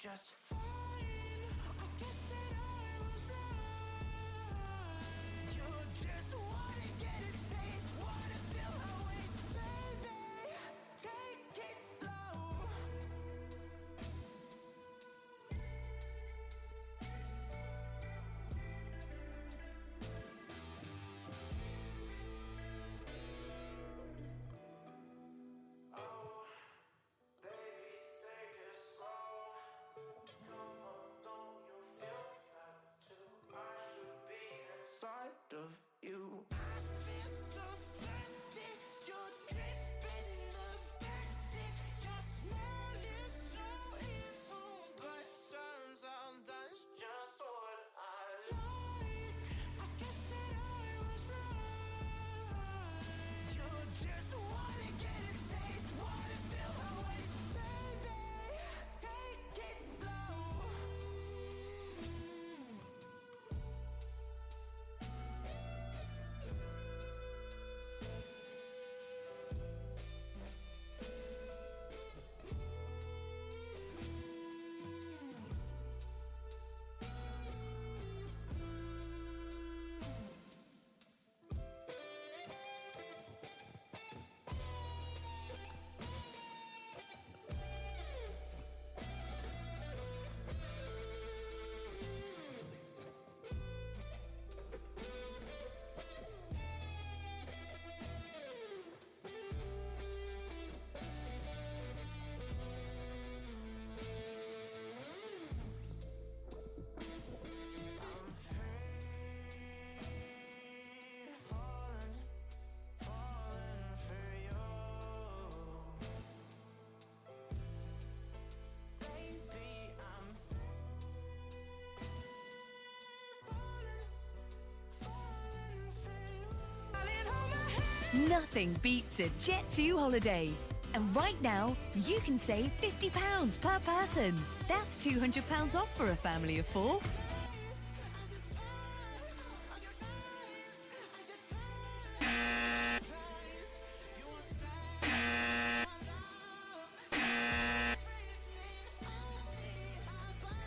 just fine. I guess that I was right. You just wanna get a taste, wanna feel her waist, baby. Take it slow. Oh, baby, take it slow. Come on, don't you feel that too? I should be inside of you. I feel so thirsty. You're dripping in the backseat. Your smile is so evil, but turns out that's just what I like. I guess that I was right. You just wanna get a taste, wanna feel her waist, baby. Take it slow. I'm free, falling, falling for you. Baby, I'm free, falling, falling for you. Falling on my head. Nothing beats a Jet2 holiday. And right now, you can save £50 per person. That's £200 off for a family of 4. As it's fine on your days, as your time flies, you won't say my love, everything on the above.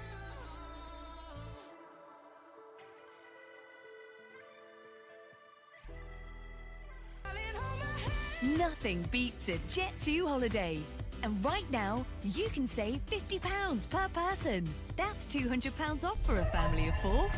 Falling on my head. Nothing beats a Jet2 holiday. And right now, you can save £50 per person. That's £200 off for a family of 4.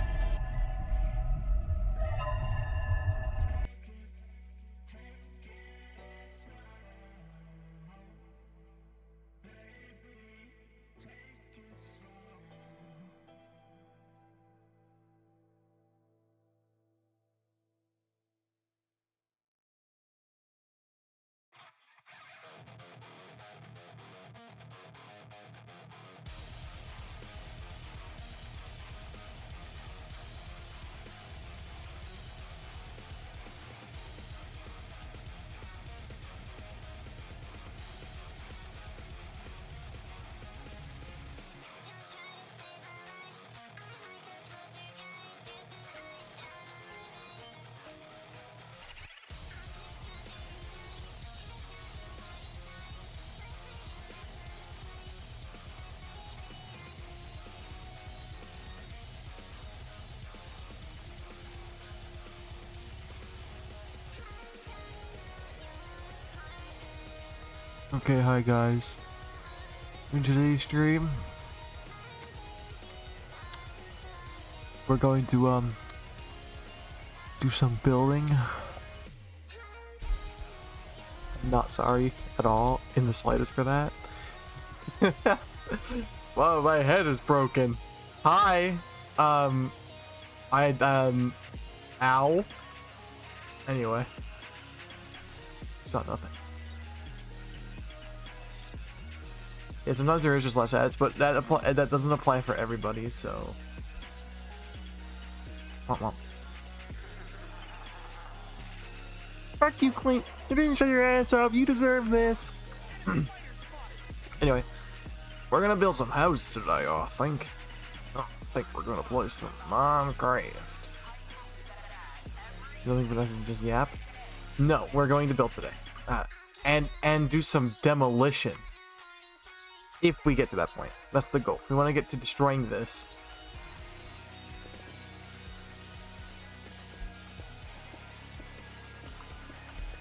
Okay, hi guys. In today's stream, we're going to do some building. I'm not sorry at all in the slightest for that. Wow, my head is broken. Hi. Ow. Anyway. It's not nothing. Yeah, sometimes there is just less ads, but that doesn't apply for everybody, so. Womp womp. Fuck you, Clint. You didn't shut your ass up. You deserve this. Anyway, we're gonna build some houses today, I think. I think we're gonna play some Minecraft. You don't think that I should just yap? No, we're going to build today. And do some demolition. If we get to that point. That's the goal. We want to get to destroying this.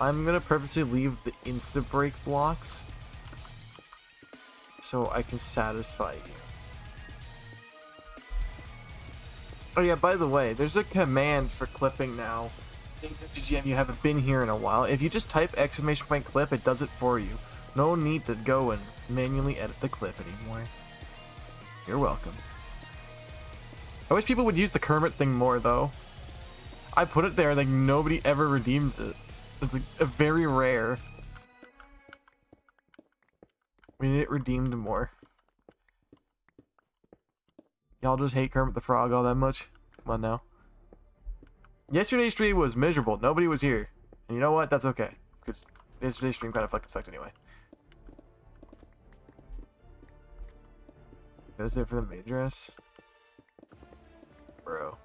I'm going to purposely leave the insta-break blocks so I can satisfy you. Oh yeah, by the way, there's a command for clipping now. GGM, you haven't been here in a while. If you just type !clip, it does it for you. No need to go and manually edit the clip anymore. You're welcome. I wish people would use the Kermit thing more, though. I put it there, like, nobody ever redeems it. It's like, a very rare. We need it redeemed more. Y'all just hate Kermit the Frog all that much? Come on now. Yesterday's stream was miserable. Nobody was here. And you know what? That's okay. Because yesterday's stream kind of fucking sucked anyway. That's it for the main dress. Bro.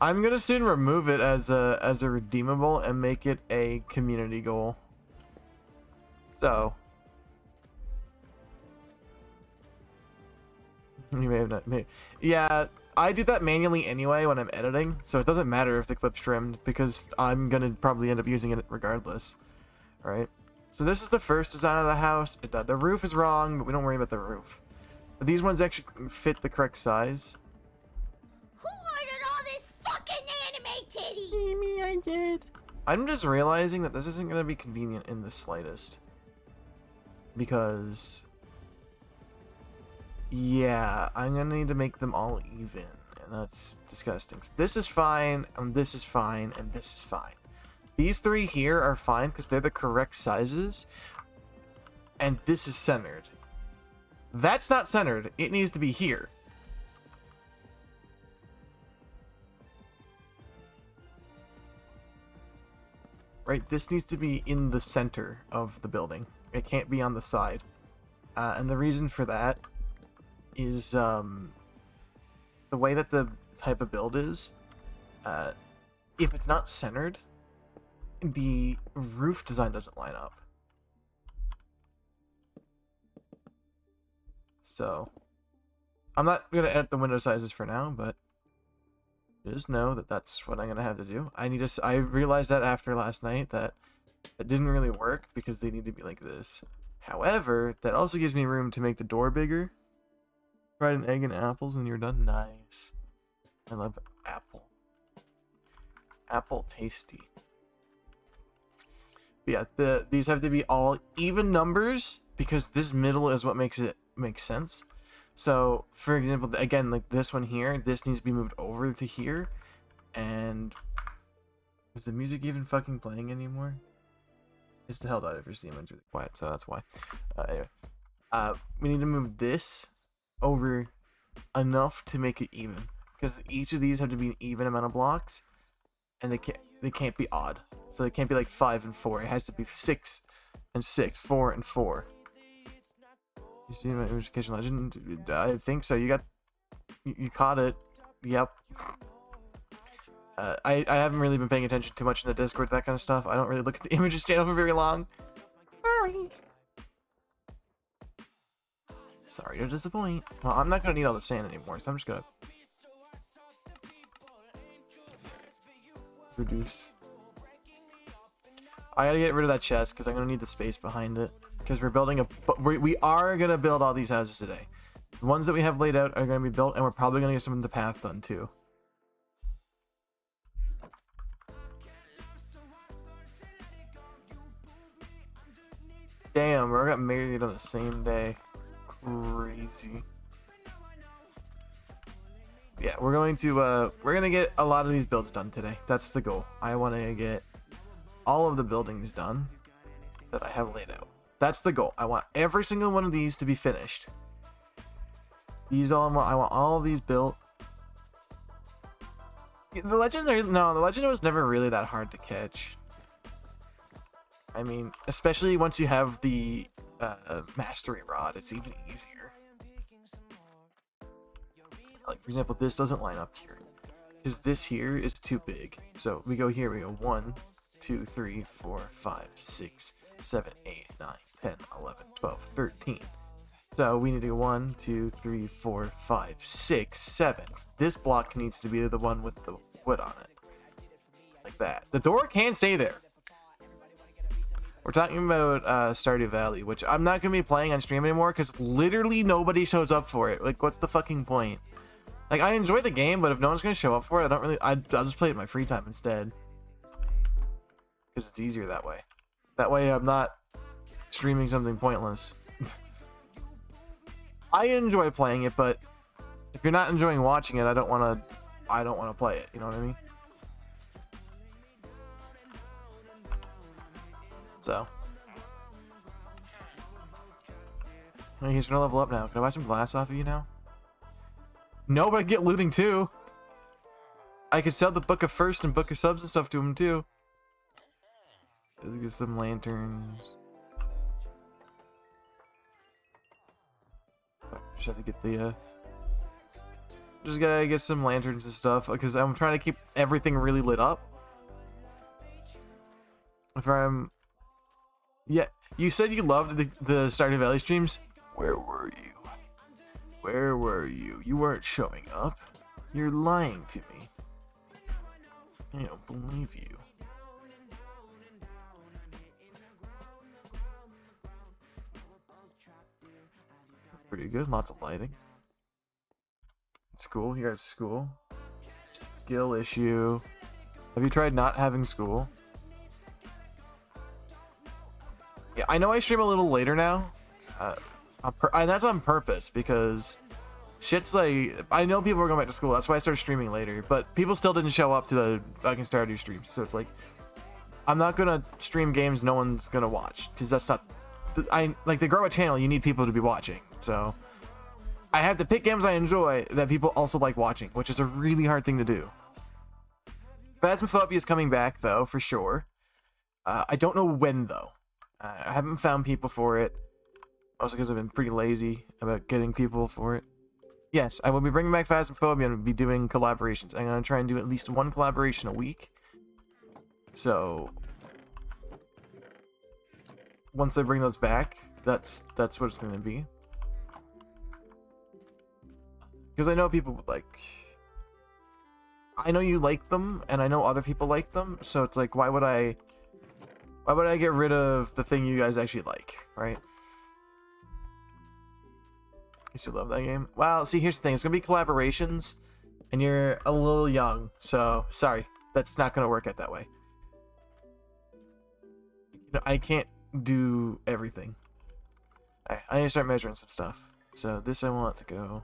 I'm gonna soon remove it as a redeemable and make it a community goal. So you may have not made. Yeah, I do that manually anyway when I'm editing, so it doesn't matter if the clip's trimmed because I'm gonna probably end up using it regardless. Alright. So this is the first design of the house. The roof is wrong, but we don't worry about the roof. But these ones actually fit the correct size. Who ordered all this fucking anime titty? Me, I did. I'm just realizing that this isn't going to be convenient in the slightest. Because... yeah, I'm going to need to make them all even. And that's disgusting. This is fine, and this is fine, and this is fine. These three here are fine because they're the correct sizes. And this is centered. That's not centered. It needs to be here. Right? This needs to be in the center of the building. It can't be on the side. And the reason for that is the way that the type of build is. If it's not centered, the roof design doesn't line up. So, I'm not going to edit the window sizes for now, but just know that that's what I'm going to have to do. I realized that after last night that it didn't really work because they need to be like this. However, that also gives me room to make the door bigger. Fried an egg and apples and you're done. Nice. I love apple. Apple tasty. But yeah, these have to be all even numbers because this middle is what makes it make sense. So, for example, again, like this one here, this needs to be moved over to here. And is the music even fucking playing anymore? It's the hell out of your Steam. It's really quiet, so that's why. Anyway, we need to move this over enough to make it even, because each of these have to be an even amount of blocks, and they can't be odd. So they can't be like 5 and 4. It has to be 6 and 6, 4 and 4. You see my education legend? I think so. You caught it. Yep. I haven't really been paying attention too much in the Discord, that kind of stuff. I don't really look at the images channel for very long. Sorry to disappoint. Well, I'm not gonna need all the sand anymore, so I'm just gonna reduce. I gotta get rid of that chest because I'm gonna need the space behind it. Because we're building we are gonna build all these houses today. The ones that we have laid out are gonna be built, and we're probably gonna get some of the path done too. Damn, we got married on the same day. Crazy. Yeah, we're gonna get a lot of these builds done today. That's the goal. I want to get all of the buildings done that I have laid out. That's the goal. I want every single one of these to be finished. I want all of these built. The legend was never really that hard to catch. I mean, especially once you have the mastery rod, it's even easier. Like, for example, this doesn't line up here because this here is too big. So we go here, we go 1, 2, 3, 4, 5, 6, 7, 8, 9, 10, 11, 12, 13. So we need to go 1, 2, 3, 4, 5, 6, 7. This block needs to be the one with the wood on it. Like that. The door can stay there. We're talking about Stardew Valley, which I'm not going to be playing on stream anymore because literally nobody shows up for it. Like, what's the fucking point? Like, I enjoy the game, but if no one's going to show up for it, I'll just play it in my free time instead. Because it's easier that way. That way I'm not streaming something pointless. I enjoy playing it, but if you're not enjoying watching it, I don't want to play it. You know what I mean? So, oh, he's gonna level up now. Can I buy some glass off of you now? No, but I get looting too. I could sell the Book of First and Book of Subs and stuff to him too. Let's get some lanterns. Just have to get the just gotta get some lanterns and stuff because I'm trying to keep everything really lit up. If I'm, yeah, you said you loved the Stardew Valley streams. Where were you? Where were you? You weren't showing up. You're lying to me. I don't believe you. Pretty good. Lots of lighting. School. You got school. Skill issue. Have you tried not having school? Yeah, I know I stream a little later now. And that's on purpose because shit's like, I know people are going back to school. That's why I started streaming later. But people still didn't show up to the fucking Stardew streams. So it's like, I'm not gonna stream games no one's gonna watch because that's not. I like to grow a channel. You need people to be watching. So I have to pick games I enjoy that people also like watching, which is a really hard thing to do. Phasmophobia is coming back though, for sure. I don't know when though. I haven't found people for it. Also because I've been pretty lazy about getting people for it. Yes, I will be bringing back Phasmophobia and be doing collaborations. I'm going to try and do at least one collaboration a week. So once I bring those back, that's what it's going to be. Because I know people would like... I know you like them, and I know other people like them, so it's like, why would I get rid of the thing you guys actually like, right? You still love that game? Well, see, here's the thing. It's going to be collaborations, and you're a little young, so sorry. That's not going to work out that way. You know, I can't do everything. I need to start measuring some stuff. So this I want to go...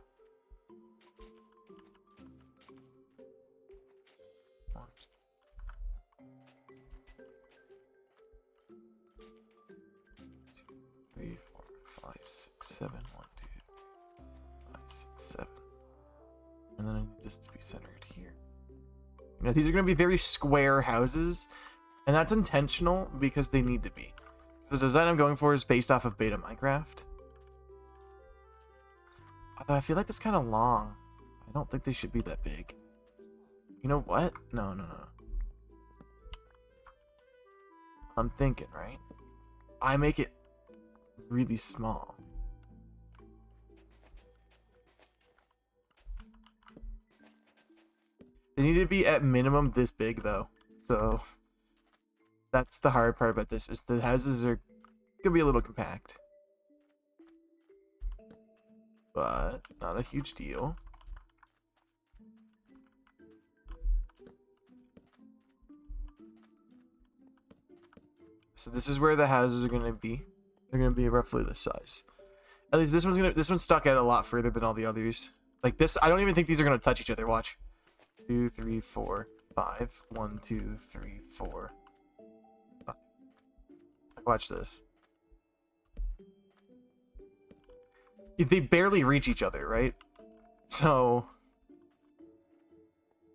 3, 4, 5, 6, 7. 1, 2, 5, 6, 7. And then I need this to be centered here. You know, these are going to be very square houses, and that's intentional because they need to be. The design I'm going for is based off of beta Minecraft. Although I feel like that's kind of long. I don't think they should be that big. You know what? No. I'm thinking, right? I make it really small. They need to be at minimum this big though. So that's the hard part about this, is the houses are gonna be a little compact. But not a huge deal. So this is where the houses are gonna be. They're gonna be roughly this size. At least this one's stuck out a lot further than all the others. Like this, I don't even think these are gonna touch each other. Watch. 2, 3, 4, 5. 1, 2, 3, 4. 5. Watch this. They barely reach each other, right? So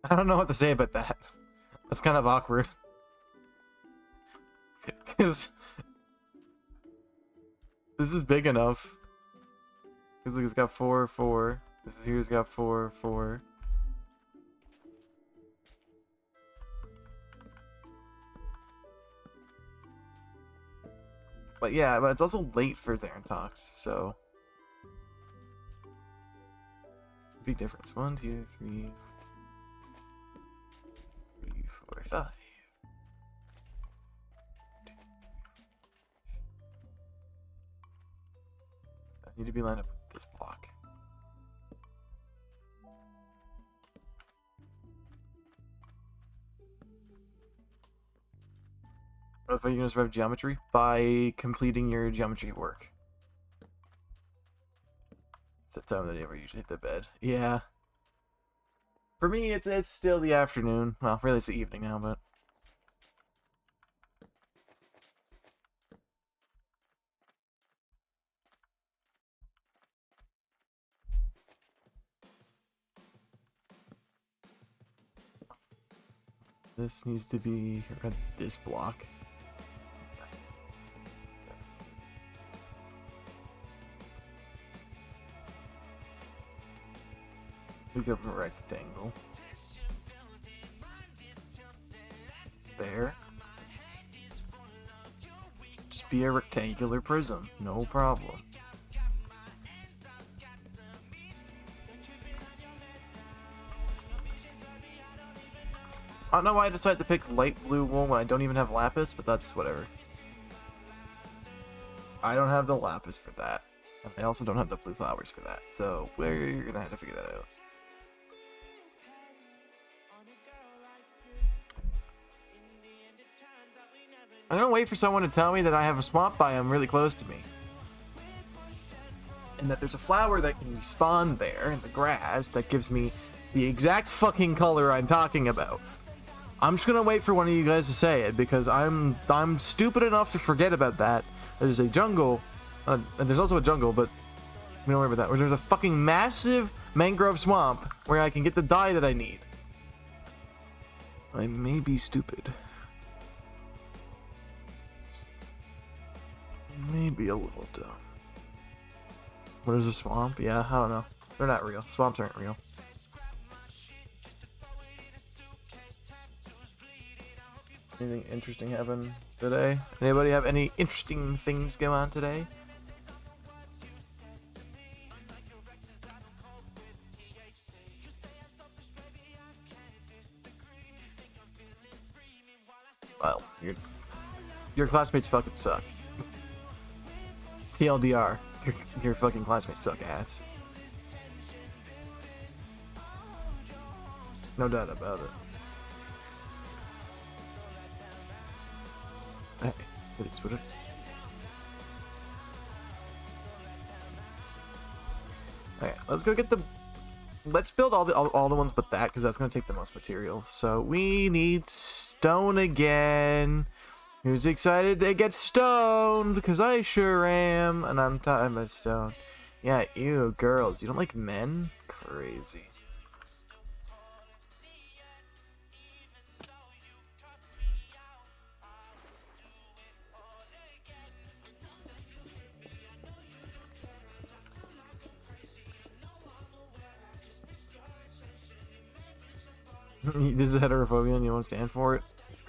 I don't know what to say about that. That's kind of awkward. Because this is big enough. Because look, it's got 4, 4. This is here's got 4, 4. But yeah, but it's also late for Xerotox, so big difference. 1, 2, 3, 4, 5. I need to be lined up with this block. What if I use rev geometry? By completing your geometry work. It's that time of the day where you usually hit the bed. Yeah. For me, it's still the afternoon. Well, really, it's the evening now, but. This needs to be at this block. We go from a rectangle. There. Just be a rectangular prism, no problem. I don't know why I decided to pick light blue wool when I don't even have lapis, but that's whatever. I don't have the lapis for that. And I also don't have the blue flowers for that. So we're gonna have to figure that out. I'm gonna wait for someone to tell me that I have a swamp biome really close to me. And that there's a flower that can spawn there in the grass that gives me the exact fucking color I'm talking about. I'm just gonna wait for one of you guys to say it because I'm stupid enough to forget about that. There's a jungle, and there's also a jungle, but we don't worry about that. Where there's a fucking massive mangrove swamp where I can get the dye that I need. I may be stupid. Maybe a little dumb. What is a swamp? Yeah, I don't know. They're not real. Swamps aren't real. Anything interesting happen today? Anybody have any interesting things go on today? Well, your classmates fucking suck. TLDR, your fucking classmates suck ass. No doubt about it. Hey, it is what it is. Okay, let's go get the. Let's build all the ones but that, because that's gonna take the most material. So we need stone again. Who's excited to get stoned? Because I sure am, and I'm talking about stone. Yeah, ew, girls. You don't like men? Crazy. This is heterophobia and you won't stand for it?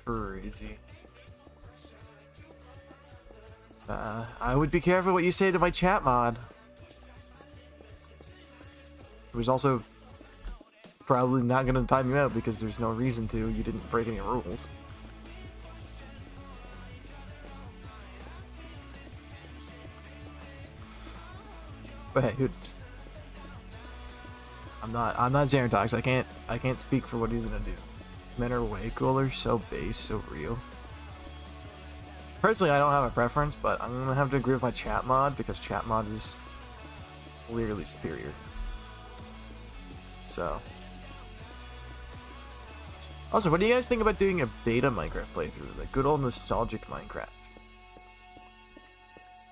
Crazy. I would be careful what you say to my chat mod. It was also probably not going to time you out because there's no reason to. You didn't break any rules. But hey, who's? I'm not Xerotox. I can't speak for what he's gonna do. Men are way cooler, so base, so real. Personally, I don't have a preference, but I'm gonna have to agree with my chat mod because chat mod is clearly superior. So. Also, what do you guys think about doing a beta Minecraft playthrough, like good old nostalgic Minecraft?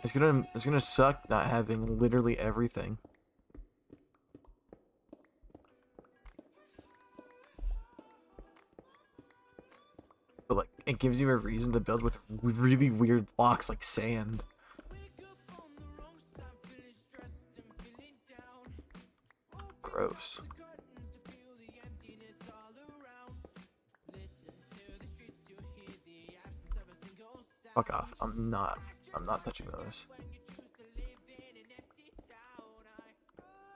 It's gonna suck not having literally everything. But like, it gives you a reason to build with really weird blocks like sand. Gross. Fuck off. I'm not touching those.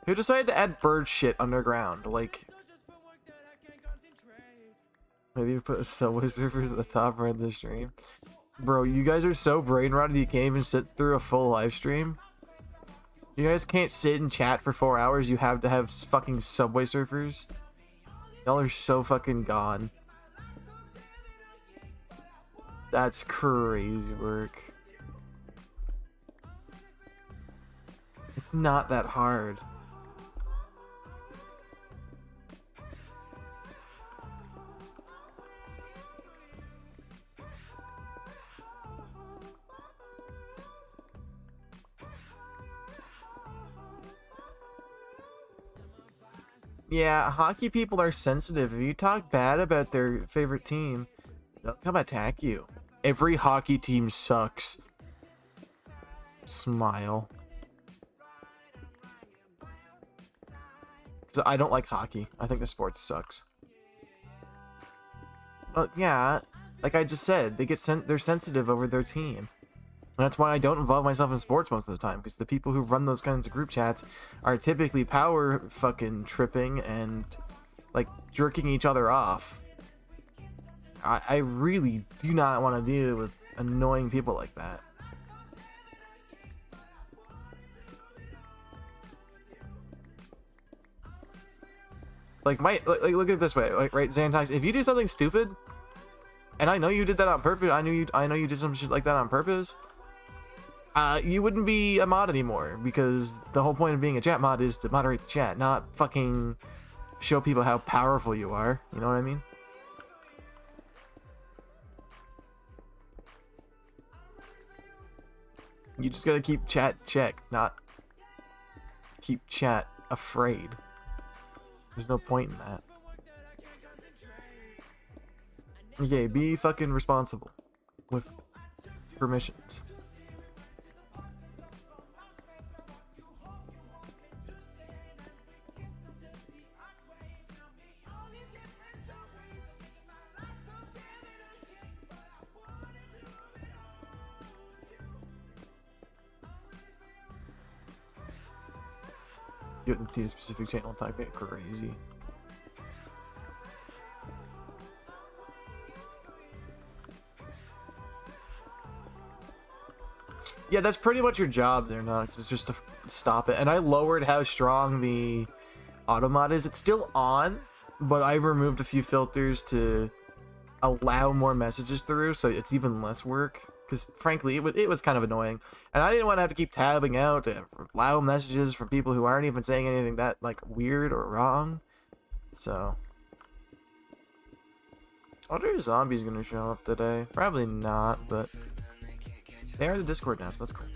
Who decided to add bird shit underground? Like, maybe you put Subway Surfers at the top right of the stream. Bro, you guys are so brain rotted you can't even sit through a full live stream. You guys can't sit and chat for 4 hours. You have to have fucking Subway Surfers. Y'all are so fucking gone. That's crazy work. It's not that hard. Yeah, hockey people are sensitive. If you talk bad about their favorite team, they'll come attack you. Every hockey team sucks. Smile. So I don't like hockey. I think the sport sucks. But yeah, like I just said, they're sensitive over their team. And that's why I don't involve myself in sports most of the time, because the people who run those kinds of group chats are typically power fucking tripping and like jerking each other off. I really do not want to deal with annoying people like that. Like look at it this way, like, right, Xantax, if you do something stupid, and I know you did that on purpose, I know you did some shit like that on purpose, you wouldn't be a mod anymore, because the whole point of being a chat mod is to moderate the chat, not fucking show people how powerful you are. You know what I mean? You just gotta keep chat checked, not keep chat afraid. There's no point in that. Okay, be fucking responsible with permissions. You didn't see a specific channel type it crazy. Yeah, that's pretty much your job there, Nox. It's just to stop it. And I lowered how strong the auto mod is. It's still on, but I removed a few filters to allow more messages through, so it's even less work. Because frankly, it was kind of annoying, and I didn't want to have to keep tabbing out to allow messages from people who aren't even saying anything that like weird or wrong. So, I wonder if zombies gonna show up today. Probably not, but they are in the Discord now, so that's cool.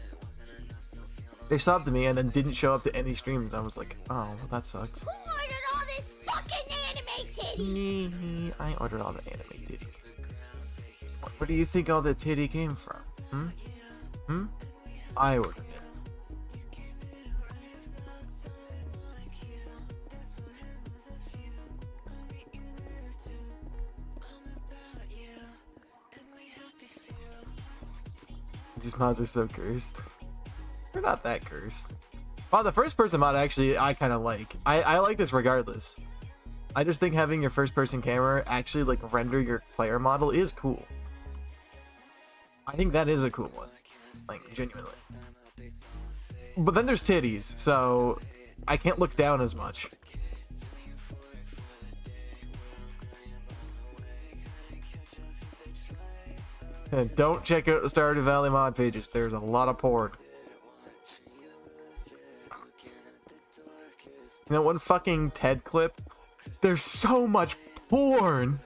They subbed me and then didn't show up to any streams, and I was like, oh, well, that sucks. Who ordered all this fucking anime titty? I ordered all the anime titty. Where do you think all the titty came from? I ordered it. These mods are so cursed. They're not that cursed. Wow, the first person mod actually I kind of like. I like this regardless. I just think having your first person camera actually like render your player model is cool. I think that is a cool one, like genuinely. But then there's titties, so I can't look down as much. And don't check out the Stardew Valley mod pages. There's a lot of porn. You know, one fucking TED clip. There's so much porn.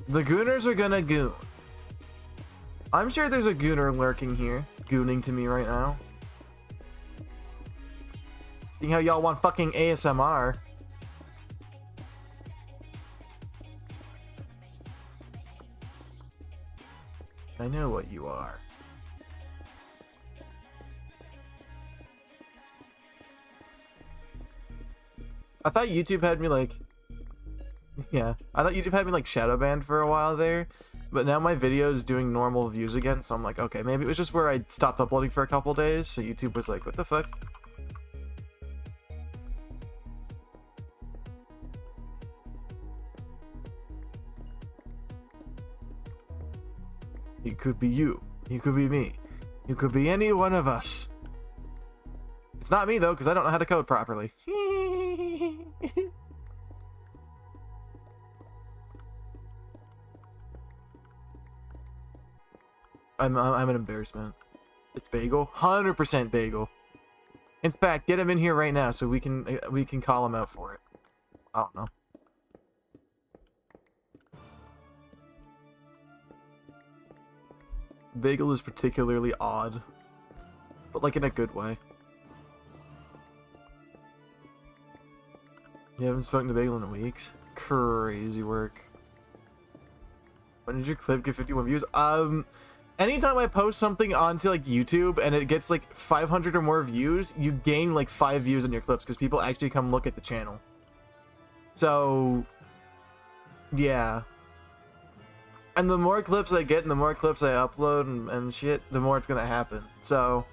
The gooners are gonna goon. I'm sure there's a gooner lurking here, gooning to me right now. Seeing how y'all want fucking ASMR. I know what you are. I thought YouTube had me like Yeah, I thought YouTube had me like shadow banned for a while there, but now my video is doing normal views again, so I'm like, okay, maybe it was just where I stopped uploading for a couple days, so YouTube was like, what the fuck? It could be you. You could be me. You could be any one of us. It's not me though, because I don't know how to code properly. I'm an embarrassment. It's Bagel, 100% Bagel. In fact, get him in here right now so we can call him out for it. I don't know. Bagel is particularly odd, but like in a good way. You haven't spoken to Bagel in weeks? Crazy work. When did your clip get 51 views? Anytime I post something onto like YouTube and it gets like 500 or more views, you gain like 5 views on your clips because people actually come look at the channel. So, yeah. And the more clips I get and the more clips I upload and shit, the more it's gonna happen. So,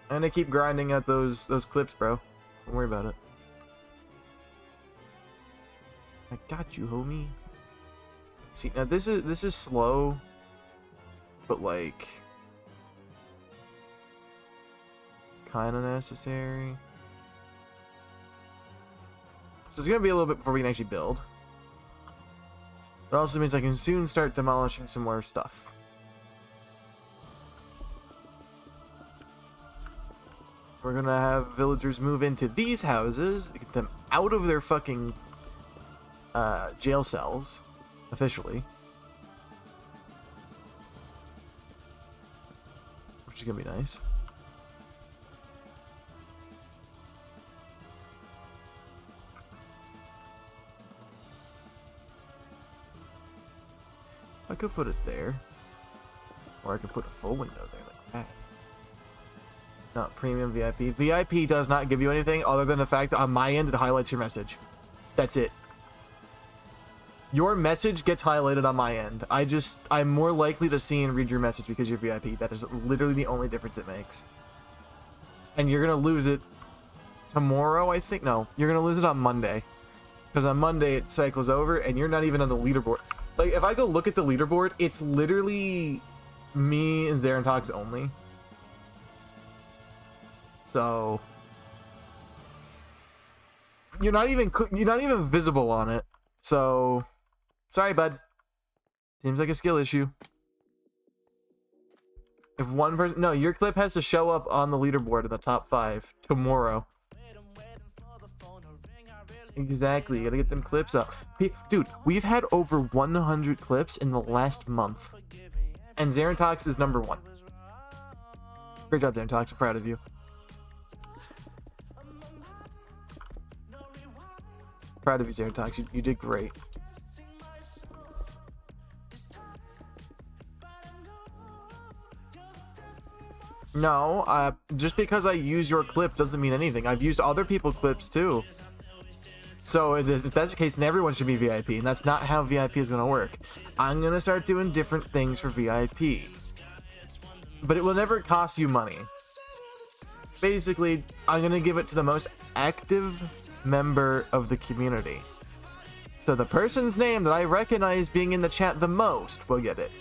I'm gonna keep grinding out those clips, bro. Don't worry about it. I got you, homie. See, now this is slow, but like it's kind of necessary. So it's gonna be a little bit before we can actually build. It also means I can soon start demolishing some more stuff. We're gonna have villagers move into these houses, get them out of their fucking jail cells, officially. Which is gonna be nice. I could put it there. Or I could put a full window there like that. Not premium VIP. VIP does not give you anything other than the fact that on my end it highlights your message. That's it. Your message gets highlighted on my end. I'm more likely to see and read your message because you're VIP. That is literally the only difference it makes. And you're gonna lose it tomorrow, I think. No, you're gonna lose it on Monday. Because on Monday it cycles over and you're not even on the leaderboard. Like, if I go look at the leaderboard, it's literally me and Zerantox only. So you're not even visible on it. So sorry, bud. Seems like a skill issue. If one person, no, your clip has to show up on the leaderboard in the top 5 tomorrow. Exactly, you gotta get them clips up. Dude, we've had over 100 clips in the last month. And Zerantox is number 1. Great job, Zerantox. I'm proud of you. Proud of you, Zerantox. You did great. No, just because I use your clip doesn't mean anything. I've used other people's clips too. So if that's the case, then everyone should be VIP, and that's not how VIP is going to work. I'm going to start doing different things for VIP. But it will never cost you money. Basically, I'm going to give it to the most active member of the community. So the person's name that I recognize being in the chat the most will get it.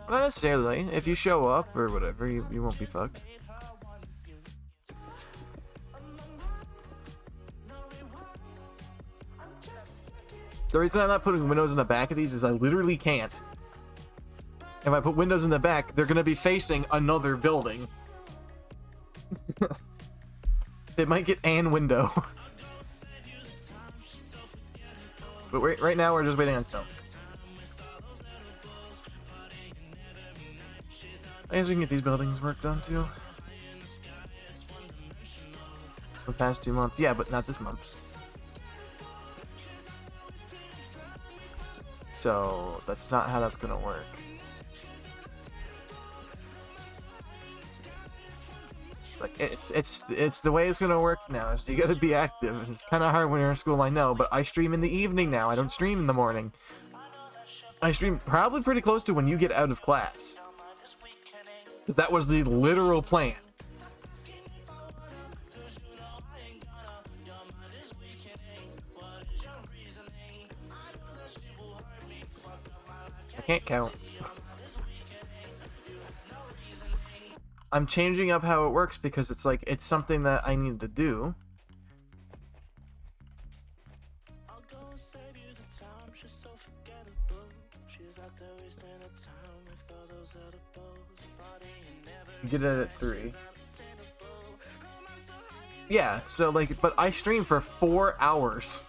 Not necessarily. If you show up or whatever, you won't be fucked. The reason I'm not putting windows in the back of these is I literally can't. If I put windows in the back, they're gonna be facing another building. It might get an window. But right now we're just waiting on snow. I guess we can get these buildings worked on too. The past 2 months. Yeah, but not this month. So that's not how that's gonna work. Like, it's the way it's gonna work now. So you gotta be active. And it's kind of hard when you're in school, I know, but I stream in the evening now. I don't stream in the morning. I stream probably pretty close to when you get out of class. Because that was the literal plan. I can't count. I'm changing up how it works because it's like, it's something that I need to do. Get it at 3. Yeah, so like, but I stream for 4 hours.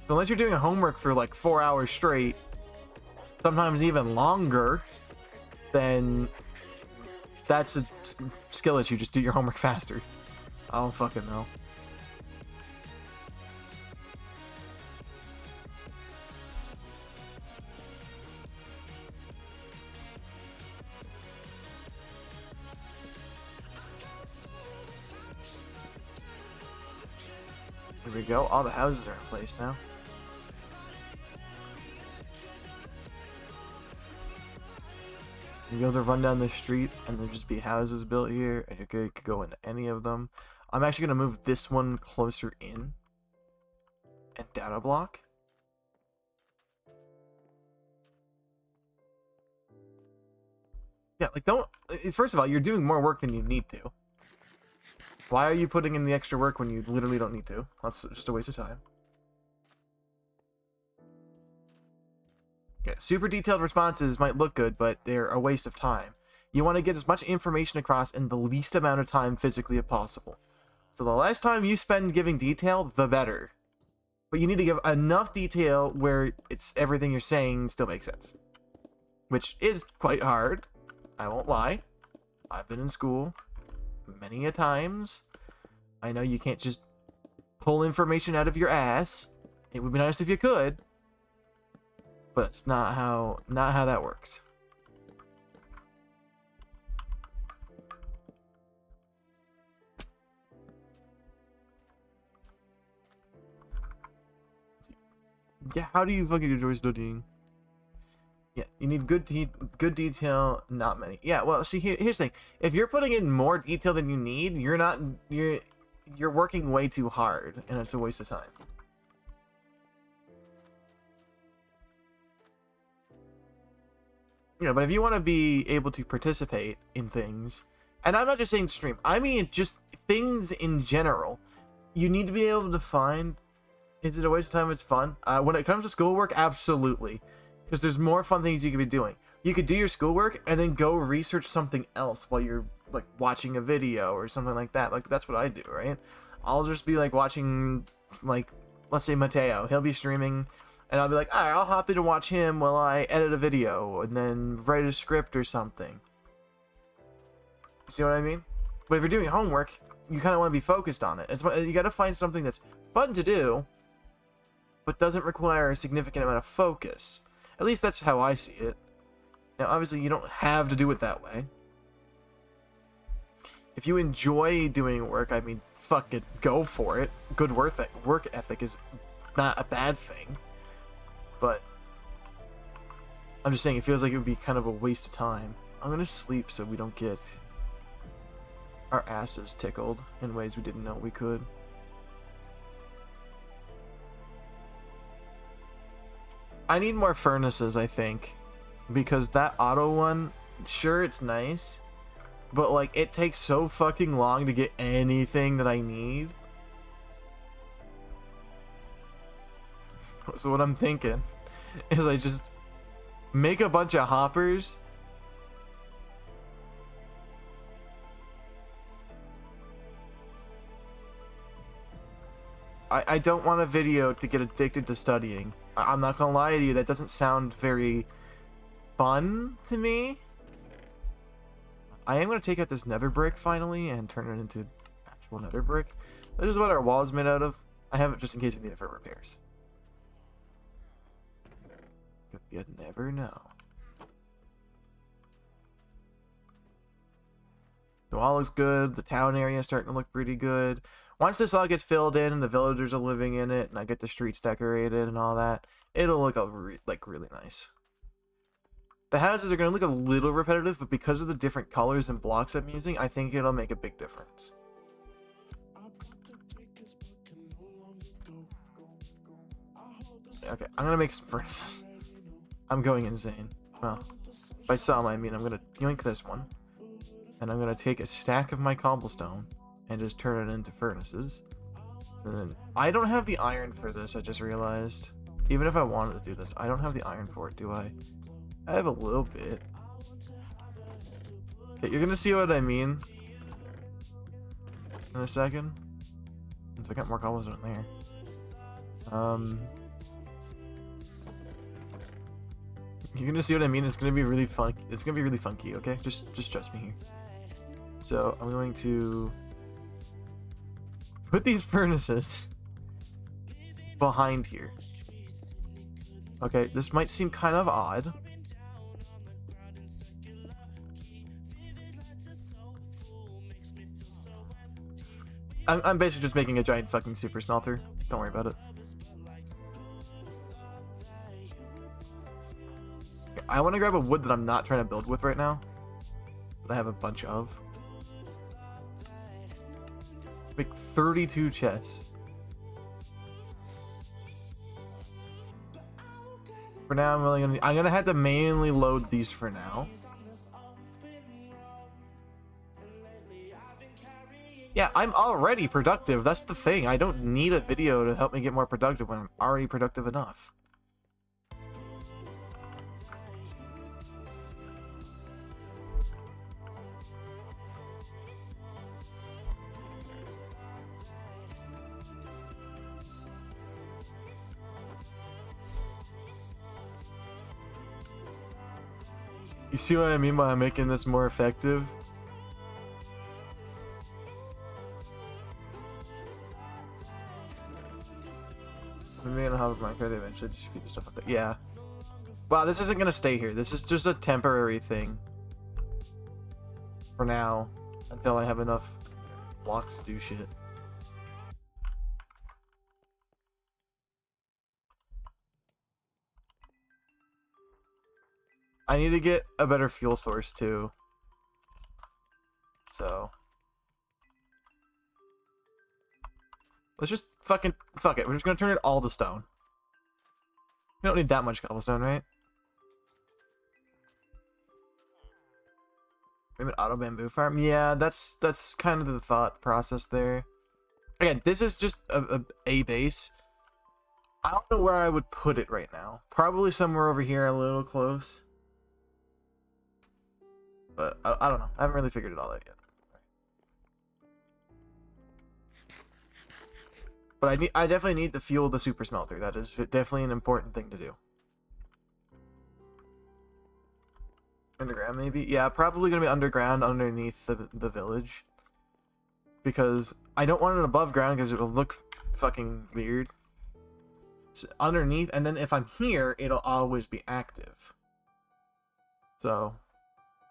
So unless you're doing homework for like 4 hours straight, sometimes even longer, then that's a skill issue. Just do your homework faster. I don't fucking know. There we go. All the houses are in place now. You'll be able to run down the street and there'll just be houses built here and you could go into any of them. I'm actually going to move this one closer in and data block. Yeah, like don't... First of all, you're doing more work than you need to. Why are you putting in the extra work when you literally don't need to? That's just a waste of time. Okay, super detailed responses might look good, but they're a waste of time. You want to get as much information across in the least amount of time physically as possible. So the less time you spend giving detail, the better. But you need to give enough detail where it's everything you're saying still makes sense. Which is quite hard. I won't lie. I've been in school many a times. I know you can't just pull information out of your ass. It would be nice if you could. But it's not how that works. Yeah, how do you fucking enjoy studying? Yeah, you need good detail, not many. Yeah, well, see, here's the thing. If you're putting in more detail than you need, you're working way too hard, and it's a waste of time. Yeah, but if you want to be able to participate in things, and I'm not just saying stream, I mean just things in general, you need to be able to find, is it a waste of time if it's fun? When it comes to schoolwork, absolutely. Because there's more fun things you could be doing. You could do your schoolwork and then go research something else while you're like watching a video or something like that. Like that's what I do, right? I'll just be like watching, like, let's say Mateo. He'll be streaming and I'll be like, alright, I'll hop in and watch him while I edit a video and then write a script or something. See what I mean? But if you're doing homework, you kind of want to be focused on it. You got to find something that's fun to do, but doesn't require a significant amount of focus. At least that's how I see it. Now, obviously, you don't have to do it that way. If you enjoy doing work, I mean, fuck it, go for it. Good work ethic is not a bad thing. But I'm just saying, it feels like it would be kind of a waste of time. I'm gonna sleep so we don't get our asses tickled in ways we didn't know we could. I need more furnaces, I think, because that auto one, sure, it's nice, but like it takes so fucking long to get anything that I need. So what I'm thinking is I just make a bunch of hoppers. I don't want a video to get addicted to studying. I'm not gonna lie to you, that doesn't sound very fun to me. I am gonna take out this nether brick finally and turn it into actual nether brick. This is what our wall is made out of. I have it just in case I need it for repairs. But you never know. it all looks good. The town area is starting to look pretty good. Once this all gets filled in and the villagers are living in it, and I get the streets decorated and all that, it'll look like really nice. The houses are going to look a little repetitive, but because of the different colors and blocks I'm using, I think it'll make a big difference. Okay, I'm going to make some furnaces. I'm going insane. Well, by some, I mean I'm going to yoink this one. And I'm going to take a stack of my cobblestone and just turn it into furnaces. And then, I don't have the iron for this, I just realized. Even if I wanted to do this, I don't have the iron for it, do I? I have a little bit. Okay, you're gonna see what I mean in a second. So I got more cobblestone there. You're gonna see what I mean. It's gonna be really fun. It's gonna be really funky. Okay, just trust me here. So I'm going to put these furnaces behind here. Okay, this might seem kind of odd. I'm basically just making a giant fucking super smelter. Don't worry about it. I want to grab a wood that I'm not trying to build with right now, that I have a bunch of. Make 32 chests. For now, I'm gonna have to manually load these for now. Yeah, I'm already productive. That's the thing. I don't need a video to help me get more productive when I'm already productive enough. You see what I mean by making this more effective? Maybe I'm gonna have my credit eventually just keep the stuff up there. Yeah. Wow, this isn't gonna stay here. This is just a temporary thing. For now. Until I have enough blocks to do shit. I need to get a better fuel source too. So. Let's just fuck it. We're just gonna turn it all to stone. We don't need that much cobblestone, right? Maybe an auto bamboo farm. Yeah, that's kind of the thought process there. Again, this is just a base. I don't know where I would put it right now. Probably somewhere over here, a little close. But I don't know. I haven't really figured it all out yet. But I definitely need to fuel the super smelter. That is definitely an important thing to do. Underground, maybe? Yeah, probably going to be underground underneath the village. Because I don't want it above ground because it will look fucking weird. So underneath, and then if I'm here, it'll always be active. So,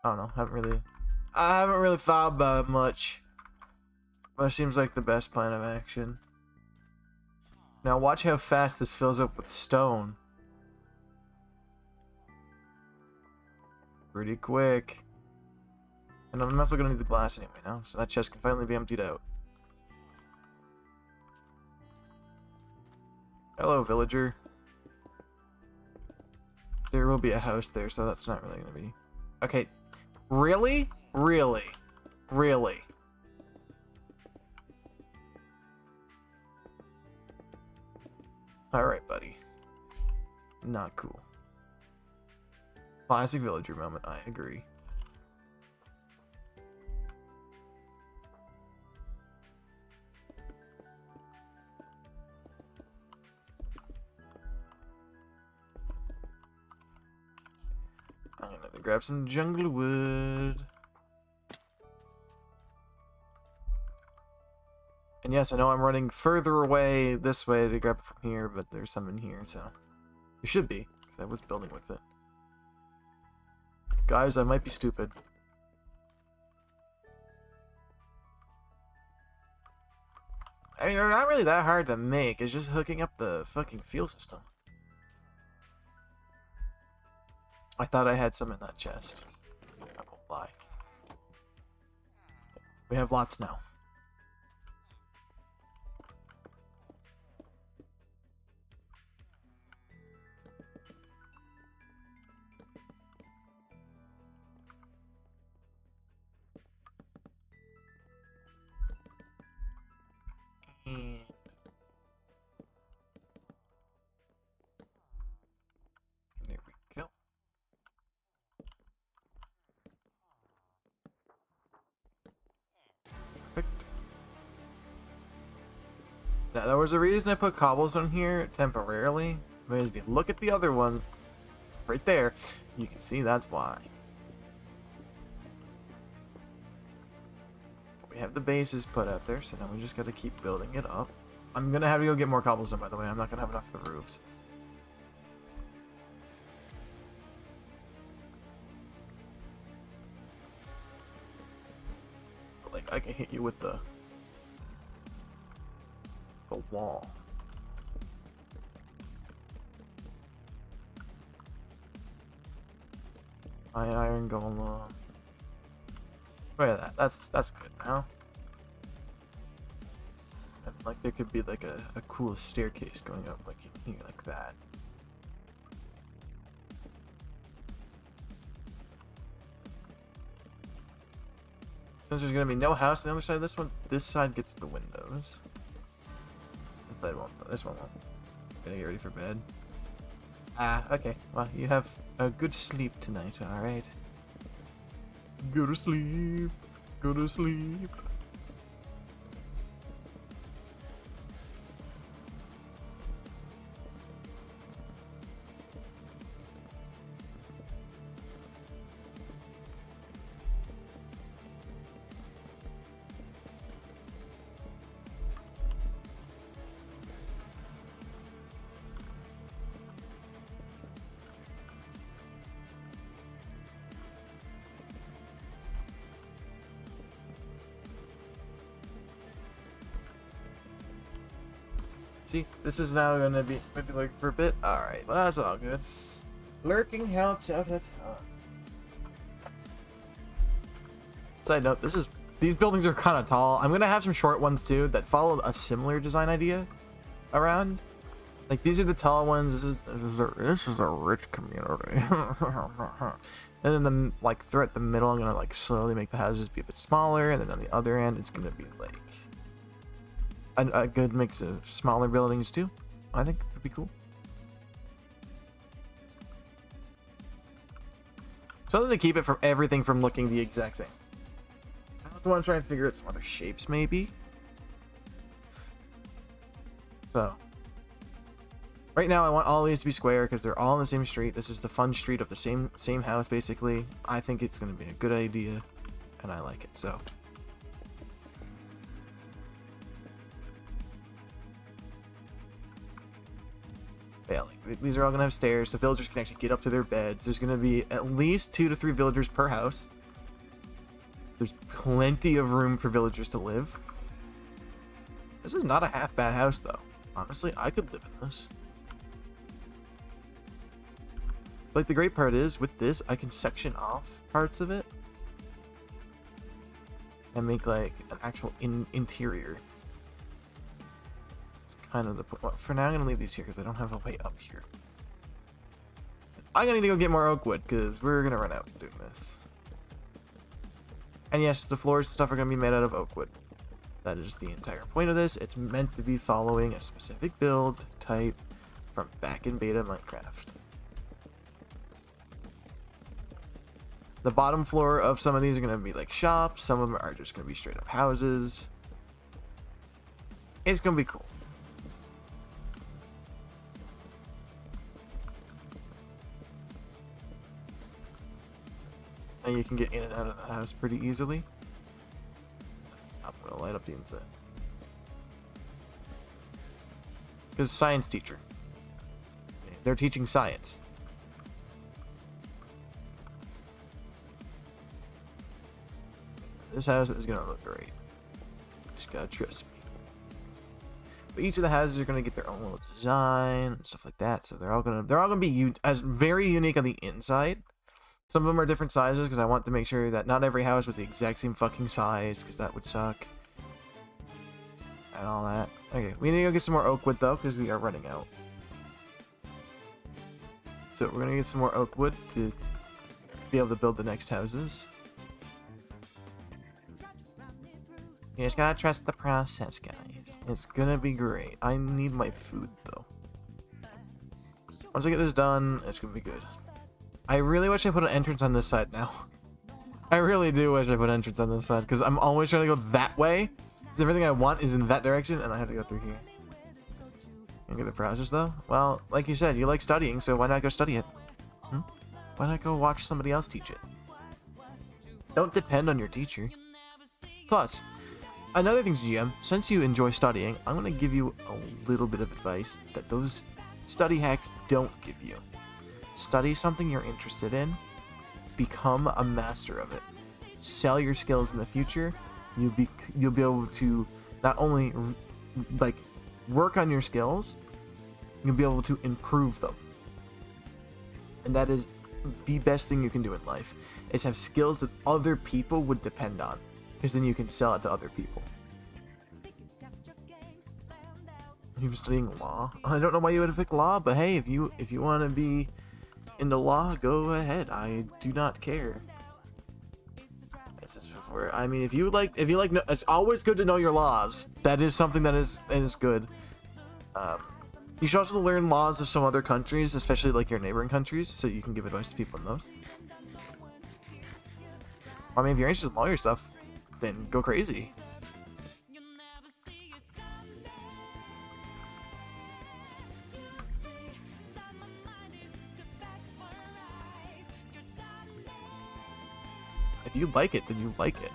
I don't know. I haven't really thought about it much. But it seems like the best plan of action. Now watch how fast this fills up with stone. Pretty quick. And I'm also gonna need the glass anyway now, so that chest can finally be emptied out. Hello, villager. There will be a house there, so that's not really gonna be... Okay. Really? Really? Really? Alright, buddy. Not cool. Classic villager moment, I agree. I'm gonna grab some jungle wood. And yes, I know I'm running further away this way to grab it from here, but there's some in here, so... You should be, because I was building with it. Guys, I might be stupid. I mean, they're not really that hard to make. It's just hooking up the fucking fuel system. I thought I had some in that chest. I won't lie. We have lots now. And there we go. Perfect. Now, there was a reason I put cobblestone here temporarily. Because if you look at the other one, right there, you can see that's why. We have the bases put out there, so now we just gotta keep building it up. I'm gonna have to go get more cobblestone, by the way. I'm not gonna have enough for the roofs. But, like, I can hit you with the wall. My iron golem. Look at that. That's good now. And like there could be like a cool staircase going up like in here like that. Since there's gonna be no house on the other side of this one, this side gets the windows. This side won't. This one won't. Gonna get ready for bed. Ah, okay. Well, you have a good sleep tonight, alright? Go to sleep. Go to sleep. See, this is now gonna be maybe like for a bit. Alright, well that's all good. Lurking helps out a ton. Side note, these buildings are kinda tall. I'm gonna have some short ones too that follow a similar design idea around. Like these are the tall ones. This is a rich community. And then throughout the middle I'm gonna like slowly make the houses be a bit smaller, and then on the other end it's gonna be like a good mix of smaller buildings too. I think would be cool. Something to keep it from everything from looking the exact same. I want to try and figure out some other shapes maybe. So right now I want all these to be square because they're all on the same street. This is the fun street of the same house basically. I think it's going to be a good idea and I like it. So yeah, like, these are all gonna have stairs. The villagers can actually get up to their beds. There's gonna be at least 2 to 3 villagers per house. There's plenty of room for villagers to live. This is not a half bad house though. Honestly, I could live in this. Like the great part is with this, I can section off parts of it and make like an actual interior. Kind of the for now I'm gonna leave these here because I don't have a way up here. I'm gonna need to go get more oak wood because we're gonna run out doing this. And yes, the floors and stuff are gonna be made out of oak wood. That is the entire point of this. It's meant to be following a specific build type from back in beta Minecraft. The bottom floor of some of these are gonna be like shops. Some of them are just gonna be straight up houses. It's gonna be cool. And you can get in and out of the house pretty easily. I'm gonna light up the inside. Because science teacher. They're teaching science. This house is gonna look great. Just gotta trust me. But each of the houses are gonna get their own little design and stuff like that. So they're all gonna be as very unique on the inside. Some of them are different sizes because I want to make sure that not every house was the exact same fucking size, because that would suck. And all that. Okay, we need to go get some more oak wood though, because we are running out. So we're gonna get some more oak wood to be able to build the next houses. You just gotta trust the process, guys. It's gonna be great. I need my food though. Once I get this done, it's gonna be good. I really wish I put an entrance on this side now. I really do wish I put an entrance on this side, because I'm always trying to go that way. Because everything I want is in that direction, and I have to go through here. You get the process though? Well, like you said, you like studying, so why not go study it? Hmm? Why not go watch somebody else teach it? Don't depend on your teacher. Plus, another thing, GM, since you enjoy studying, I'm going to give you a little bit of advice that those study hacks don't give you. Study something you're interested in. Become a master of it. Sell your skills in the future. You'll be able to not only like work on your skills, you'll be able to improve them. And that is the best thing you can do in life, is have skills that other people would depend on, because then you can sell it to other people. You've been studying law. I don't know why you would have picked law, but hey, if you want to be into law, go ahead. I do not care. I mean, if you like, it's always good to know your laws. That is something that is good. You should also learn laws of some other countries, especially like your neighboring countries, so you can give advice to people in those. I mean, if you're interested in lawyer stuff, then go crazy. If you like it, then you like it.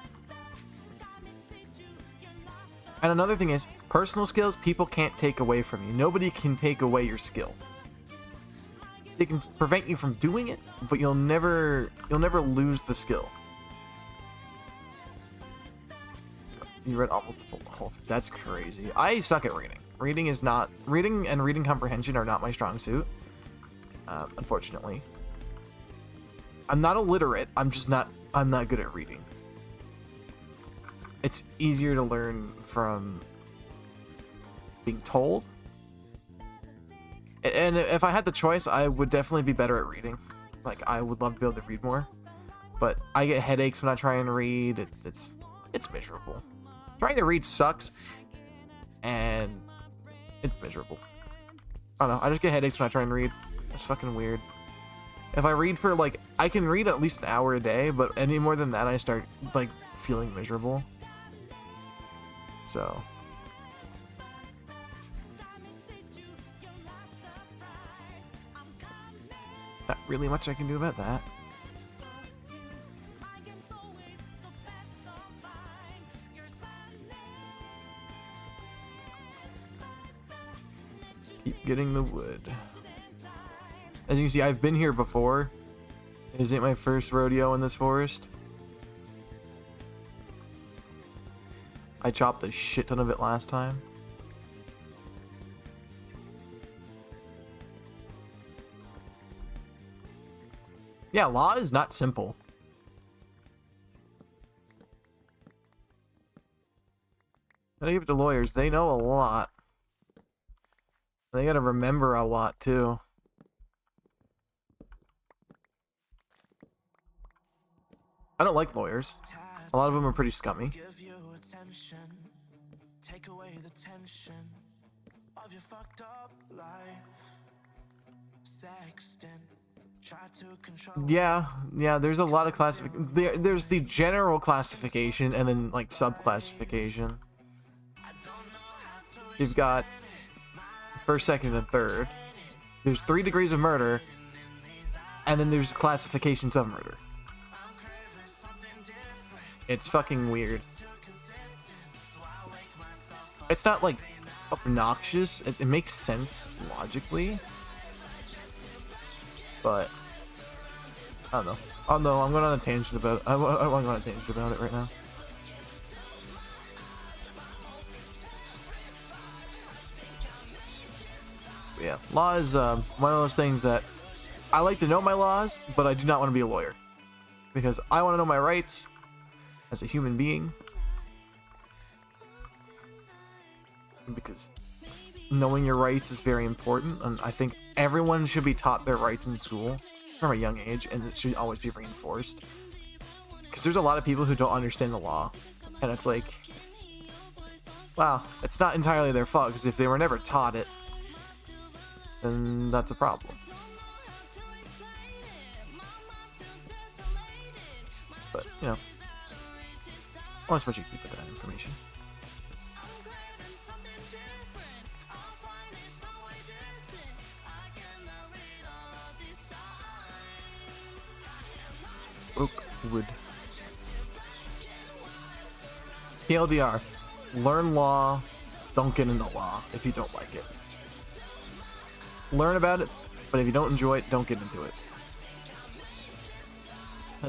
And another thing is, personal skills people can't take away from you. Nobody can take away your skill. They can prevent you from doing it, but you'll never lose the skill. You read almost the full whole. That's crazy. I suck at reading. Reading and reading comprehension are not my strong suit. Unfortunately. I'm not illiterate. I'm not good at reading. It's easier to learn from being told. And if I had the choice, I would definitely be better at reading. Like, I would love to be able to read more. But I get headaches when I try and read. It's miserable. Trying to read sucks. And it's miserable. I don't know. I just get headaches when I try and read. It's fucking weird. If I read for, like, I can read at least an hour a day, but any more than that, I start, like, feeling miserable. So. Not really much I can do about that. Keep getting the wood. As you can see, I've been here before. This ain't my first rodeo in this forest. I chopped a shit ton of it last time. Yeah, law is not simple. Gotta give it to lawyers. They know a lot. They gotta remember a lot, too. I don't like lawyers. A lot of them are pretty scummy. Yeah, there's a lot of there's the general classification and then like sub-classification. You've got first, second, and third. There's 3 degrees of murder, and then there's classifications of murder. It's fucking weird. It's not like obnoxious. It makes sense logically, but I don't know. Oh no, I'm going on a tangent about it. I want to go on a tangent about it right now. Yeah, law is one of those things that I like to know my laws, but I do not want to be a lawyer because I want to know my rights as a human being. Because knowing your rights is very important, and I think everyone should be taught their rights in school from a young age, and it should always be reinforced. Because there's a lot of people who don't understand the law, and it's like, wow, it's not entirely their fault, because if they were never taught it, then that's a problem. But, you know, I want to suppose you keep with that information. Oakwood. TLDR. Learn law. Don't get into law if you don't like it. Learn about it, but if you don't enjoy it, don't get into it.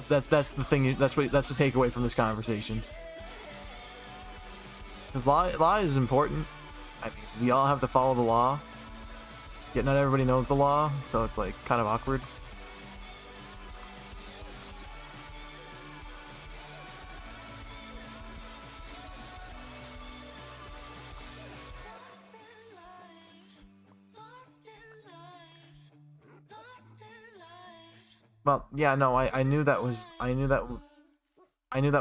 That's the thing. That's the takeaway from this conversation. Because law is important. I mean, we all have to follow the law. Yet not everybody knows the law, so it's like kind of awkward. Well, yeah, no, I knew that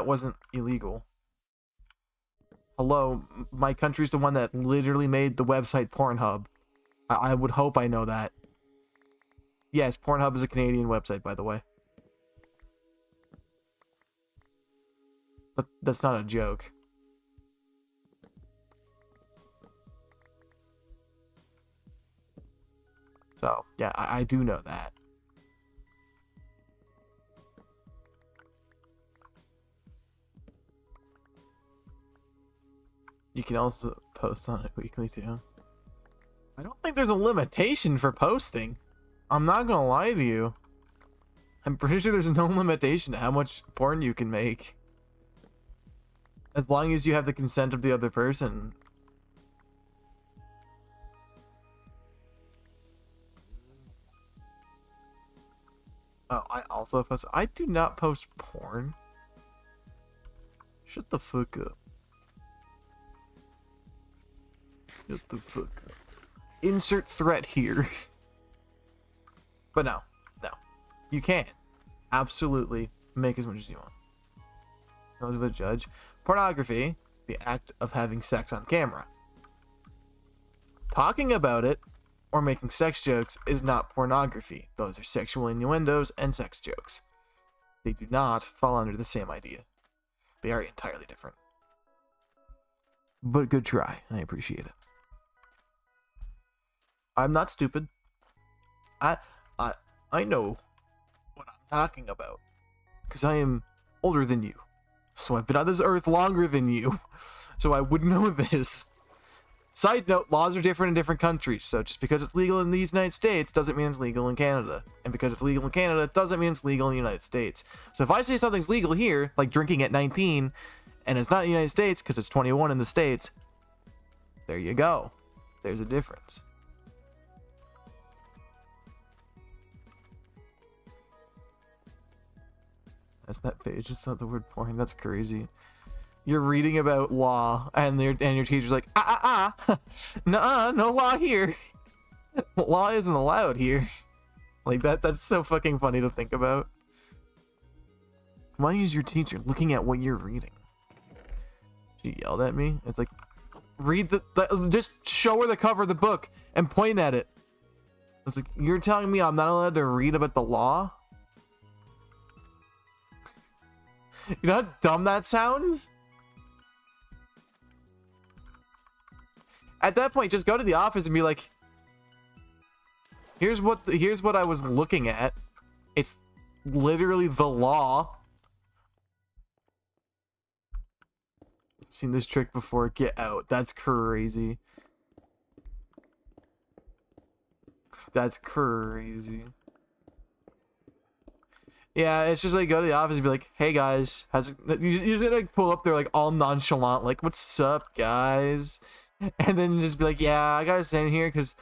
wasn't illegal. Hello, my country's the one that literally made the website Pornhub. I would hope I know that. Yes, Pornhub is a Canadian website, by the way. But that's not a joke. So, yeah, I do know that. You can also post on it weekly too. I don't think there's a limitation for posting. I'm not gonna lie to you. I'm pretty sure there's no limitation to how much porn you can make. As long as you have the consent of the other person. Oh, I also post. I do not post porn. Shut the fuck up. Shut the fuck up. Insert threat here. But no. You can absolutely make as much as you want. Goes to the judge. Pornography, the act of having sex on camera. Talking about it or making sex jokes is not pornography. Those are sexual innuendos and sex jokes. They do not fall under the same idea. They are entirely different. But good try. I appreciate it. I'm not stupid. I know what I'm talking about. Because I am older than you. So I've been on this earth longer than you. So I would know this. Side note, laws are different in different countries. So just because it's legal in the United States doesn't mean it's legal in Canada. And because it's legal in Canada doesn't mean it's legal in the United States. So if I say something's legal here, like drinking at 19, and it's not in the United States because it's 21 in the States, there you go. There's a difference. That's that page. It's not the word porn. That's crazy. You're reading about law, and your teacher's like, nuh-uh, no law here. Law isn't allowed here. Like that's so fucking funny to think about. Why is your teacher looking at what you're reading? She yelled at me. It's like, read just show her the cover of the book and point at it. It's like, you're telling me I'm not allowed to read about the law? You know how dumb that sounds? At that point, just go to the office and be like, here's what I was looking at. It's literally the law. I've seen this trick before. Get out. That's crazy. That's crazy. Yeah, it's just like go to the office and be like, hey guys, you just like pull up there like all nonchalant, like, what's up guys? And then just be like, yeah, I gotta stand here because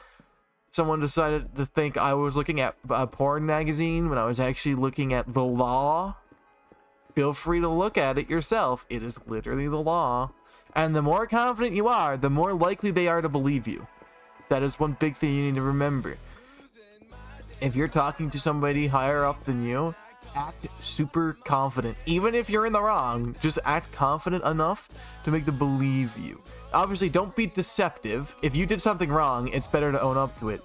someone decided to think I was looking at a porn magazine when I was actually looking at the law, feel free to look at it yourself. It is literally the law. And the more confident you are, the more likely they are to believe you. That is one big thing you need to remember. If you're talking to somebody higher up than you, act super confident. Even if you're in the wrong, just act confident enough to make them believe you. Obviously, don't be deceptive. If you did something wrong, it's better to own up to it.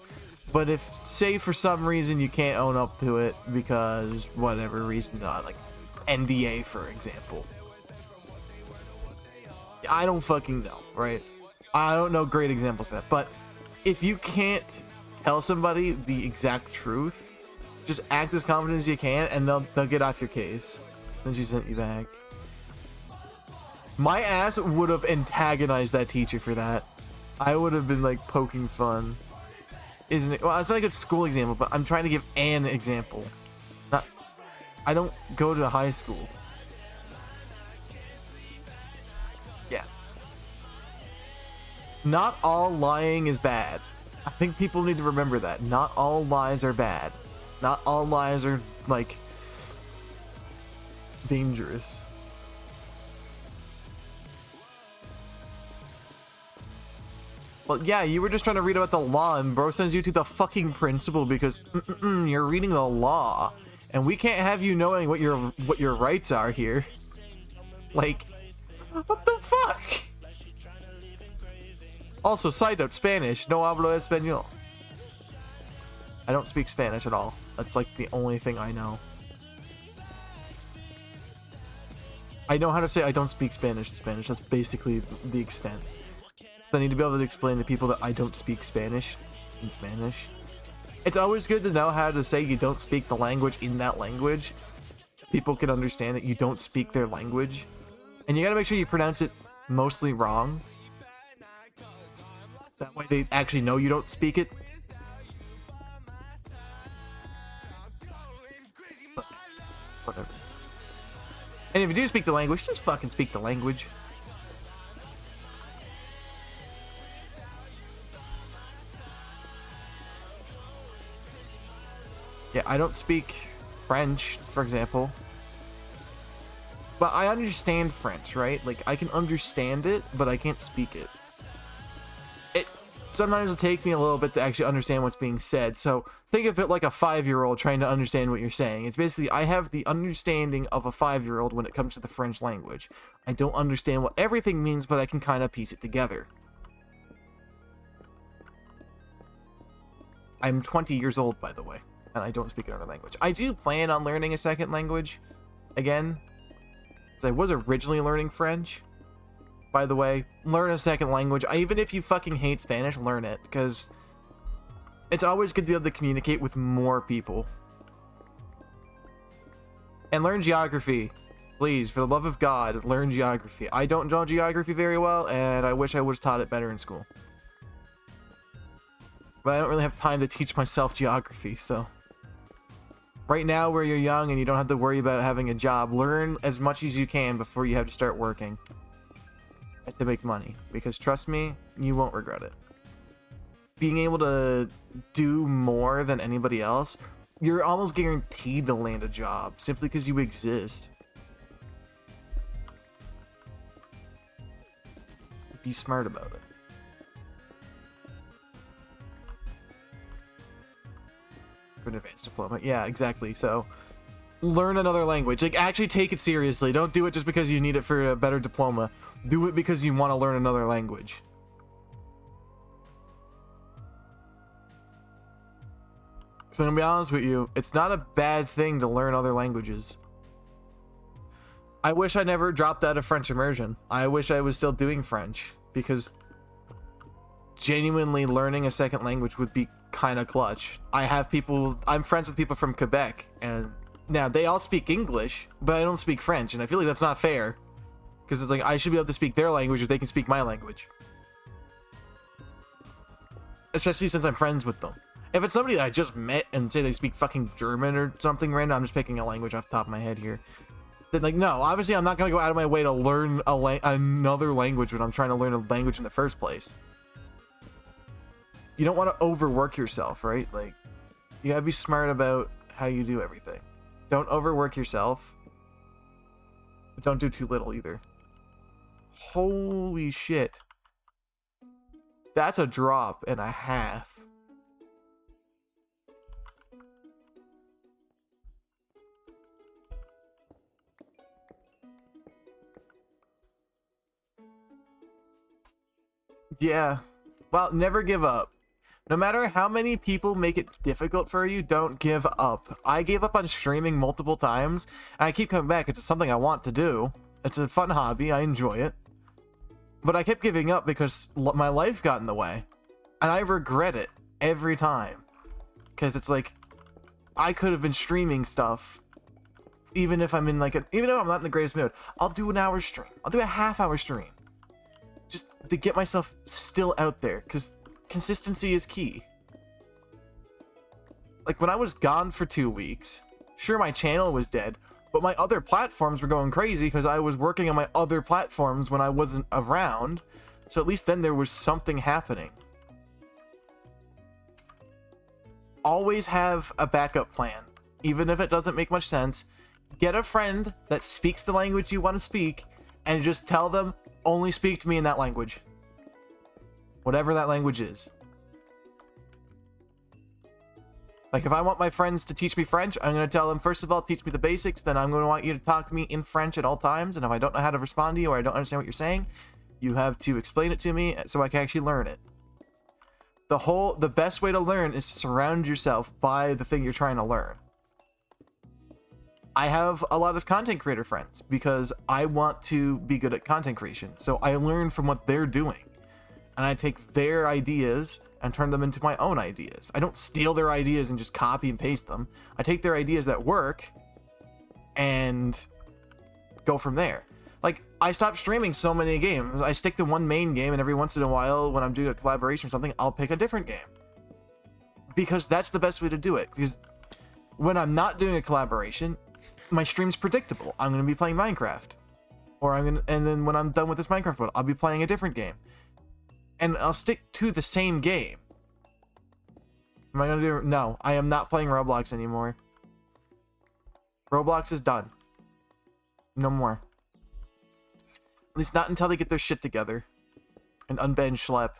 But if, say, for some reason you can't own up to it because whatever reason, like NDA, for example. I don't fucking know, right? I don't know great examples of that. But if you can't tell somebody the exact truth, just act as confident as you can, and they'll get off your case. Then she sent you back. My ass would have antagonized that teacher for that. I would have been like poking fun. Isn't it? Well, it's not a good school example, but I'm trying to give an example. I don't go to high school. Yeah. Not all lying is bad. I think people need to remember that. Not all lies are bad. Not all lies are, like, dangerous. Well, yeah, you were just trying to read about the law, and bro sends you to the fucking principal because you're reading the law, and we can't have you knowing what your rights are here. Like, what the fuck? Also, side note, Spanish. No hablo español. I don't speak Spanish at all. That's like the only thing I know. I know how to say I don't speak Spanish in Spanish. That's basically the extent. So I need to be able to explain to people that I don't speak Spanish in Spanish. It's always good to know how to say you don't speak the language in that language, so people can understand that you don't speak their language. And you gotta make sure you pronounce it mostly wrong. That way they actually know you don't speak it. But whatever. And if you do speak the language, just fucking speak the language. Yeah, I don't speak French, for example. But I understand French, right? Like, I can understand it, but I can't speak it. Sometimes it'll take me a little bit to actually understand what's being said. So think of it like a 5-year-old trying to understand what you're saying. It's basically, I have the understanding of a 5-year-old when it comes to the French language. I don't understand what everything means, but I can kind of piece it together. I'm 20 years old, by the way, and I don't speak another language. I do plan on learning a second language again, because I was originally learning French. By the way, learn a second language. Even if you fucking hate Spanish, learn it, because it's always good to be able to communicate with more people. And learn geography. Please, for the love of God, learn geography. I don't know geography very well, and I wish I would have taught it better in school. But I don't really have time to teach myself geography, so... Right now, where you're young and you don't have to worry about having a job, learn as much as you can before you have to start working. To make money, because trust me, you won't regret it. Being able to do more than anybody else, you're almost guaranteed to land a job simply because you exist. Be smart about it. For an advanced diploma, yeah, exactly. So learn another language. Like, actually take it seriously. Don't do it just because you need it for a better diploma. Do it because you want to learn another language. So I'm gonna be honest with you, it's not a bad thing to learn other languages. I wish I never dropped out of French immersion. I wish I was still doing French, because genuinely learning a second language would be kind of clutch. I'm friends with people from Quebec, and now they all speak English, but I don't speak French, and I feel like that's not fair. Because it's like, I should be able to speak their language if they can speak my language. Especially since I'm friends with them. If it's somebody that I just met and say they speak fucking German or something random, I'm just picking a language off the top of my head here. Then, like, no, obviously I'm not going to go out of my way to learn another language when I'm trying to learn a language in the first place. you don't want to overwork yourself, right? Like, you gotta be smart about how you do everything. Don't overwork yourself, but don't do too little either. Holy shit. That's a drop and a half. Yeah. Well, never give up. No matter how many people make it difficult for you, don't give up. I gave up on streaming multiple times, and I keep coming back. It's something I want to do. It's a fun hobby. I enjoy it. But I kept giving up because my life got in the way. And I regret it every time. Because it's like, I could have been streaming stuff. Even if I'm in like even though I'm not in the greatest mood, I'll do an hour stream. I'll do a half-hour stream. Just to get myself still out there. Because consistency is key. Like when I was gone for 2 weeks, sure my channel was dead, but my other platforms were going crazy because I was working on my other platforms when I wasn't around. So at least then there was something happening. Always have a backup plan. Even if it doesn't make much sense, get a friend that speaks the language you want to speak and just tell them, only speak to me in that language. Whatever that language is. Like if I want my friends to teach me French, I'm going to tell them, first of all, teach me the basics, then I'm going to want you to talk to me in French at all times, and if I don't know how to respond to you or I don't understand what you're saying, you have to explain it to me so I can actually learn it. The best way to learn is to surround yourself by the thing you're trying to learn. I have a lot of content creator friends because I want to be good at content creation. So I learn from what they're doing. And I take their ideas and turn them into my own ideas. I don't steal their ideas and just copy and paste them. I take their ideas that work and go from there. Like, I stopped streaming so many games. I stick to one main game, and every once in a while, when I'm doing a collaboration or something, I'll pick a different game. Because that's the best way to do it. Because when I'm not doing a collaboration, my stream's predictable. I'm going to be playing Minecraft. And then when I'm done with this Minecraft world, I'll be playing a different game. And I'll stick to the same game. Am I going to do... No, I am not playing Roblox anymore. Roblox is done. No more. At least not until they get their shit together. And unban Schlep.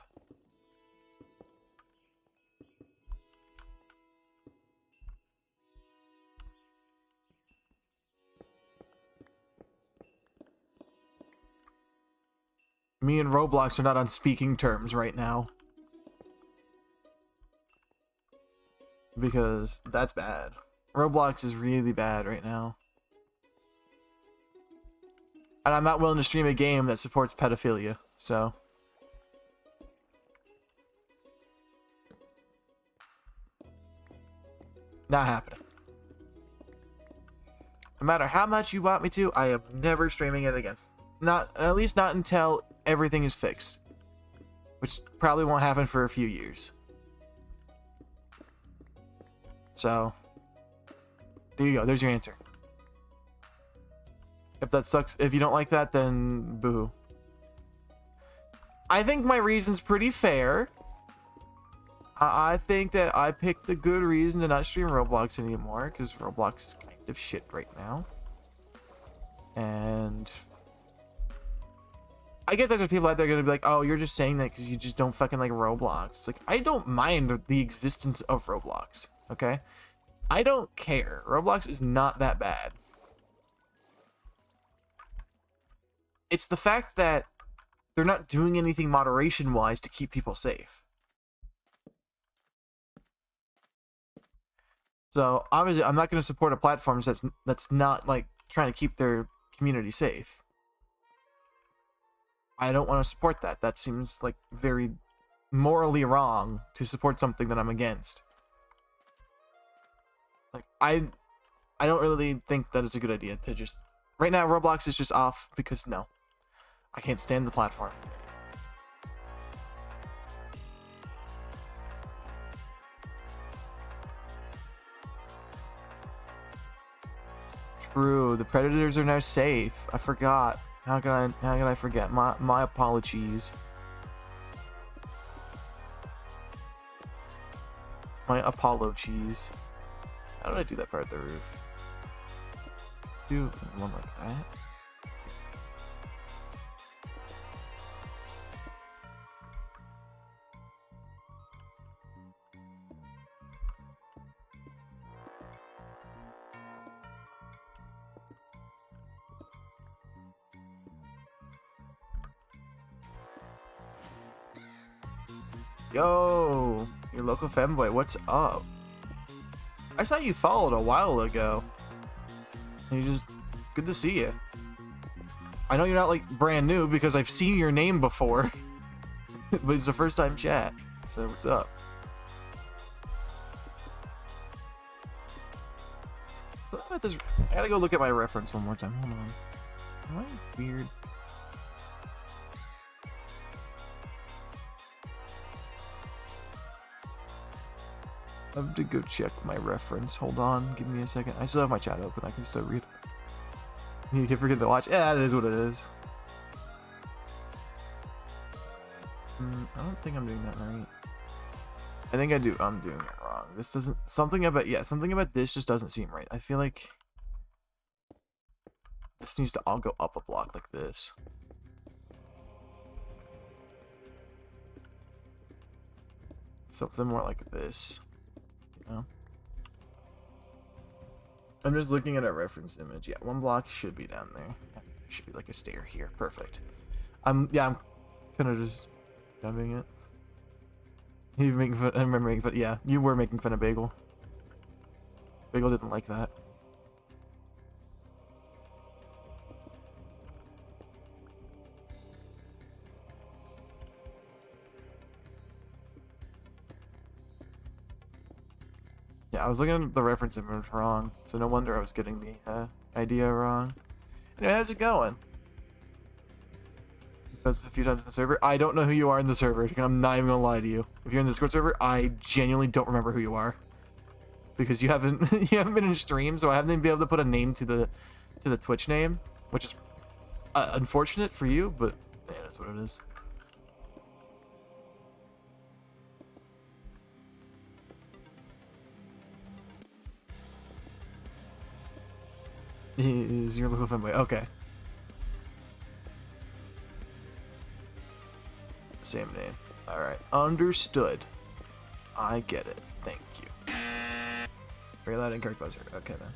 Me and Roblox are not on speaking terms right now. Because that's bad. Roblox is really bad right now. And I'm not willing to stream a game that supports pedophilia, so... Not happening. No matter how much you want me to, I am never streaming it again. At least not until everything is fixed. Which probably won't happen for a few years. So... There you go, there's your answer. If that sucks, if you don't like that, then boo. I think my reason's pretty fair. I think that I picked a good reason to not stream Roblox anymore, because Roblox is kind of shit right now. And I get there's people out there going to be like, oh, you're just saying that because you just don't fucking like Roblox. It's like, I don't mind the existence of Roblox, okay? I don't care. Roblox is not that bad. It's the fact that they're not doing anything moderation-wise to keep people safe. So, obviously, I'm not going to support a platform that's not, like, trying to keep their community safe. I don't want to support that. That seems, like, very morally wrong to support something that I'm against. Like, I don't really think that it's a good idea to just... Right now, Roblox is just off because, no. I can't stand the platform. True, the predators are now safe. I forgot. How can I forget? My apologies. My Apollo cheese. How did I do that part of the roof? Do one like that. Yo, your local femboy, what's up? I saw you followed a while ago. And you just good to see you. I know you're not like brand new because I've seen your name before, but it's the first time chat. So what's up? So about this, I gotta go look at my reference one more time. Hold on. Am I weird? I have to go check my reference. Hold on, give me a second. I still have my chat open. I can still read. You can forget to watch. Yeah, it is what it is. I don't think I'm doing that right. I think I do. I'm doing it wrong. This doesn't. Something about this just doesn't seem right. I feel like this needs to all go up a block like this. Something more like this. You know? I'm just looking at a reference image. Yeah, one block should be down there. Should be like a stair here. Perfect. I'm kind of just dubbing it. You making fun? I remember making fun. Yeah, you were making fun of Bagel. Bagel didn't like that. Yeah, I was looking at the reference image wrong, so no wonder I was getting the idea wrong. Anyway, how's it going? Because a few times in the server, I don't know who you are in the server. I'm not even gonna lie to you. If you're in the Discord server, I genuinely don't remember who you are, because you haven't you haven't been in stream, so I haven't been able to put a name to the Twitch name, which is unfortunate for you, but yeah, that's what it is. Is your local fanboy? Okay. Same name. Alright. Understood. I get it. Thank you. Very loud and correct buzzer. Okay then.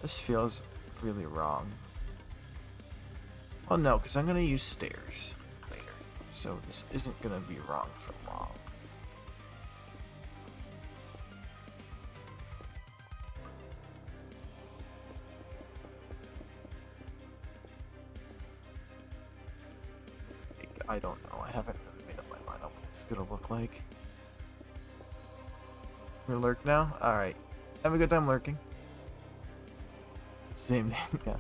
This feels really wrong. Oh no, because I'm gonna use stairs later. So this isn't gonna be wrong for long. I don't know. I haven't really made up my mind on what this is gonna look like. You gonna lurk now? Alright. Have a good time lurking. Same name, yeah.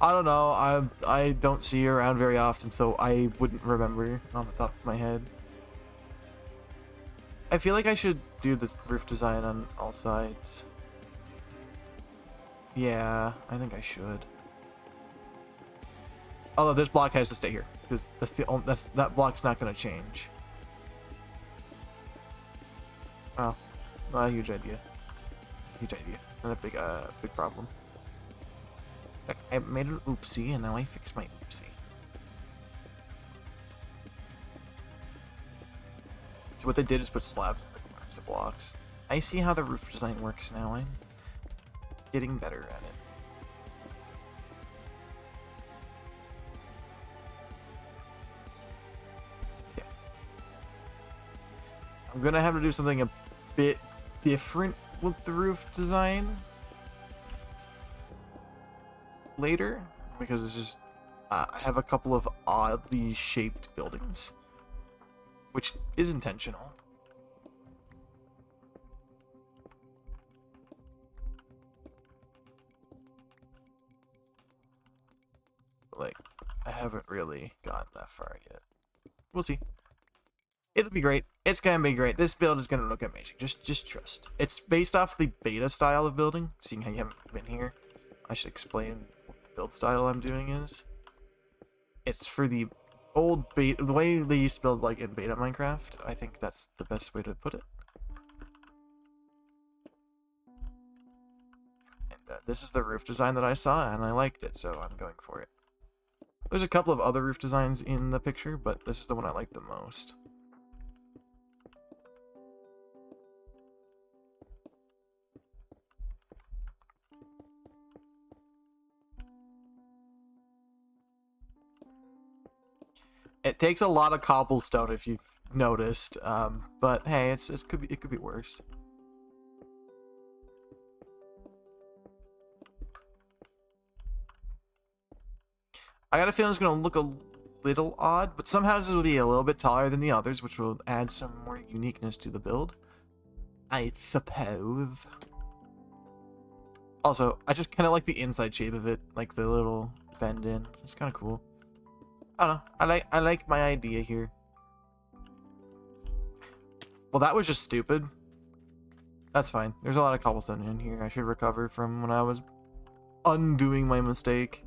I don't know. I don't see you around very often, so I wouldn't remember off the top of my head. I feel like I should do this roof design on all sides. Yeah, I think I should. Although this block has to stay here, because that block's not going to change. Oh, not a huge idea. Huge idea. Not a big problem. I made an oopsie, and now I fixed my oopsie. So what they did is put slabs in the corners of blocks. I see how the roof design works now. I'm getting better at it. I'm gonna have to do something a bit different with the roof design later, because it's just I have a couple of oddly shaped buildings, which is intentional. Like, I haven't really gotten that far yet. We'll see. It'll be great. It's gonna be great. This build is gonna look amazing. Just trust. It's based off the beta style of building. Seeing how you haven't been here, I should explain what the build style I'm doing is. It's for the old beta, the way they used to build like in beta Minecraft. I think that's the best way to put it. this is the roof design that I saw, and I liked it, so I'm going for it. There's a couple of other roof designs in the picture, but this is the one I like the most. It takes a lot of cobblestone if you've noticed, but hey, it could be worse. I got a feeling it's going to look a little odd, but some houses will be a little bit taller than the others, which will add some more uniqueness to the build, I suppose. Also, I just kind of like the inside shape of it, like the little bend in. It's kind of cool. I don't know. I like my idea here. Well, that was just stupid. That's fine. There's a lot of cobblestone in here. I should recover from when I was undoing my mistake.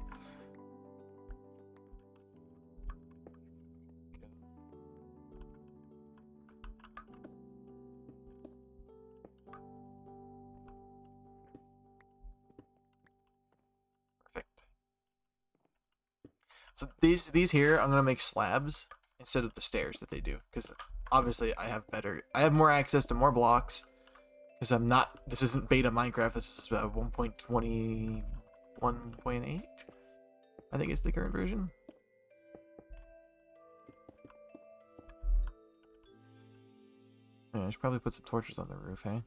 So these here, I'm gonna make slabs instead of the stairs that they do, because obviously I have more access to more blocks. Because I'm not. This isn't beta Minecraft. This is 1.21.8. I think it's the current version. Yeah, I should probably put some torches on the roof. Hey,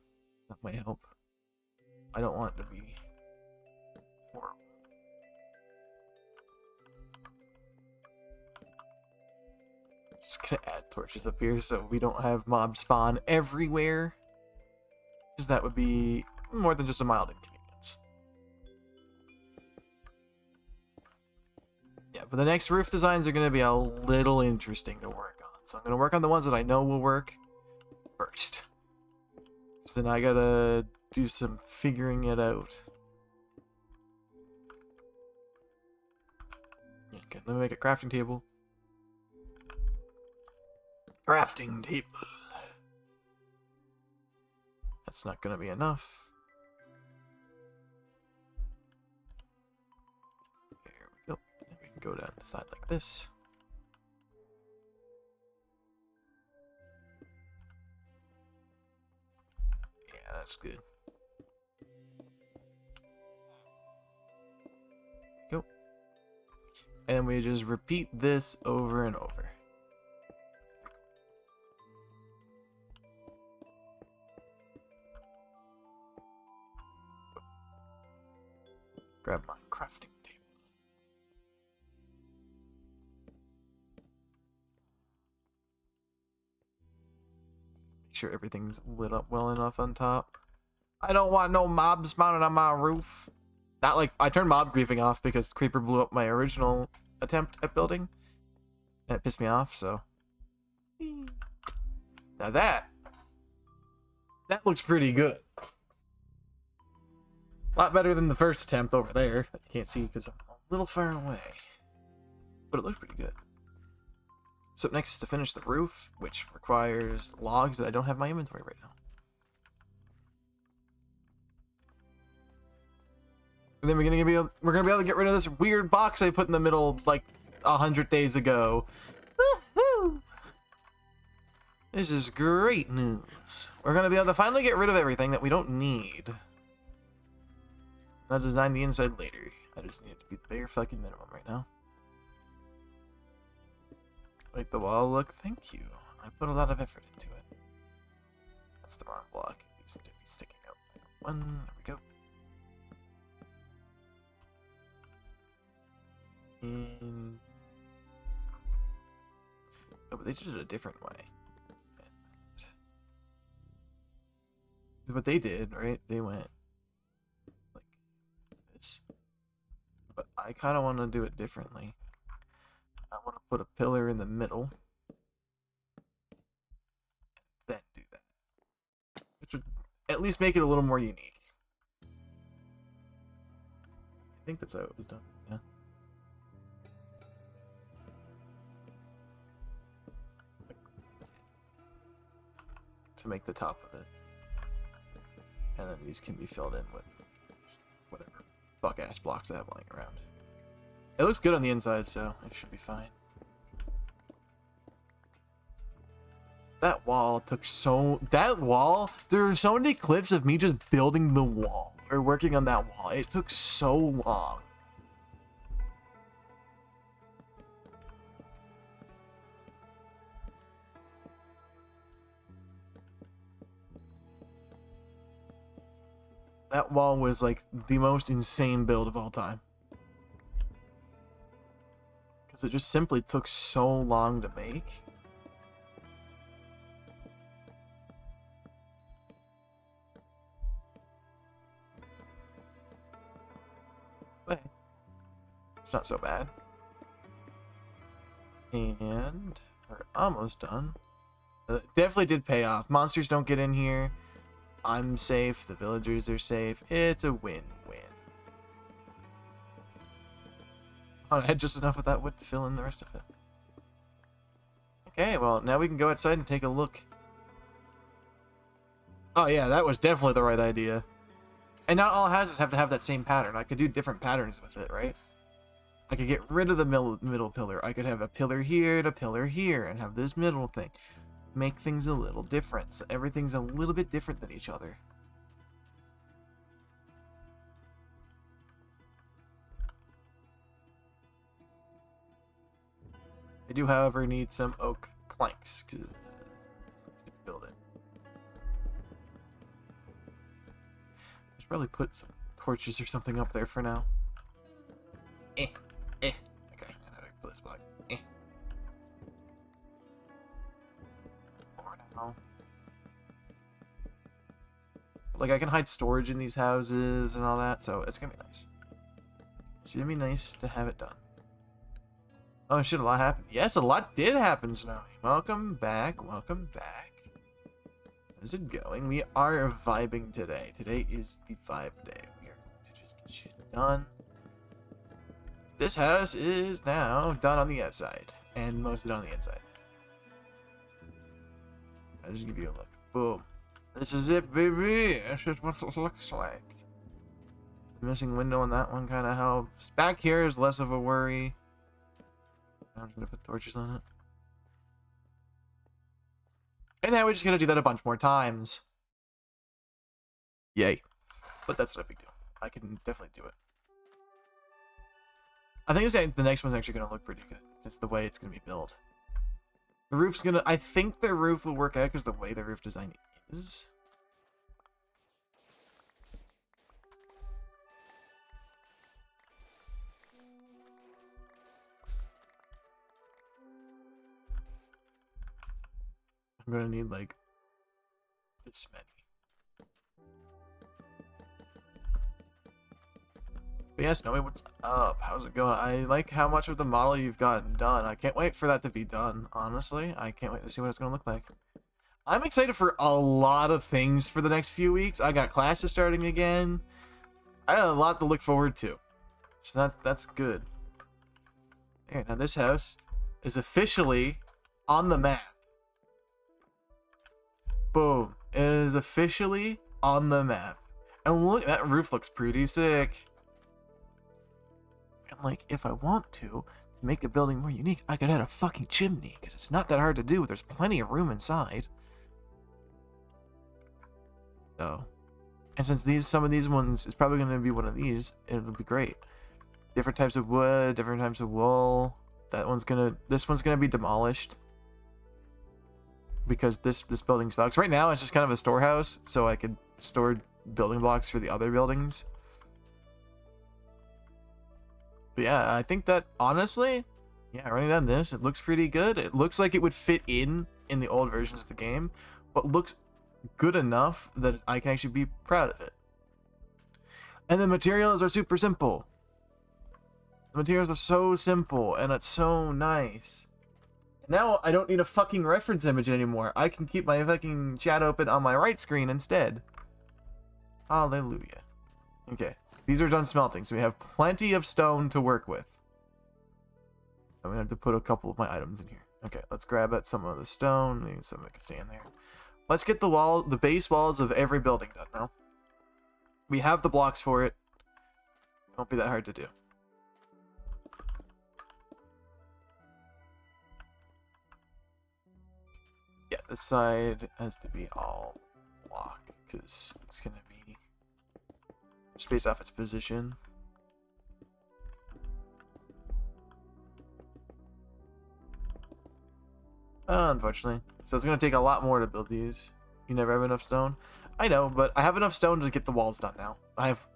that might help. I don't want it to be horrible. Just gonna add torches up here so we don't have mobs spawn everywhere. Because that would be more than just a mild inconvenience. Yeah, but the next roof designs are gonna be a little interesting to work on. So I'm gonna work on the ones that I know will work first. So then I gotta do some figuring it out. Okay, let me make a crafting table. Crafting table. That's not gonna be enough. There we go. And we can go down the side like this. Yeah, that's good. Go. And we just repeat this over and over. Grab my crafting table. Make sure everything's lit up well enough on top. I don't want no mobs spawning on my roof. Not like I turned mob griefing off because Creeper blew up my original attempt at building. And it pissed me off, so. Now that looks pretty good. A lot better than the first attempt over there. That you can't see because I'm a little far away. But it looks pretty good. So up next is to finish the roof, which requires logs that I don't have in my inventory right now. And then we're gonna be able to get rid of this weird box I put in the middle like 100 days ago. Woohoo! This is great news. We're gonna be able to finally get rid of everything that we don't need. I'll design the inside later. I just need it to be the bare fucking minimum right now. Make the wall look. Thank you. I put a lot of effort into it. That's the wrong block. It needs to be sticking out. One. There we go. And... oh, but they did it a different way. What they did, right? They went like this. But I kind of want to do it differently. I want to put a pillar in the middle. Then do that. Which would at least make it a little more unique. I think that's how it was done. Yeah. To make the top of it. And then these can be filled in with whatever. fuck ass blocks I have lying around. It looks good on the inside, so it should be fine. That wall took so... That wall... There are so many clips of me just building the wall. Or working on that wall. It took so long. That wall was like the most insane build of all time. Because it just simply took so long to make. But it's not so bad. And we're almost done. Definitely did pay off. Monsters don't get in here. I'm safe. The villagers are safe. It's a win-win. Oh, I had just enough of that wood to fill in the rest of it. Okay, well, now we can go outside and take a look. Oh yeah, that was definitely the right idea. And not all houses have to have that same pattern. I could do different patterns with it, right? I could get rid of the middle pillar. I could have a pillar here and a pillar here and have this middle thing. Make things a little different. So everything's a little bit different than each other. I do, however, need some oak planks to build it. I should probably put some torches or something up there for now. Okay, I know I put this block. For now. Like, I can hide storage in these houses and all that, so it's gonna be nice. It's gonna be nice to have it done. Oh shit, a lot happened. Yes, a lot did happen, Snowy. Welcome back, welcome back. How's it going? We are vibing today. Today is the vibe day. We are going to just get shit done. This house is now done on the outside, and most of it on the inside. I'll just give you a look. Boom. This is it, baby. This is what it looks like. The missing window on that one kind of helps. Back here is less of a worry. I'm just gonna put torches on it. And now we're just gonna do that a bunch more times. Yay. But that's no big deal. I can definitely do it. I think the next one's actually gonna look pretty good. Just the way it's gonna be built. The roof's gonna... I think the roof will work out because the way the roof design is. I'm gonna need like this many. But yes, Noe, what's up? How's it going? I like how much of the model you've gotten done. I can't wait for that to be done, honestly. I can't wait to see what it's gonna look like. I'm excited for a lot of things for the next few weeks. I got classes starting again. I got a lot to look forward to. So that's good. There, now this house is officially on the map. Boom. It is officially on the map. And look, that roof looks pretty sick. And like, if I want to make the building more unique, I could add a fucking chimney, because it's not that hard to do. There's plenty of room inside. So, and since some of these ones is probably going to be one of these, it'll be great. Different types of wood, different types of wool. This one's gonna be demolished. Because this building sucks. Right now, it's just kind of a storehouse, so I could store building blocks for the other buildings. But yeah, I think that, honestly, yeah, running down this, it looks pretty good. It looks like it would fit in the old versions of the game, but looks good enough that I can actually be proud of it. And the materials are super simple. The materials are so simple, and it's so nice. Now I don't need a fucking reference image anymore. I can keep my fucking chat open on my right screen instead. Hallelujah. Okay, these are done smelting, so we have plenty of stone to work with. I'm gonna have to put a couple of my items in here. Okay, let's grab at some of the stone. Maybe some of it can stay in there. Let's get the base walls of every building done now. We have the blocks for it. Won't be that hard to do. Yeah, this side has to be all block because it's gonna be just based off its position. Unfortunately. So it's going to take a lot more to build these. You never have enough stone? I know, but I have enough stone to get the walls done now. I have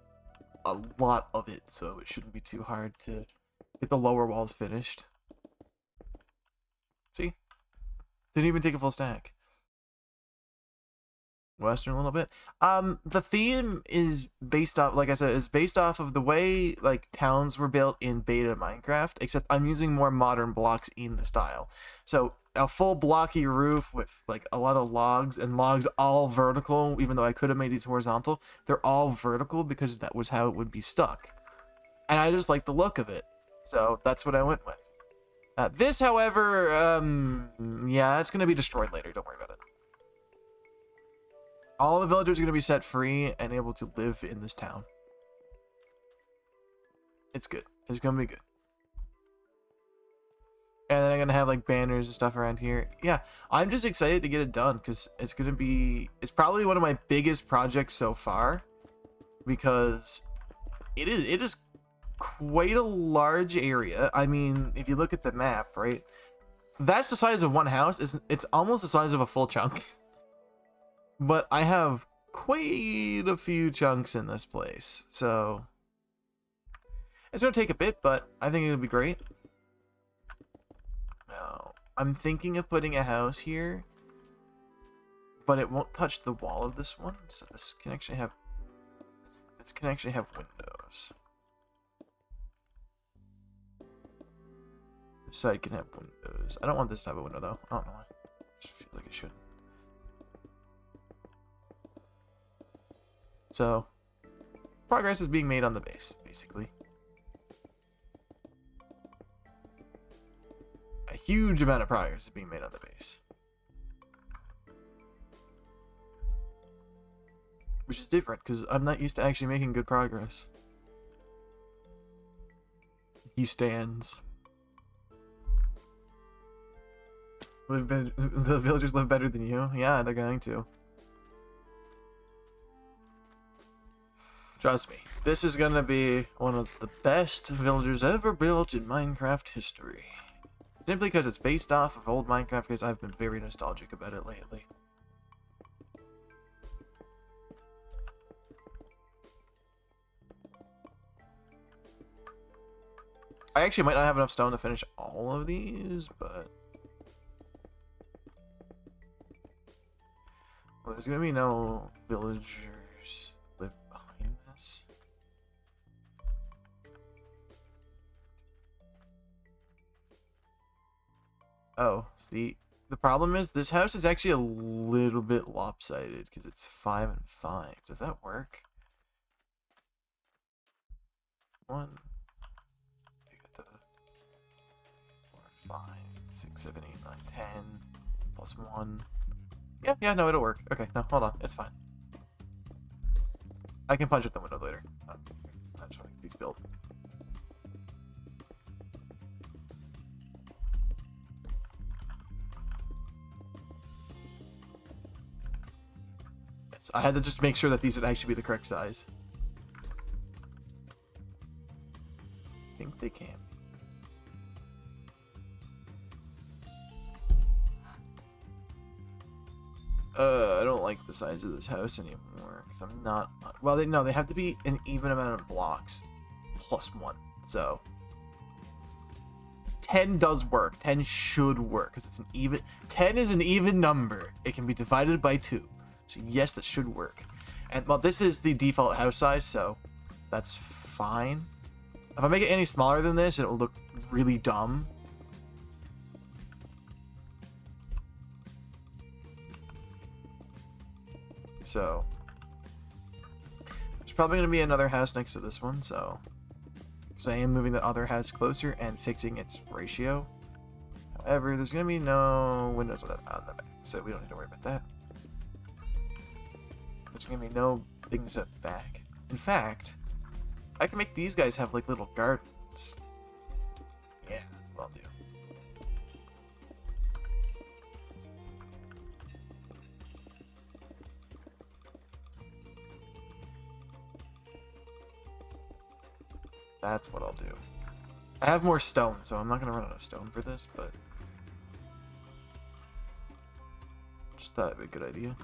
a lot of it, so it shouldn't be too hard to get the lower walls finished. See? Didn't even take a full stack. Western a little bit. The theme is based off, like I said, is based off of the way like towns were built in beta Minecraft, except I'm using more modern blocks in the style. So a full blocky roof with like a lot of logs, and logs all vertical, even though I could have made these horizontal. They're all vertical because that was how it would be stuck. And I just like the look of it. So that's what I went with. This, however, yeah, it's going to be destroyed later. Don't worry about it. All the villagers are going to be set free and able to live in this town. It's good. It's going to be good. And then I'm going to have like banners and stuff around here. Yeah, I'm just excited to get it done because it's going to be... It's probably one of my biggest projects so far because it is quite a large area. I mean, if you look at the map, right? That's the size of one house. It's almost the size of a full chunk. But I have quite a few chunks in this place, so it's going to take a bit, but I think it'll be great. Now, I'm thinking of putting a house here, but it won't touch the wall of this one, so this can actually have windows. This side can have windows. I don't want this to have a window, though. I don't know why. I just feel like it shouldn't. So, progress is being made on the base, basically. A huge amount of progress is being made on the base. Which is different, because I'm not used to actually making good progress. He stands. The villagers live better than you? Yeah, they're going to. Trust me, this is gonna be one of the best villagers ever built in Minecraft history. Simply because it's based off of old Minecraft, because I've been very nostalgic about it lately. I actually might not have enough stone to finish all of these, but... Well, there's gonna be no villagers live behind this. Oh, see, the problem is this house is actually a little bit lopsided because it's 5 and 5. Does that work? 1, you get the 4, 5, 6, 7, 8, 9, 10 plus 1. Yeah, no, it'll work. Okay, no, hold on, it's fine. I can punch at the window later. I'm just trying to get these built. So I had to just make sure that these would actually be the correct size. I think they can. I don't like the size of this house anymore because I'm not. Well, they have to be an even amount of blocks plus 1. So 10 does work. 10 should work because it's an even. 10 is an even number. It can be divided by 2. So yes, that should work. And well, this is the default house size, so that's fine. If I make it any smaller than this, it will look really dumb. So there's probably going to be another house next to this one, so because I am moving the other house closer and fixing its ratio. However, there's going to be no windows on the back, so we don't need to worry about that. There's going to be no things at the back. In fact, I can make these guys have like little gardens. Yeah, that's what I'll do. That's what I'll do. I have more stone, so I'm not gonna run out of stone for this, but just thought it'd be a good idea.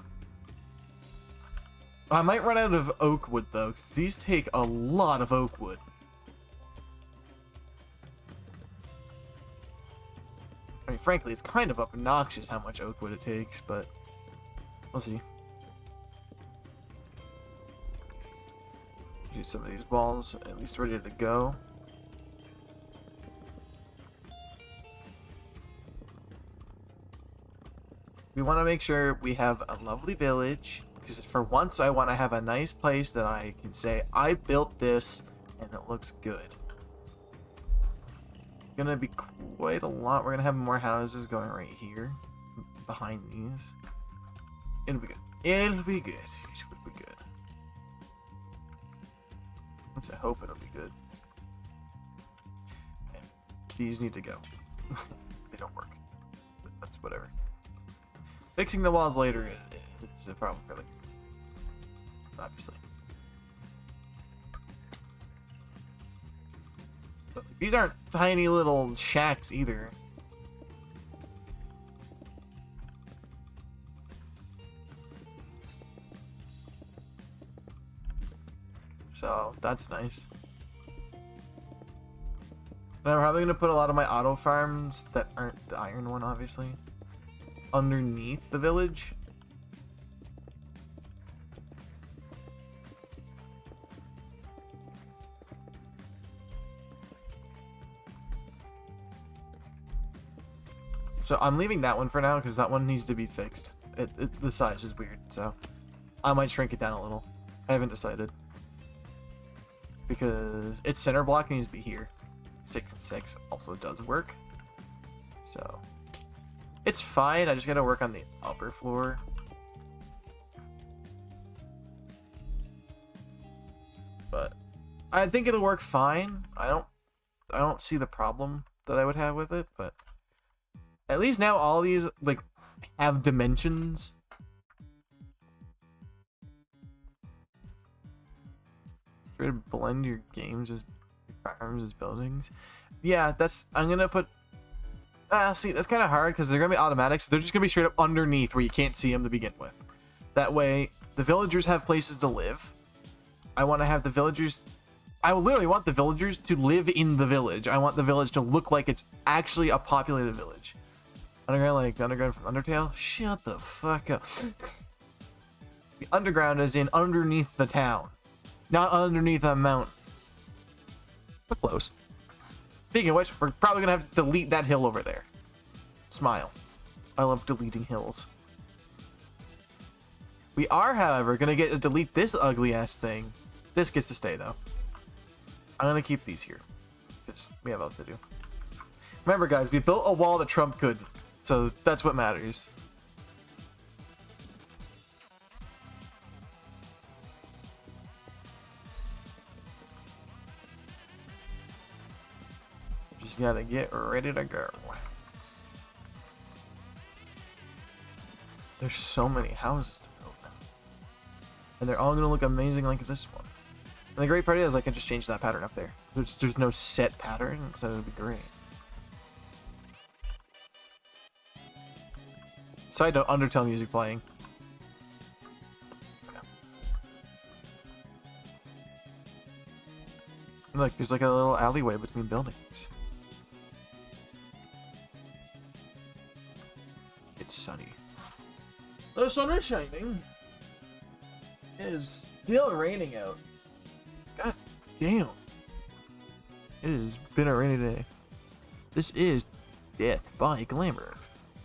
I might run out of oak wood though, because these take a lot of oak wood. I mean, frankly, it's kind of obnoxious how much oak wood it takes, but we'll see. Use some of these walls, at least ready to go. We want to make sure we have a lovely village, because for once I want to have a nice place that I can say, I built this, and it looks good. It's going to be quite a lot. We're going to have more houses going right here, behind these. It'll be good. It'll be good. It'll be good. Let's hope it'll be good. And these need to go. They don't work. But that's whatever. Fixing the walls later is a problem for them. Obviously. But these aren't tiny little shacks either. So that's nice. And I'm probably going to put a lot of my auto farms that aren't the iron one, obviously, underneath the village. So I'm leaving that one for now because that one needs to be fixed. The size is weird, so I might shrink it down a little. I haven't decided. Because its center block needs to be here. 6 and 6 also does work. So it's fine. I just gotta work on the upper floor. But I think it'll work fine. I don't see the problem that I would have with it, but at least now all these like have dimensions. Try to blend your games as farms as buildings. Yeah, I'm gonna put. See, that's kind of hard because they're gonna be automatics. So they're just gonna be straight up underneath where you can't see them to begin with. That way, the villagers have places to live. I want to have the villagers. I literally want the villagers to live in the village. I want the village to look like it's actually a populated village. Underground, like the underground from Undertale. Shut the fuck up. The underground is in underneath the town. Not underneath a mountain. But close. Speaking of which, we're probably going to have to delete that hill over there. Smile. I love deleting hills. We are, however, going to get to delete this ugly-ass thing. This gets to stay, though. I'm going to keep these here. Because we have else to do. Remember, guys, we built a wall that Trump couldn't. So that's what matters. Just gotta get ready to go. There's so many houses to build now. And they're all gonna look amazing like this one. And the great part is I can just change that pattern up there. There's no set pattern, so it'll be great. Side note, Undertale music playing. Look, there's like a little alleyway between buildings. It's sunny. The sun is shining. It is still raining out. God damn. It has been a rainy day. This is Death by Glamour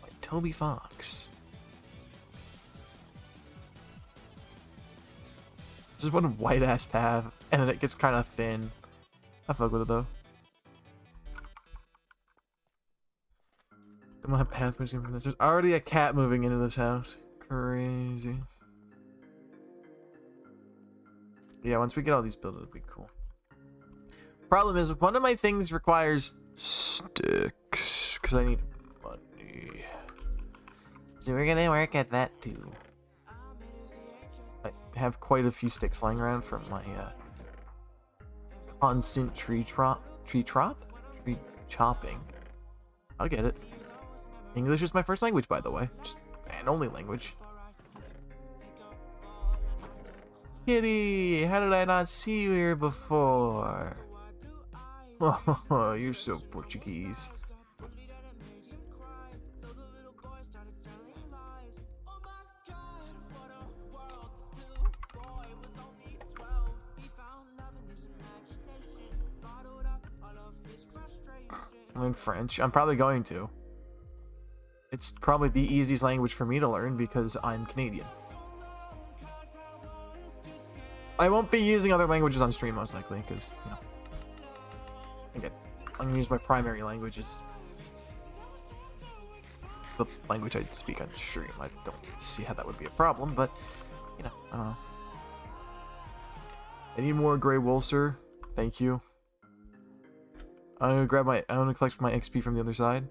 by Toby Fox. This is one white ass path, and then it gets kind of thin. I fuck with it though. Then we'll have path moving from this. There's already a cat moving into this house. Crazy. Yeah, once we get all these built, it'll be cool. Problem is, one of my things requires sticks because I need money. So we're gonna work at that too. I have quite a few sticks lying around from my constant tree chopping. I'll get it. English is my first language, by the way, and only language. Kitty, how did I not see you here before? Oh, you're so Portuguese. Learn French. I'm probably going to. It's probably the easiest language for me to learn because I'm Canadian. I won't be using other languages on stream most likely because, you know, again, I'm gonna use my primary language as the language I speak on stream. I don't see how that would be a problem, but you know, I don't know. I need more gray wool, sir. Thank you. I'm gonna collect my XP from the other side.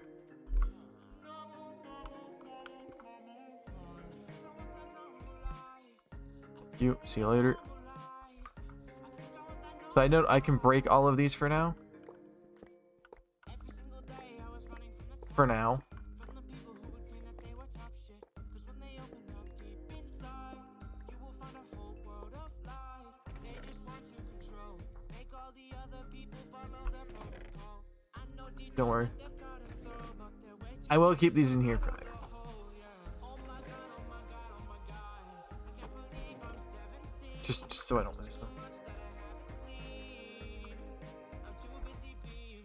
Thank you. See you later. So I know I can break all of these for now. For now. Don't worry. I will keep these in here for later. Just so I don't lose them.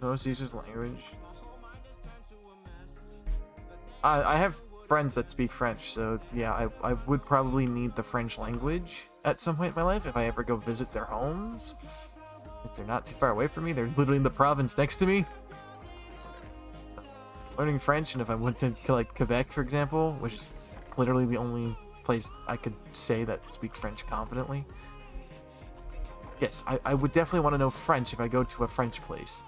No Caesar's language. I have friends that speak French, so yeah, I would probably need the French language at some point in my life if I ever go visit their homes. If they're not too far away from me, they're literally in the province next to me. Learning French, and if I went to like Quebec, for example, which is literally the only place I could say that speaks French confidently. Yes, I would definitely want to know French if I go to a French place.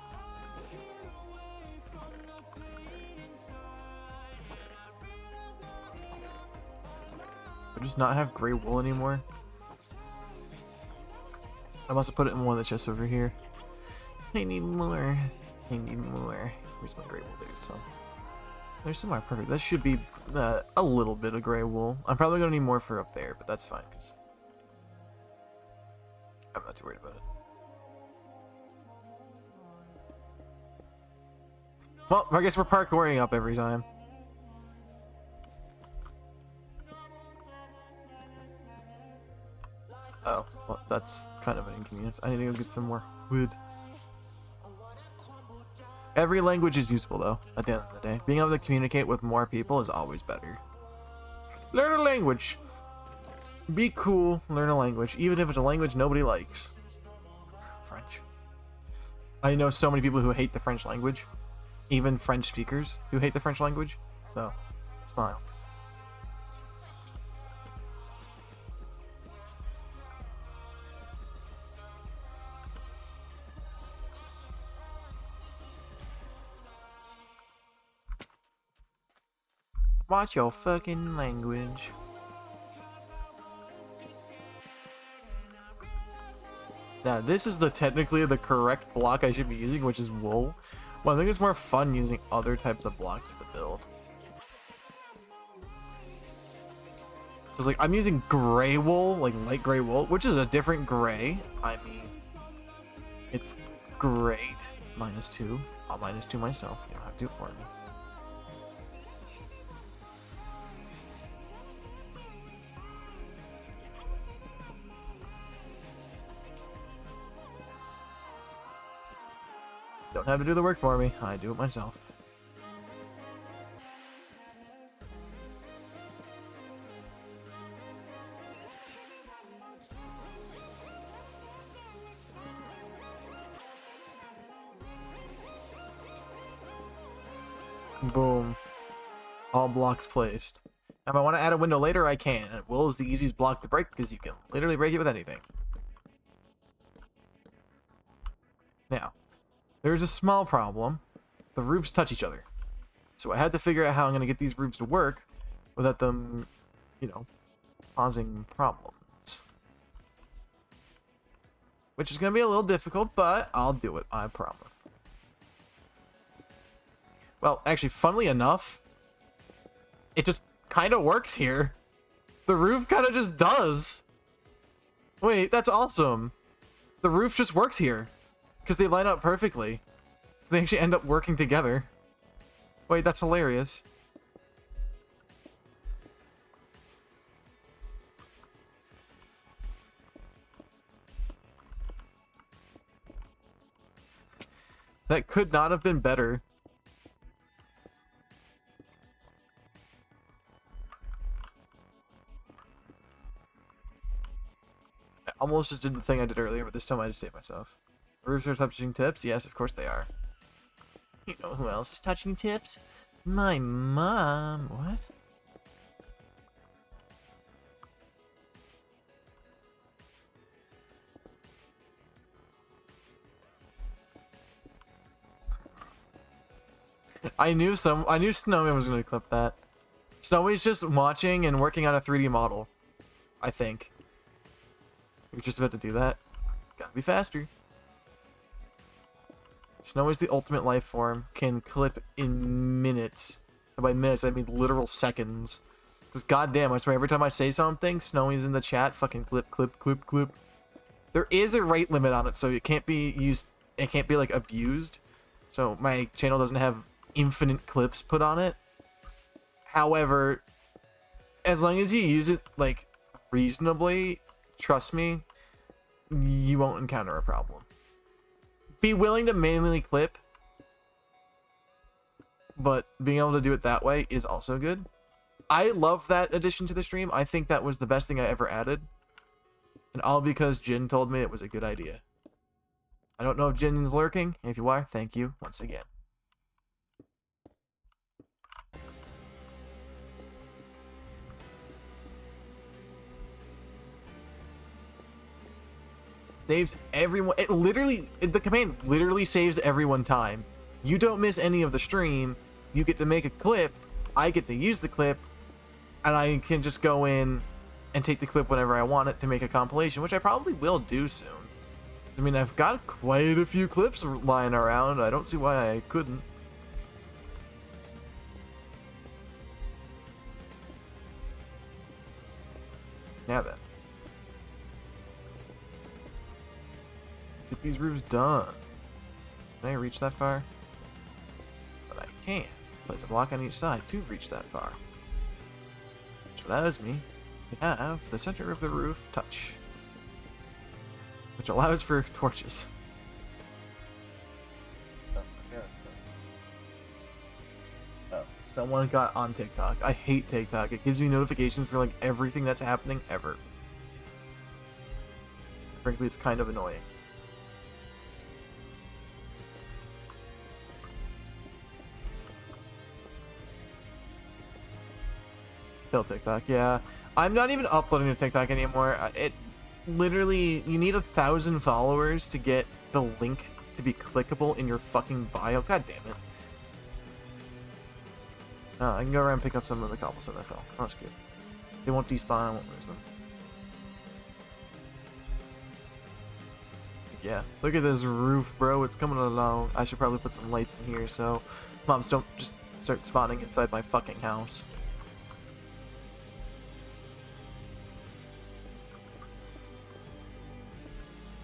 I just not have gray wool anymore. I must have put it in one of the chests over here. I need more. I need more. Where's my gray wool? There's some more. Perfect. That should be a little bit of gray wool. I'm probably gonna need more for up there, but that's fine because I'm not too worried about it. Well, I guess we're parkouring up every time. Oh, well, that's kind of an inconvenience. I need to go get some more wood. Every language is useful, though, at the end of the day. Being able to communicate with more people is always better. Learn a language. Be cool, learn a language, even if it's a language nobody likes. French. I know so many people who hate the French language. Even French speakers who hate the French language. So, smile. Watch your fucking language. Now, this is technically the correct block I should be using, which is wool. Well, I think it's more fun using other types of blocks for the build. Because, like, I'm using gray wool, like light gray wool, which is a different gray. I mean, it's great. -2. I'll -2 myself. You don't have to do it for me. Don't have to do the work for me. I do it myself. Boom. All blocks placed. If I want to add a window later, I can. And wool is the easiest block to break because you can literally break it with anything. Now, there's a small problem. The roofs touch each other. So I had to figure out how I'm going to get these roofs to work without them, you know, causing problems. Which is going to be a little difficult, but I'll do it, I promise. Well, actually, funnily enough, it just kind of works here. The roof kind of just does. Wait, that's awesome. The roof just works here. Because they line up perfectly. So they actually end up working together. Wait, that's hilarious. That could not have been better. I almost just did the thing I did earlier, but this time I just saved myself. Roofs are touching tips? Yes, of course they are. You know who else is touching tips? My mom. What? I knew Snowman was gonna clip that. Snowy's just watching and working on a 3D model. I think. You're just about to do that. Gotta be faster. Snowy's the ultimate life form. Can clip in minutes. And by minutes, I mean literal seconds. Because goddamn, I swear, every time I say something, Snowy's in the chat, fucking clip, clip, clip, clip. There is a rate limit on it, so it can't be used, it can't be, like, abused. So my channel doesn't have infinite clips put on it. However, as long as you use it, like, reasonably, trust me, you won't encounter a problem. Be willing to manually clip, but being able to do it that way is also good. I love that addition to the stream. I think that was the best thing I ever added. And all because Jin told me it was a good idea. I don't know if Jin's lurking. If you are, thank you once again. Saves everyone. The command literally saves everyone time. You don't miss any of the stream. You get to make a clip. I get to use the clip. And I can just go in and take the clip whenever I want it to make a compilation, which I probably will do soon. I mean, I've got quite a few clips lying around. I don't see why I couldn't. Now then. Get these roofs done. Can I reach that far? But I can. Place a block on each side to reach that far. Which allows me to have the center of the roof touch. Which allows for torches. Oh, someone got on TikTok. I hate TikTok. It gives me notifications for like everything that's happening ever. Frankly, it's kind of annoying. Still TikTok, yeah. I'm not even uploading to TikTok anymore. It literally, you need 1,000 followers to get the link to be clickable in your fucking bio. God damn it. I can go around and pick up some of the cobblestone I fell. Oh, that's good. They won't despawn, I won't lose them. Yeah, look at this roof, bro. It's coming along. I should probably put some lights in here so mobs don't just start spawning inside my fucking house.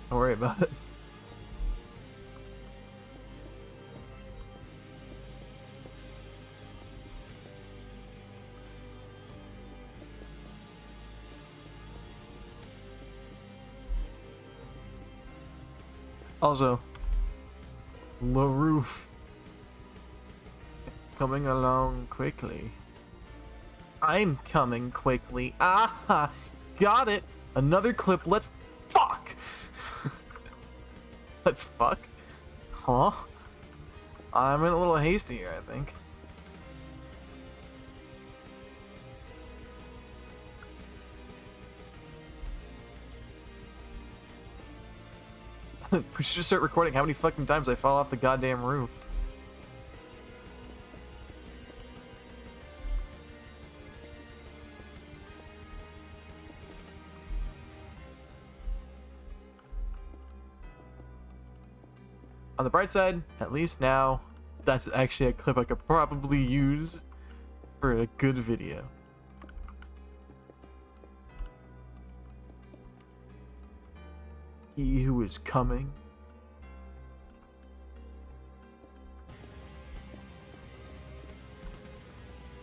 Don't worry about it. Also, the roof coming along quickly. I'm coming quickly. Aha! Got it! Another clip. Let's fuck! Let's fuck? Huh? I'm in a little hasty here, I think. We should just start recording how many fucking times I fall off the goddamn roof. On the bright side, at least now, that's actually a clip I could probably use for a good video. He who is coming.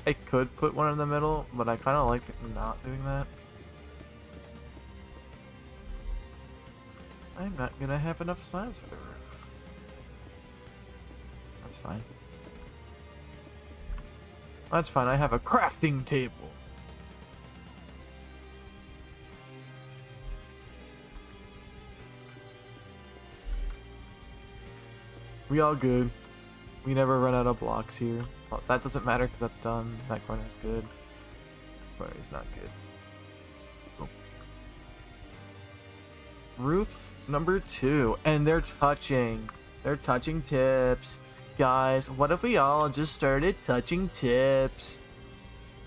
I could put one in the middle, but I kind of like not doing that. I'm not gonna have enough slabs for the roof. That's fine. That's fine, I have a crafting table. We all good. We never run out of blocks here. Well, that doesn't matter because that's done. That corner's good. That corner's not good. Boom. Roof number 2. And they're touching. They're touching tips. Guys, what if we all just started touching tips?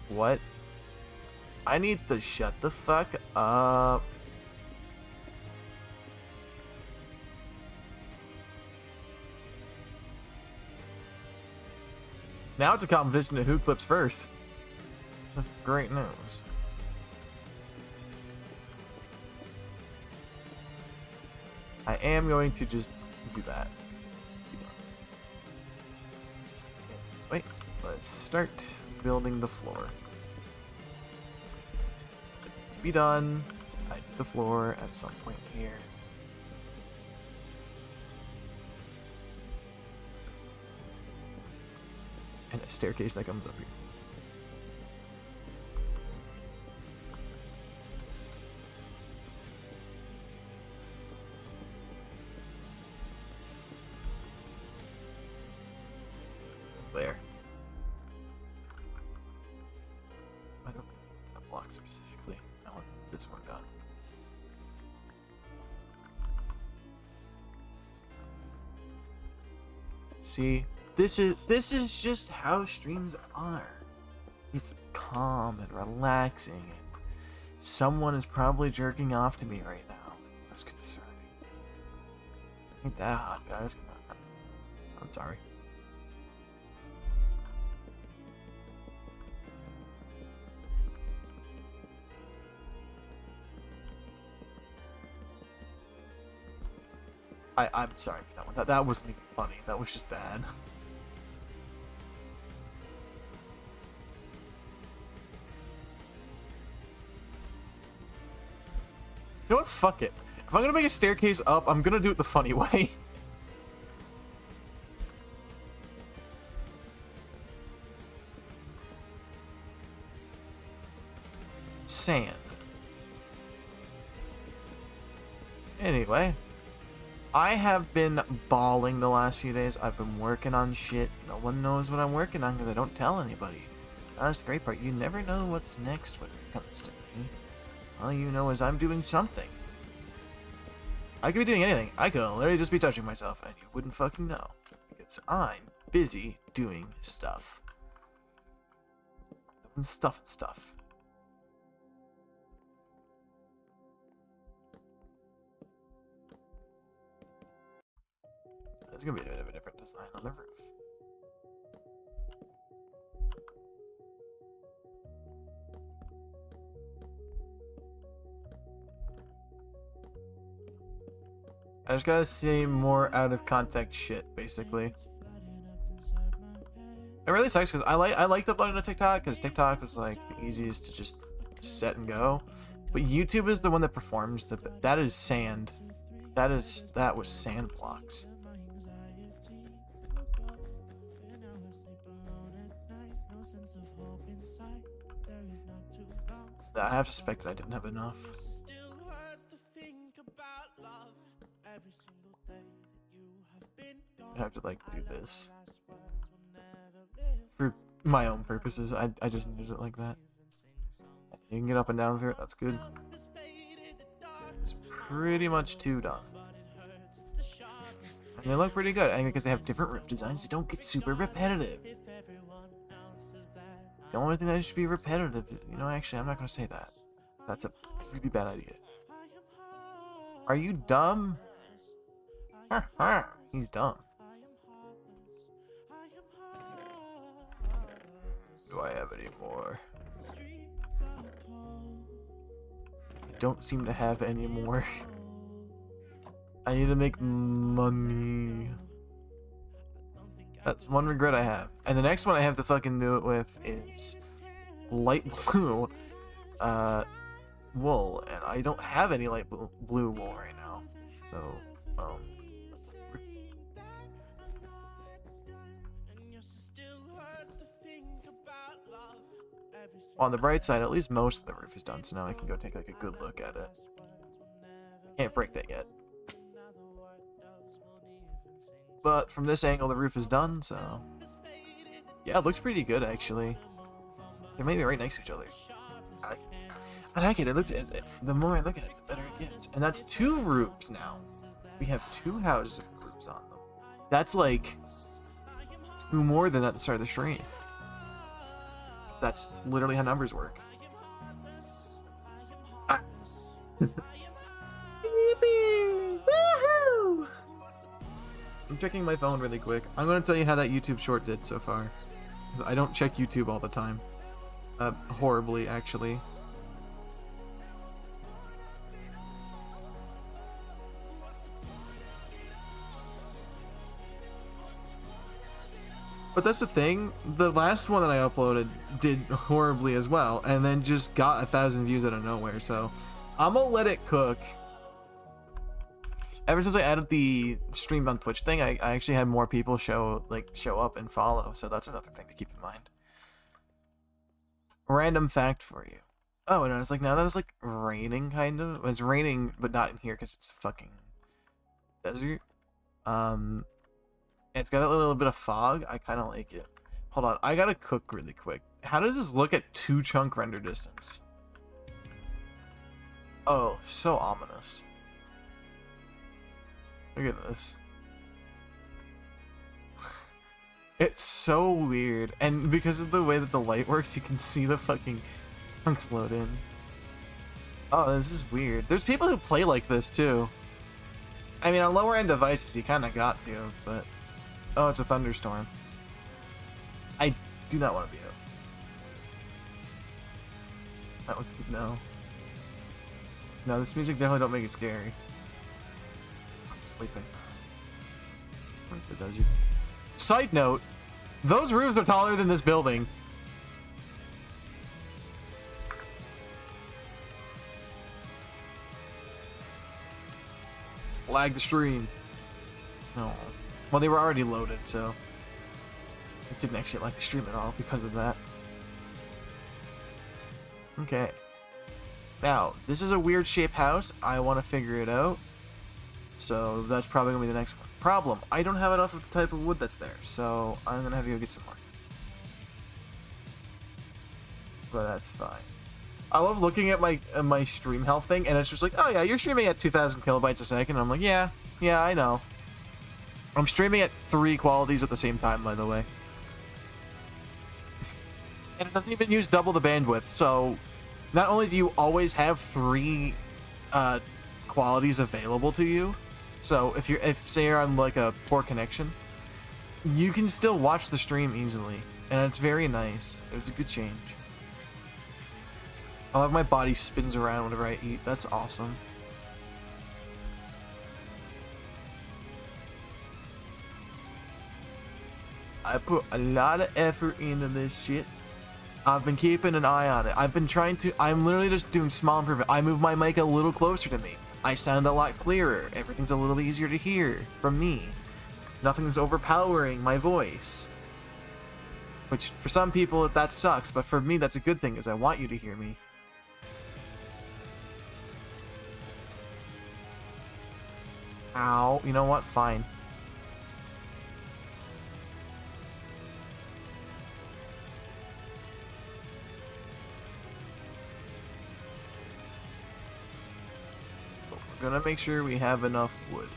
What? I need to shut the fuck up. Now it's a competition to who clips first. That's great news. I am going to just do that. Wait, let's start building the floor. So it needs to be done. I need the floor at some point here. And a staircase that comes up here. There. I don't need that block specifically. I want this one done. See? This is just how streams are. It's calm and relaxing, and someone is probably jerking off to me right now. That's concerning. Ain't that hot, guys? Come on. I'm sorry. I'm sorry for that one. That wasn't even funny. That was just bad. You know what? Fuck it. If I'm gonna make a staircase up, I'm gonna do it the funny way. Sand. Anyway. I have been bawling the last few days. I've been working on shit. No one knows what I'm working on because I don't tell anybody. That's the great part. You never know what's next when it comes to me. All you know is I'm doing something. I could be doing anything. I could literally just be touching myself and you wouldn't fucking know. Because I'm busy doing stuff. And stuff. There's gonna be a bit of a different design on the roof. I just gotta see more out of context shit, basically. It really sucks because I liked uploading to TikTok because TikTok is like the easiest to just set and go, but YouTube is the one that performs the. That is sand. That was sand blocks. I have suspected I didn't have enough. I have to like do this for my own purposes. I just needed it like that. You can get up and down through it. That's good. It's pretty much 2 done. And they look pretty good, and because they have different roof designs, they don't get super repetitive. The only thing that should be repetitive, you know, actually, I'm not going to say that. That's a really bad idea. Are you dumb? He's dumb. Do I have any more? I don't seem to have any more. I need to make money. That's one regret I have. And the next one I have to fucking do it with is light blue wool. And I don't have any light blue wool right now. So, on the bright side, at least most of the roof is done. So now I can go take like a good look at it. Can't break that yet. But from this angle, the roof is done, so... Yeah, it looks pretty good, actually. They're maybe right next to each other. I like it. The more I look at it, the better it gets. And that's 2 roofs now. We have 2 houses with roofs on them. That's like 2 more than at the start of the stream. That's literally how numbers work. Ah. Woohoo! I'm checking my phone really quick. I'm going to tell you how that YouTube short did so far. I don't check YouTube all the time. Horribly, actually. But that's the thing. The last one that I uploaded did horribly as well, and then just got 1,000 views out of nowhere. So I'm gonna let it cook. Ever since I added the streamed on Twitch thing, I actually had more people show up and follow, so that's another thing to keep in mind. Random fact for you. Oh, no, it's like now that it's like raining, kind of. It's raining, but not in here because it's fucking desert. It's got a little bit of fog. I kind of like it. Hold on, I gotta cook really quick. How does this look at 2 chunk render distance? Oh, so ominous. Look at this. It's so weird. And because of the way that the light works, you can see the fucking chunks load in. Oh, this is weird. There's people who play like this too. I mean, on lower end devices, you kind of got to, but... Oh, it's a thunderstorm. I do not want to be out. That would... No. No, this music definitely don't make it scary. Sleeping. It does you. Side note, those roofs are taller than this building. Lag the stream. No. Well, they were already loaded, so it didn't actually lag the stream at all because of that. Okay. Now, this is a weird shaped house. I want to figure it out. So that's probably going to be the next one. Problem, I don't have enough of the type of wood that's there, so I'm going to have to go get some more. But that's fine. I love looking at my stream health thing, and it's just like, oh yeah, you're streaming at 2,000 kilobytes a second. I'm like, yeah, I know. I'm streaming at 3 qualities at the same time, by the way. And it doesn't even use double the bandwidth, so not only do you always have 3 qualities available to you, so if say you're on like a poor connection, you can still watch the stream easily, and it's very nice. It's a good change. I love my body spins around whenever I eat. That's awesome. I put a lot of effort into this shit. I've been keeping an eye on it. I'm literally just doing small improvement. I move my mic a little closer to me. I sound a lot clearer. Everything's a little easier to hear from me. Nothing's overpowering my voice. Which, for some people, that sucks, but for me, that's a good thing, because I want you to hear me. Ow. You know what? Fine. We're gonna make sure we have enough wood.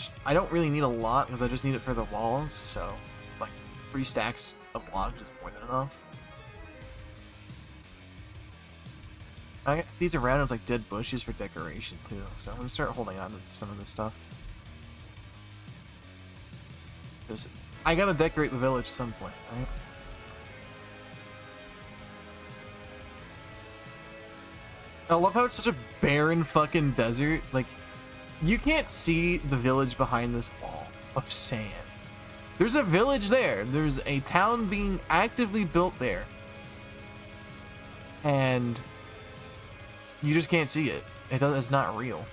which I don't really need a lot because I just need it for the walls. So, like, 3 stacks of blocks is more than enough. I got these around as like dead bushes for decoration too, so I'm gonna start holding on to some of this stuff. Because I gotta decorate the village at some point, right? I love how it's such a barren fucking desert. Like, you can't see the village behind this wall of sand. There's a village there. There's a town being actively built there. And you just can't see it. It's not real.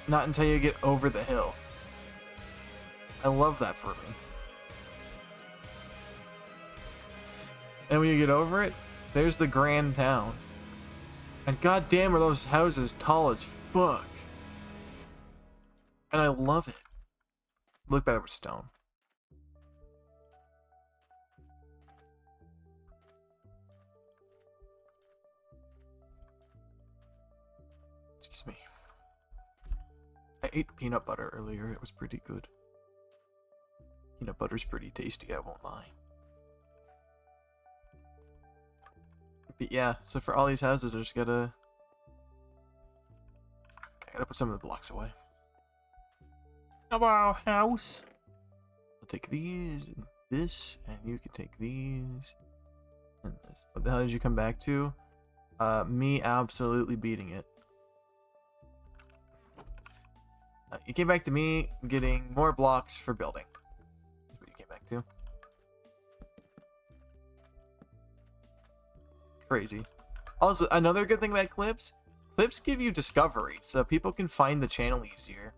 Not until you get over the hill. I love that for me. And when you get over it, there's the grand town. And goddamn are those houses tall as fuck. And I love it. Look better with stone. Excuse me. I ate peanut butter earlier. It was pretty good. Peanut butter's pretty tasty, I won't lie. But yeah, so for all these houses, I just gotta... I gotta put some of the blocks away. Hello, house. I'll take these, and this, and you can take these, and this. What the hell did you come back to? Me absolutely beating it. You came back to me getting more blocks for building. That's what you came back to. Crazy. Also, another good thing about clips give you discovery, so people can find the channel easier.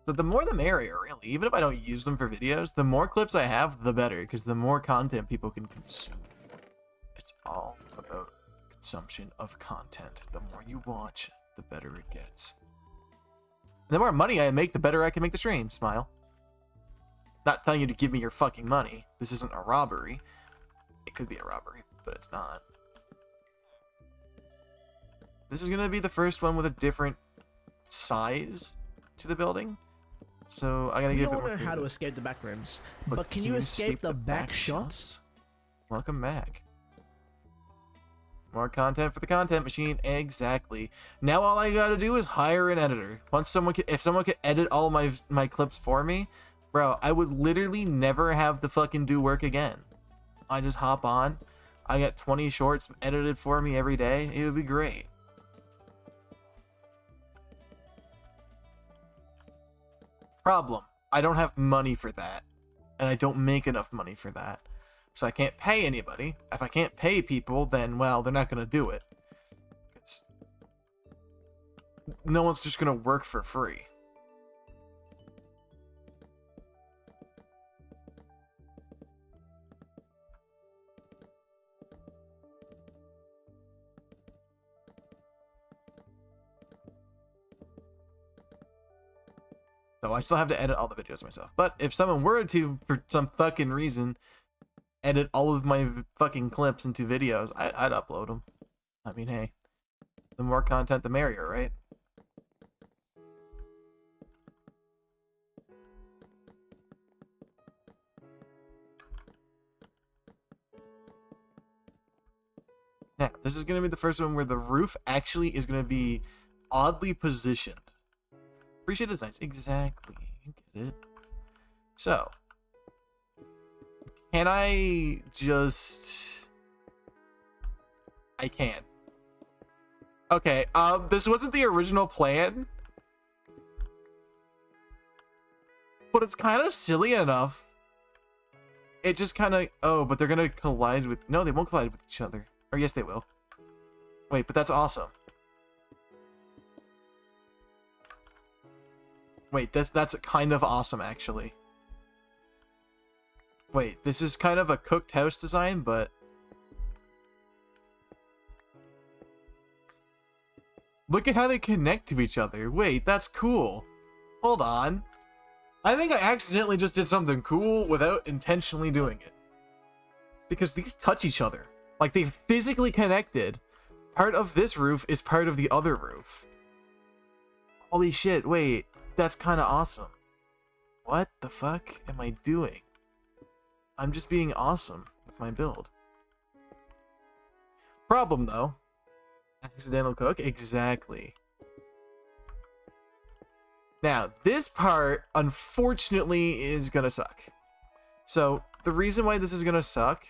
So the more the merrier, really. Even if I don't use them for videos, the more clips I have, the better, because the more content people can consume. It's all about consumption of content. The more you watch, the better it gets. And the more money I make, the better I can make the stream. Smile. Not telling you to give me your fucking money. This isn't a robbery. It could be a robbery, but it's not. This is gonna be the first one with a different size to the building, so I gotta We get. all know how to escape the back rooms, but can you escape the back shots? Welcome back. More content for the content machine. Exactly. Now all I gotta do is hire an editor. If someone could edit all my clips for me, bro, I would literally never have to fucking do work again. I just hop on. I got 20 shorts edited for me every day. It would be great. Problem, I don't have money for that, and I don't make enough money for that, so I can't pay anybody. If I can't pay people, then, well, they're not gonna do it. 'Cause no one's just gonna work for free. So I still have to edit all the videos myself. But if someone were to, for some fucking reason, edit all of my fucking clips into videos, I'd upload them. I mean, hey, the more content, the merrier, right? Now, this is going to be the first one where the roof actually is going to be oddly positioned. Appreciate designs. Exactly. You get it. So, can I just... I can. Okay, this wasn't the original plan. But it's kind of silly enough. It just kind of... Oh, but they're going to collide with... No, they won't collide with each other. Or yes, they will. Wait, but that's awesome. Wait, that's kind of awesome, actually. Wait, this is kind of a cooked house design, but... Look at how they connect to each other. Wait, that's cool. Hold on. I think I accidentally just did something cool without intentionally doing it. Because these touch each other. Like, they physically connected. Part of this roof is part of the other roof. Holy shit, wait. That's kind of awesome. What the fuck am I doing? I'm just being awesome with my build. Problem, though. Accidental cook? Exactly. Now, this part, unfortunately, is gonna suck. So, the reason why this is gonna suck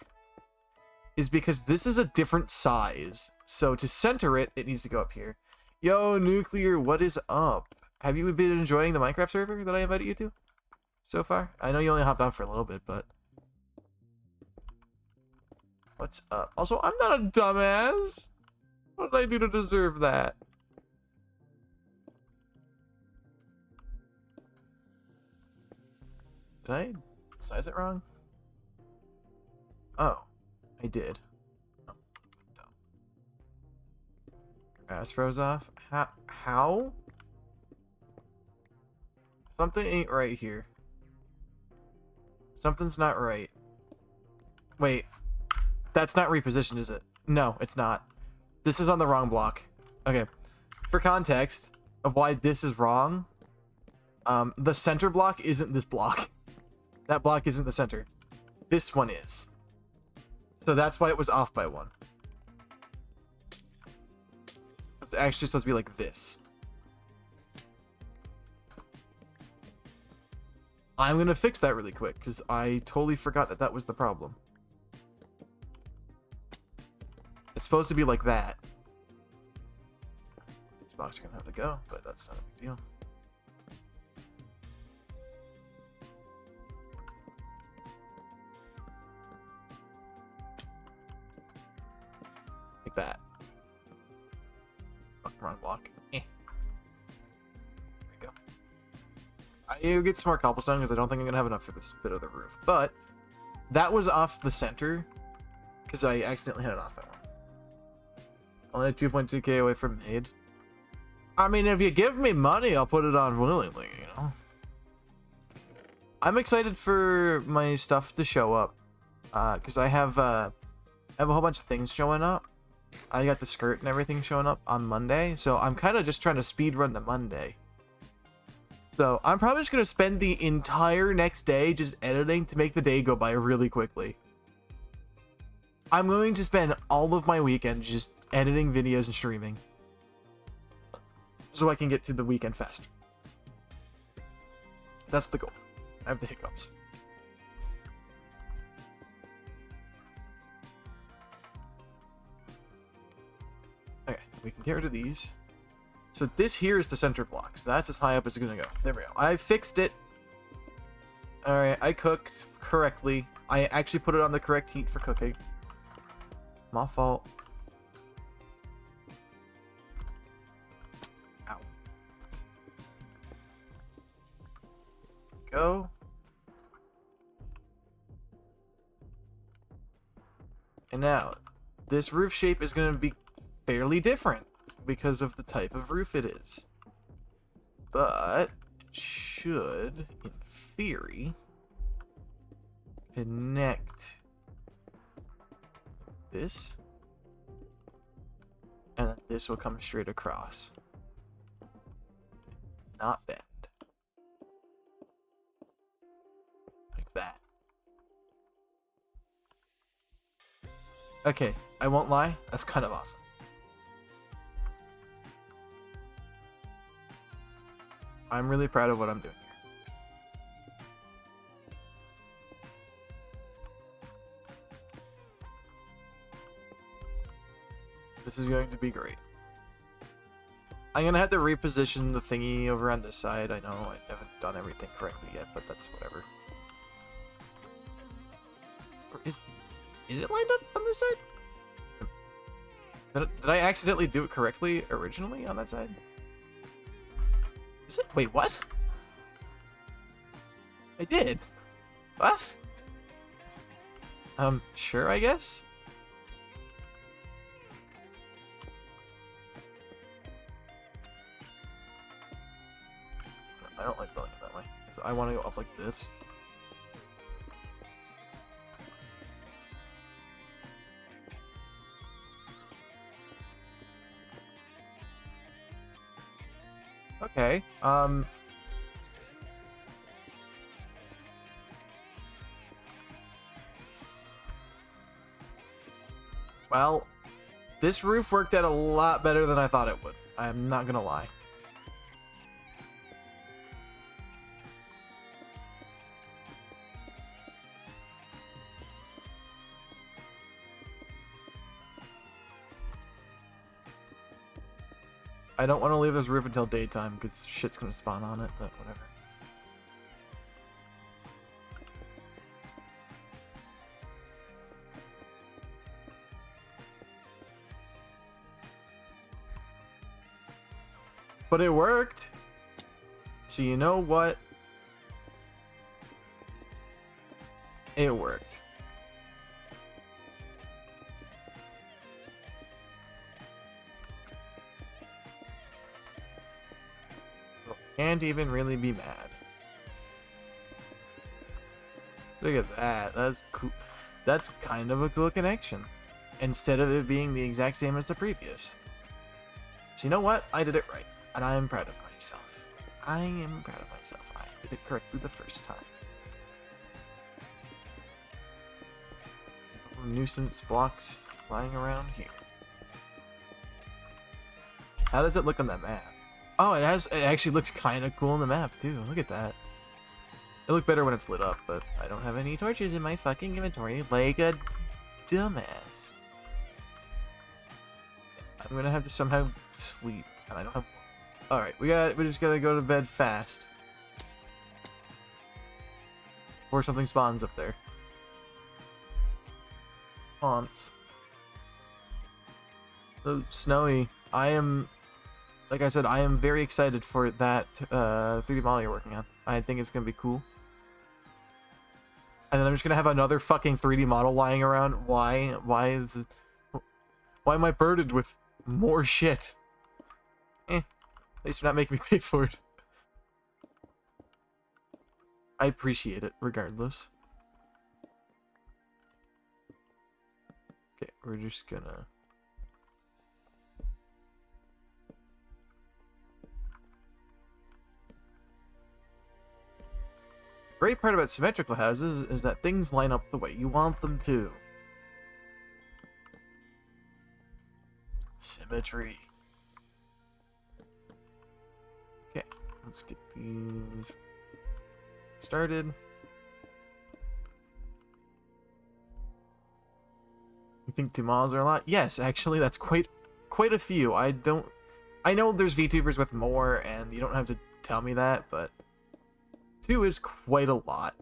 is because this is a different size. So, to center it, it needs to go up here. Yo, Nuclear, what is up? Have you been enjoying the Minecraft server that I invited you to so far? I know you only hopped on for a little bit, but... What's up? Also, I'm not a dumbass. What did I do to deserve that? Did I size it wrong? Oh, I did. Oh, grass froze off. How? Something ain't right here. Something's not right. Wait. That's not repositioned, is it? No, it's not. This is on the wrong block. Okay. For context of why this is wrong, the center block isn't this block. That block isn't the center. This one is. So that's why it was off by one. It's actually supposed to be like this. I'm gonna fix that really quick, because I totally forgot that that was the problem. It's supposed to be like that. These blocks are gonna have to go, but that's not a big deal. Like that. Oh, wrong block. There we go. I'll get some more cobblestone because I don't think I'm gonna have enough for this bit of the roof. But that was off the center because I accidentally had it off by one. Only 2.2k away from made. I mean, if you give me money, I'll put it on willingly, you know? I'm excited for my stuff to show up. Because I have a whole bunch of things showing up. I got the skirt and everything showing up on Monday. So I'm kind of just trying to speed run to Monday. So I'm probably just going to spend the entire next day just editing to make the day go by really quickly. I'm going to spend all of my weekend just editing videos and streaming. So I can get to the weekend faster. That's the goal. I have the hiccups. Okay, we can get rid of these. So this here is the center block. So that's as high up as it's gonna go. There we go. I fixed it. Alright, I cooked correctly. I actually put it on the correct heat for cooking. My fault. Ow. Go. And now, this roof shape is going to be fairly different because of the type of roof it is. But it should, in theory, connect this, and then this will come straight across. Not bend. Like that. Okay, I won't lie, that's kind of awesome. I'm really proud of what I'm doing. This is going to be great. I'm gonna have to reposition the thingy over on this side. I know I haven't done everything correctly yet, but that's whatever. Or is it lined up on this side? Did I accidentally do it correctly originally on that side? Is it? Wait, what? I did. What? Sure, I guess? I don't like building it that way. I want to go up like this. Okay. Well, this roof worked out a lot better than I thought it would. I'm not gonna lie. I don't want to leave this roof until daytime because shit's gonna spawn on it, but whatever. But it worked. So you know what? It worked. Can't even really be mad. Look at that. That's cool. That's kind of a cool connection. Instead of it being the exact same as the previous. So you know what? I did it right. And I am proud of myself. I am proud of myself. I did it correctly the first time. Nuisance blocks lying around here. How does it look on that map? Oh, it actually looks kind of cool on the map too. Look at that. It looked better when it's lit up, but I don't have any torches in my fucking inventory like a dumbass. I'm gonna have to somehow sleep, and I don't have. All right, we just gotta go to bed fast, or something spawns up there. Haunts. So snowy. I am, like I said, I am very excited for that 3D model you're working on. I think it's gonna be cool. And then I'm just gonna have another fucking 3D model lying around. Why am I burdened with more shit? At least you're not making me pay for it. I appreciate it regardless. Okay, we're just gonna. Great part about symmetrical houses is that things line up the way you want them to. Symmetry. Okay, let's get these started. You think 2 models are a lot? Yes, actually, that's quite a few. I know there's VTubers with more, and you don't have to tell me that, but 2 is quite a lot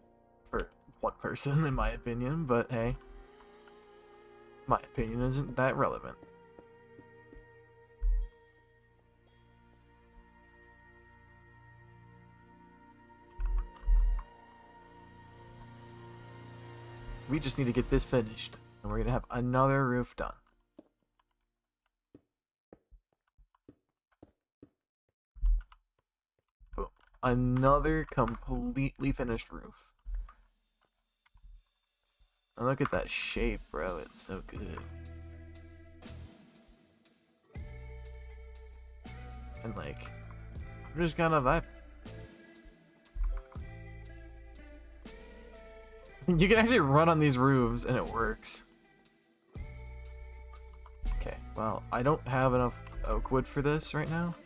for one person, in my opinion, but hey. My opinion isn't that relevant. We just need to get this finished, and we're gonna have another roof done. Boom. Another completely finished roof. And look at that shape, bro. It's so good. And like, I'm just gonna vibe. You can actually run on these roofs and it works. Okay, well, I don't have enough oak wood for this right now.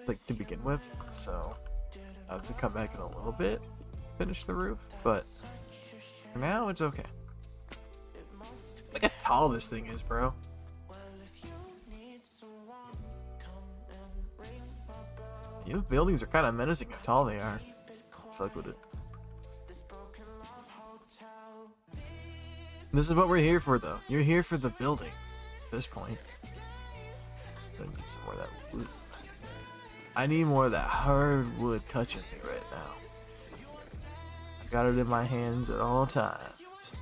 Like, to begin with, so I have to come back in a little bit, finish the roof, but for now, it's okay. Look how tall this thing is, bro. These buildings are kind of menacing how tall they are. Fuck with it. This is what we're here for, though. You're here for the building at this point. Go and get some more of that wood. I need more of that hardwood touching me right now. I got it in my hands at all times.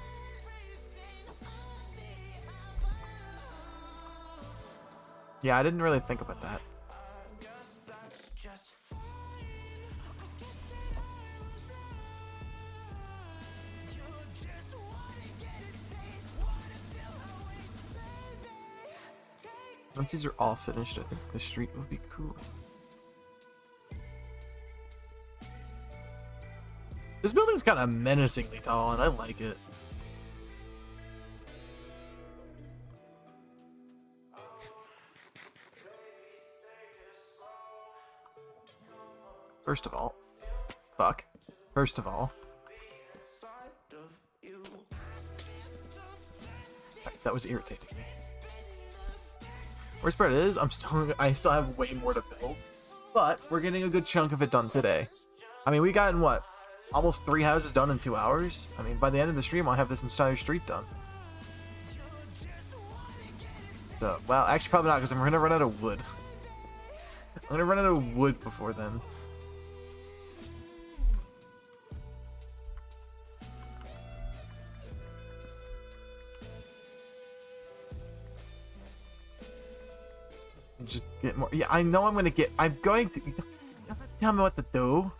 Yeah, I didn't really think about that. Once these are all finished, I think the street will be cool. This building's kind of menacingly tall, and I like it. First of all, fuck. First of all, that was irritating me. Worst part is, I still have way more to build, but we're getting a good chunk of it done today. I mean, we got in what, almost 3 houses done in 2 hours. I mean, by the end of the stream, I'll have this entire street done. So, well, actually, probably not, because I'm gonna run out of wood. I'm gonna run out of wood before then. Just get more. Yeah, I know I'm going to. You don't tell me what to do.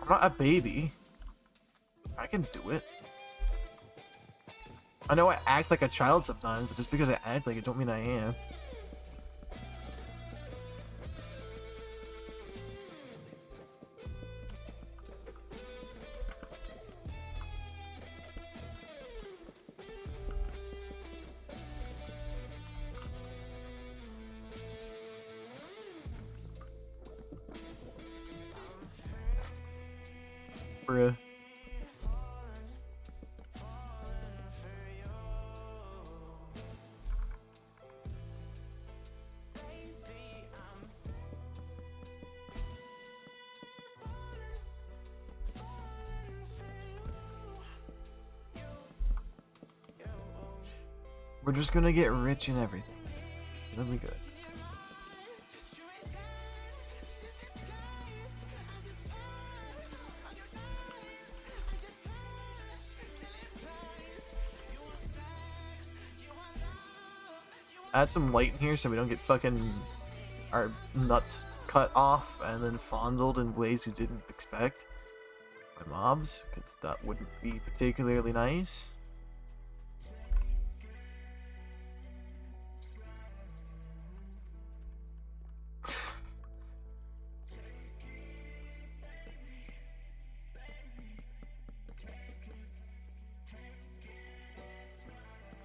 I'm not a baby. I can do it. I know I act like a child sometimes, but just because I act like it don't mean I am. Bruh. We're just gonna get rich and everything. It'll be good. Add some light in here so we don't get fucking our nuts cut off and then fondled in ways we didn't expect by mobs, because that wouldn't be particularly nice.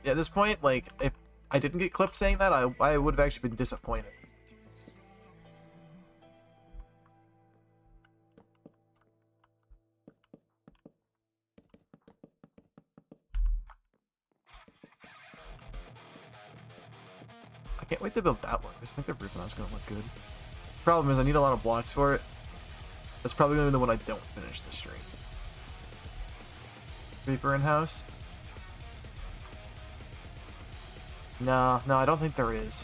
Yeah, at this point, like, if I didn't get clipped saying that, I would have actually been disappointed. I can't wait to build that one, because I think the roof is going to look good. Problem is, I need a lot of blocks for it. That's probably going to be the one I don't finish this stream. Creeper in house? No, I don't think there is.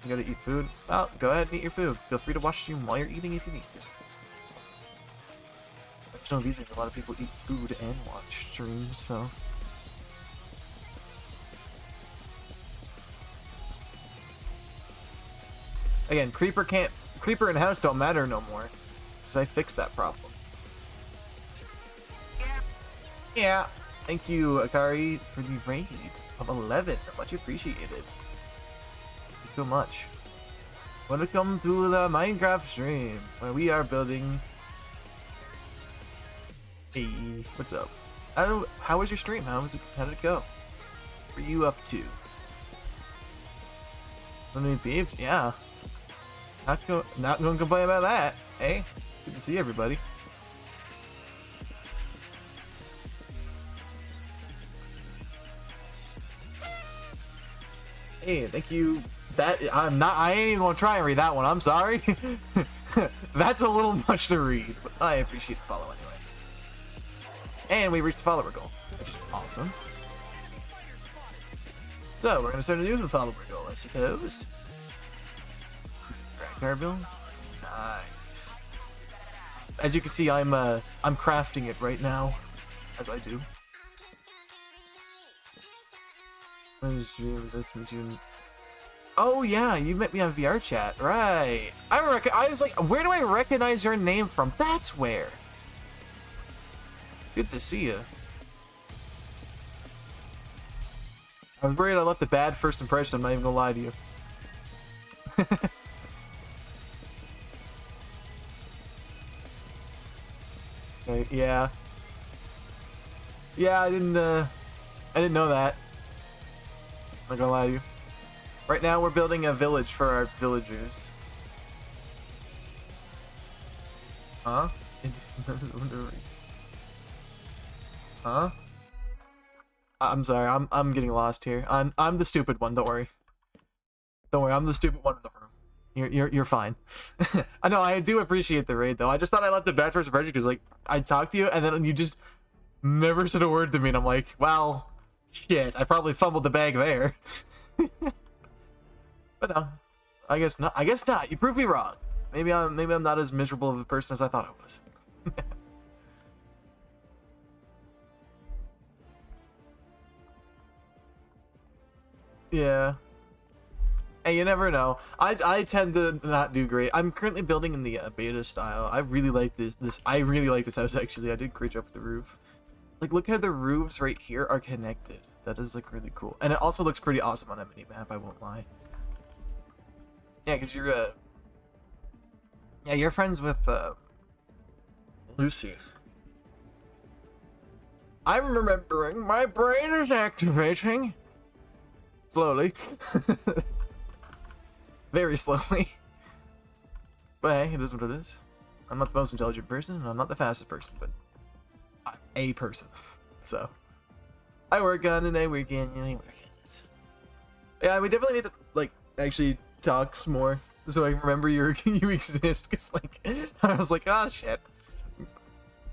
You gotta eat food? Well, go ahead and eat your food. Feel free to watch the stream while you're eating if you need to. I just know these days a lot of people eat food and watch streams, so... Again, Creeper and house don't matter no more. Because I fixed that problem. Yeah. Thank you, Akari, for the raid of 11. Much appreciated. Thank you so much. Welcome to the Minecraft stream, where we are building... Hey, what's up? How was your stream? How did it go? What are you up to? So many babes? Yeah. Not gonna complain about that. Hey, good to see everybody. Hey, thank you. I ain't even gonna try and read that one. I'm sorry. That's a little much to read, but I appreciate the follow anyway. And we reached the follower goal, which is awesome. So we're gonna start a new follower goal, I suppose. Car builds. Nice. As you can see, I'm crafting it right now, as I do. Oh yeah, you met me on VR chat, right? I was like, where do I recognize your name from? That's where. Good to see you. I was worried I left a bad first impression. I'm not even gonna lie to you. Okay, yeah. Yeah, I didn't know that. I'm not gonna lie to you. Right now we're building a village for our villagers. Huh? Huh? I'm sorry, I'm getting lost here. I'm the stupid one, don't worry. Don't worry, I'm the stupid one in the room. You're fine. I know, I do appreciate the raid though. I just thought I left a bad first impression because like I talked to you and then you just never said a word to me and I'm like, well, shit, I probably fumbled the bag there. But no, I guess not. I guess not. You proved me wrong. Maybe I'm not as miserable of a person as I thought I was. Yeah. Hey, you never know. I tend to not do great. I'm currently building in the beta style. I really like this. I really like this house actually. I did a great job with the roof. Like, look how the roofs right here are connected. That is like really cool, and it also looks pretty awesome on a mini map. I won't lie. Yeah, because you're yeah, you're friends with Lucy. I'm remembering. My brain is activating. Slowly. Very slowly. But hey, it is what it is. I'm not the most intelligent person, and I'm not the fastest person, but I'm a person. So, I work on it, I work on it. Yeah, we definitely need to, like, actually talk more so I can remember you exist, because, like, I was like, oh, shit.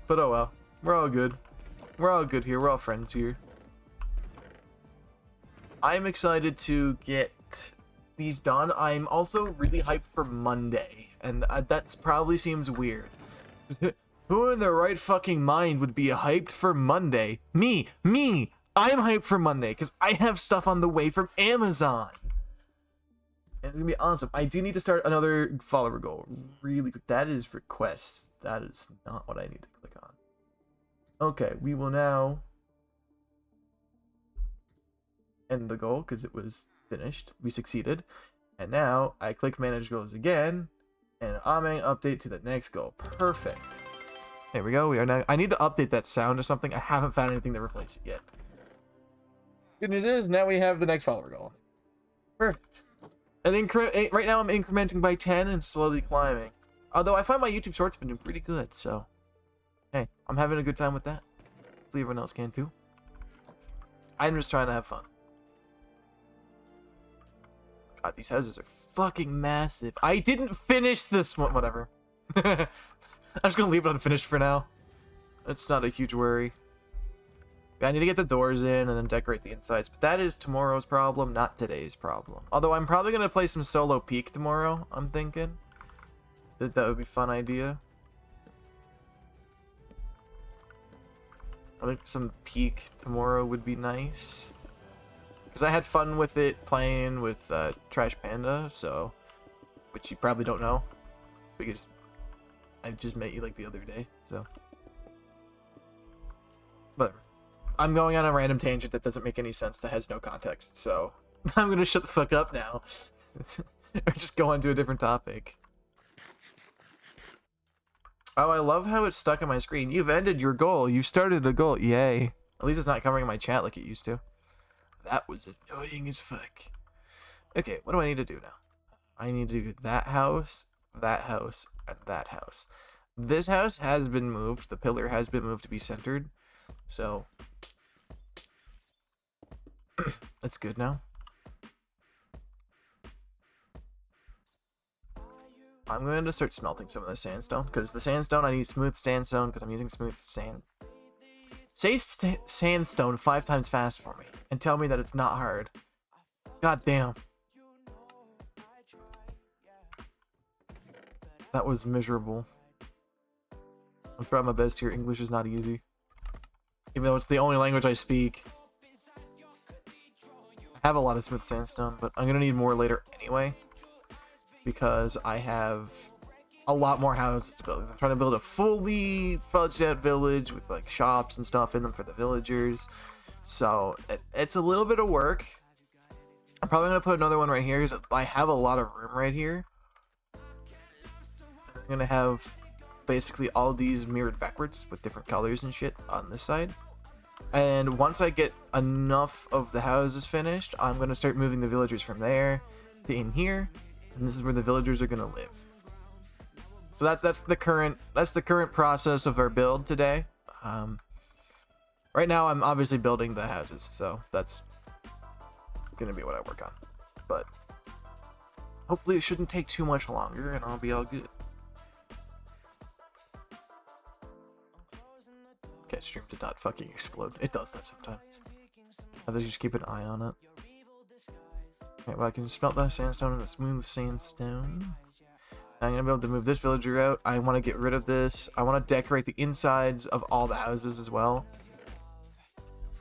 But oh well. We're all good. We're all good here. We're all friends here. I'm excited to get these done. I'm also really hyped for Monday, and that probably seems weird. Who in their right fucking mind would be hyped for Monday? Me! I'm hyped for Monday, because I have stuff on the way from Amazon. And it's gonna be awesome. I do need to start another follower goal. Really quick. That is requests. That is not what I need to click on. Okay, we will now end the goal because it was finished. We succeeded. And now I click manage goals again, and Ameng update to the next goal. Perfect. There we go. We are now. I need to update that sound or something. I haven't found anything to replace it yet. Good news is now we have the next follower goal. Perfect. And right now I'm incrementing by 10 and slowly climbing. Although I find my YouTube shorts have been doing pretty good, so hey, I'm having a good time with that. Hopefully everyone else can too. I'm just trying to have fun. God, these houses are fucking massive. I didn't finish this one. Whatever. I'm just gonna leave it unfinished for now. It's not a huge worry. I need to get the doors in and then decorate the insides, but that is tomorrow's problem, not today's problem. Although I'm probably gonna play some solo Peak tomorrow. I'm thinking that would be a fun idea. I think some Peak tomorrow would be nice. Because I had fun with it playing with Trash Panda, so, which you probably don't know, because I just met you like the other day, so. Whatever. I'm going on a random tangent that doesn't make any sense, that has no context, so I'm gonna shut the fuck up now. Or just go on to a different topic. Oh, I love how it's stuck on my screen. You've ended your goal. You started a goal. Yay. At least it's not covering my chat like it used to. That was annoying as fuck. Okay, what do I need to do now? I need to do that house, and that house. This house has been moved. The pillar has been moved to be centered. So, that's good now. I'm going to start smelting some of the sandstone, because the sandstone, I need smooth sandstone, because I'm using smooth sand. Say sandstone 5 times fast for me, and tell me that it's not hard. God damn. That was miserable. I'm trying my best here. English is not easy. Even though it's the only language I speak. I have a lot of smooth sandstone, but I'm going to need more later anyway. Because I have a lot more houses to build. I'm trying to build a fully fledged out village with like shops and stuff in them for the villagers. So it's a little bit of work. I'm probably gonna put another one right here because I have a lot of room right here. I'm gonna have basically all these mirrored backwards with different colors and shit on this side. And once I get enough of the houses finished, I'm gonna start moving the villagers from there to in here, and this is where the villagers are gonna live. So that's the current process of our build today. Right now I'm obviously building the houses, so that's gonna be what I work on. But hopefully it shouldn't take too much longer, and I'll be all good. Okay, stream did not fucking explode. It does that sometimes. I have to just keep an eye on it. Okay, well I can smelt that sandstone and a smooth sandstone. I'm gonna be able to move this villager out. I want to get rid of this. I want to decorate the insides of all the houses as well.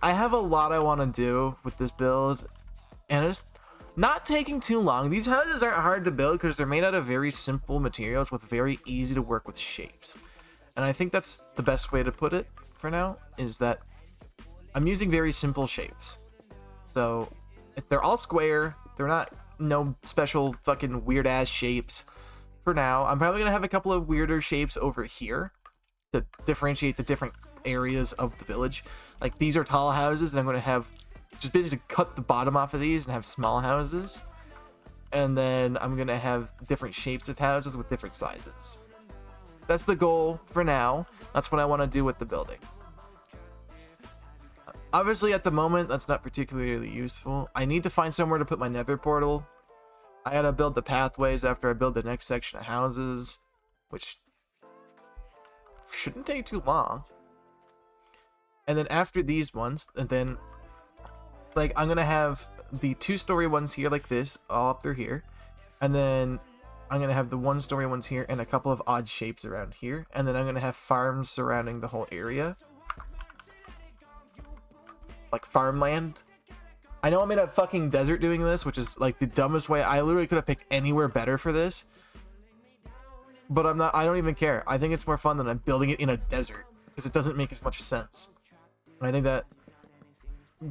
I have a lot I want to do with this build, and it's not taking too long. These houses aren't hard to build because they're made out of very simple materials with very easy to work with shapes. And I think that's the best way to put it for now, is that I'm using very simple shapes. So if they're all square, they're not no special fucking weird ass shapes. For now, I'm probably gonna have a couple of weirder shapes over here to differentiate the different areas of the village. Like these are tall houses, and I'm gonna have just basically cut the bottom off of these and have small houses. And then I'm gonna have different shapes of houses with different sizes. That's the goal for now. That's what I want to do with the building. Obviously, at the moment, that's not particularly useful. I need to find somewhere to put my nether portal. I gotta build the pathways after I build the next section of houses, which shouldn't take too long. And then after these ones, and then like I'm gonna have the 2-story ones here like this, all up through here, and then I'm gonna have the 1-story ones here and a couple of odd shapes around here, and then I'm gonna have farms surrounding the whole area, like farmland. I know I'm in a fucking desert doing this, which is like the dumbest way. I literally could have picked anywhere better for this, but I'm not. I don't even care. I think it's more fun than I'm building it in a desert because it doesn't make as much sense. And I think that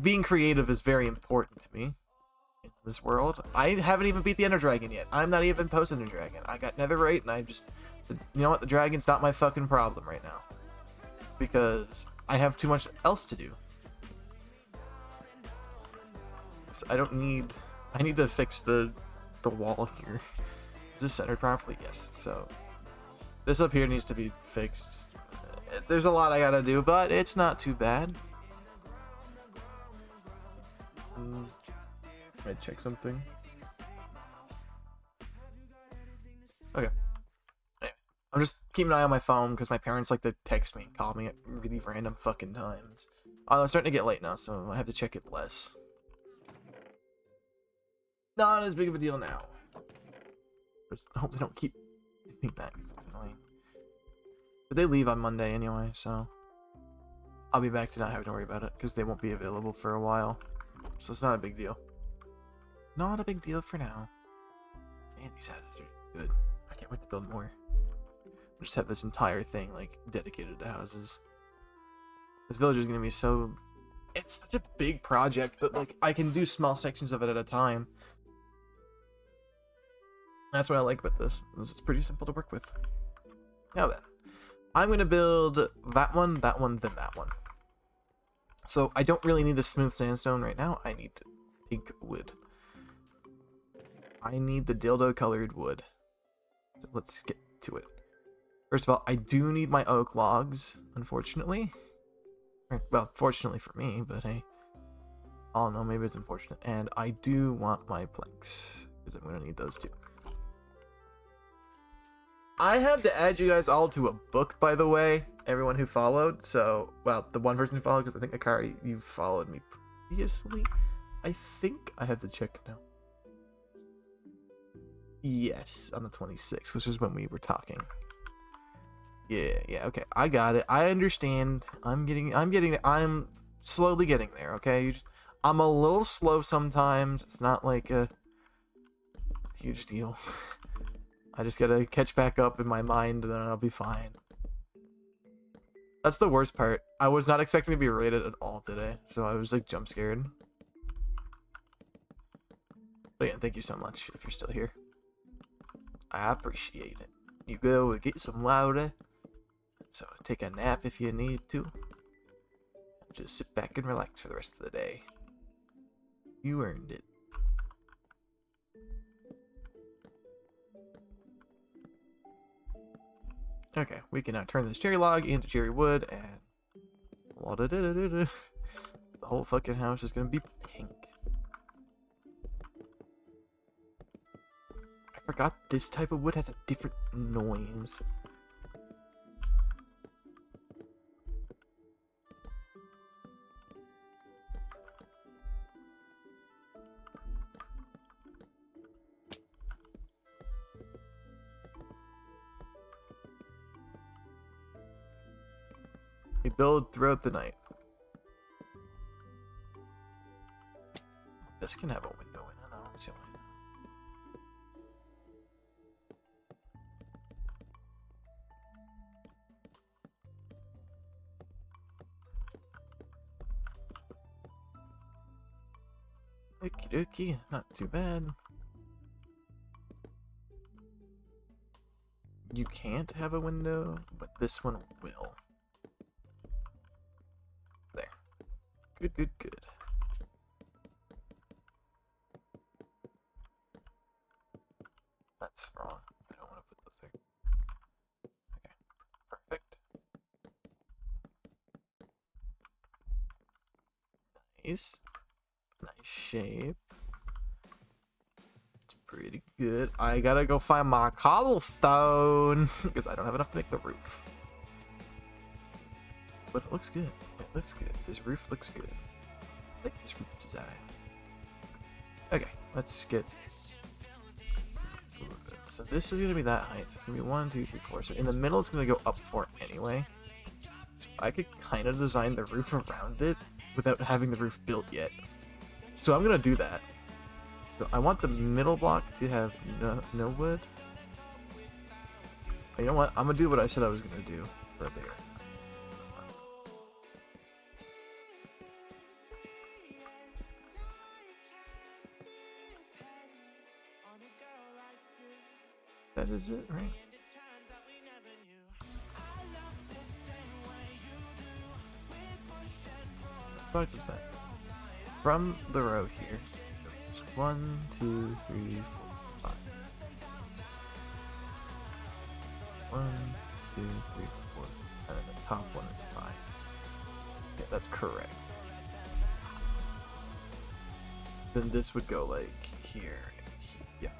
being creative is very important to me in this world. I haven't even beat the Ender Dragon yet. I'm not even post Ender Dragon. I got Netherite, and I just, you know what? The dragon's not my fucking problem right now because I have too much else to do. I don't need. I need to fix the wall here. Is this centered properly? Yes. So this up here needs to be fixed. There's a lot I gotta do, but it's not too bad. Might check something. Okay. Anyway, I'm just keeping an eye on my phone because my parents like to text me and call me at really random fucking times. Oh, it's starting to get late now, so I have to check it less. Not as big of a deal now. Just hope they don't keep doing that because it's annoying. But they leave on Monday anyway, so I'll be back to not having to worry about it because they won't be available for a while. So it's not a big deal. Not a big deal for now. Man, these houses are good. I can't wait to build more. I'll just have this entire thing like dedicated to houses. This village is gonna be so. It's such a big project, but like I can do small sections of it at a time. That's what I like about this. It's pretty simple to work with. Now then, I'm gonna build that one, then that one. So I don't really need the smooth sandstone right now. I need pink wood. I need the dildo colored wood. So let's get to it. First of all, I do need my oak logs, unfortunately. Well, fortunately for me, but hey. Oh no, maybe it's unfortunate. And I do want my planks, because I'm gonna need those too. I have to add you guys all to a book, by the way, everyone who followed. So, well, the one person who followed, because I think Akari, you followed me previously. I think I have to check now. Yes, on the 26th, which is when we were talking. Yeah, okay, I got it. I understand. I'm getting there. I'm slowly getting there. Okay, I'm a little slow sometimes. It's not like a huge deal. I just gotta catch back up in my mind, and then I'll be fine. That's the worst part. I was not expecting to be raided at all today, so I was like jump scared. But yeah, thank you so much if you're still here. I appreciate it. You go get some water. So take a nap if you need to. Just sit back and relax for the rest of the day. You earned it. Okay, we can now turn this cherry log into cherry wood and the whole fucking house is gonna be pink. I forgot this type of wood has a different noise. We build throughout the night. This can have a window in it. I don't see why not. Okie dokie, not too bad. You can't have a window, but this one will. There. Good, good, good. That's wrong. I don't want to put those there. Okay, perfect. Nice. Nice shape. It's pretty good. I gotta go find my cobblestone because I don't have enough to make the roof. But it looks good. It looks good. This roof looks good. I like this roof design. Okay, let's get. So this is gonna be that height. So it's gonna be 1, 2, 3, 4. So in the middle, it's gonna go up 4 anyway. So I could kind of design the roof around it without having the roof built yet. So I'm gonna do that. So I want the middle block to have no wood. You know what? I'm gonna do what I said I was gonna do earlier. That is it, right? What box is that? From the row here. 1, 2, 3, 4, 5. 1, 2, 3, 4. And then the top one is 5. Yeah, that's correct. Then this would go like here. Yeah.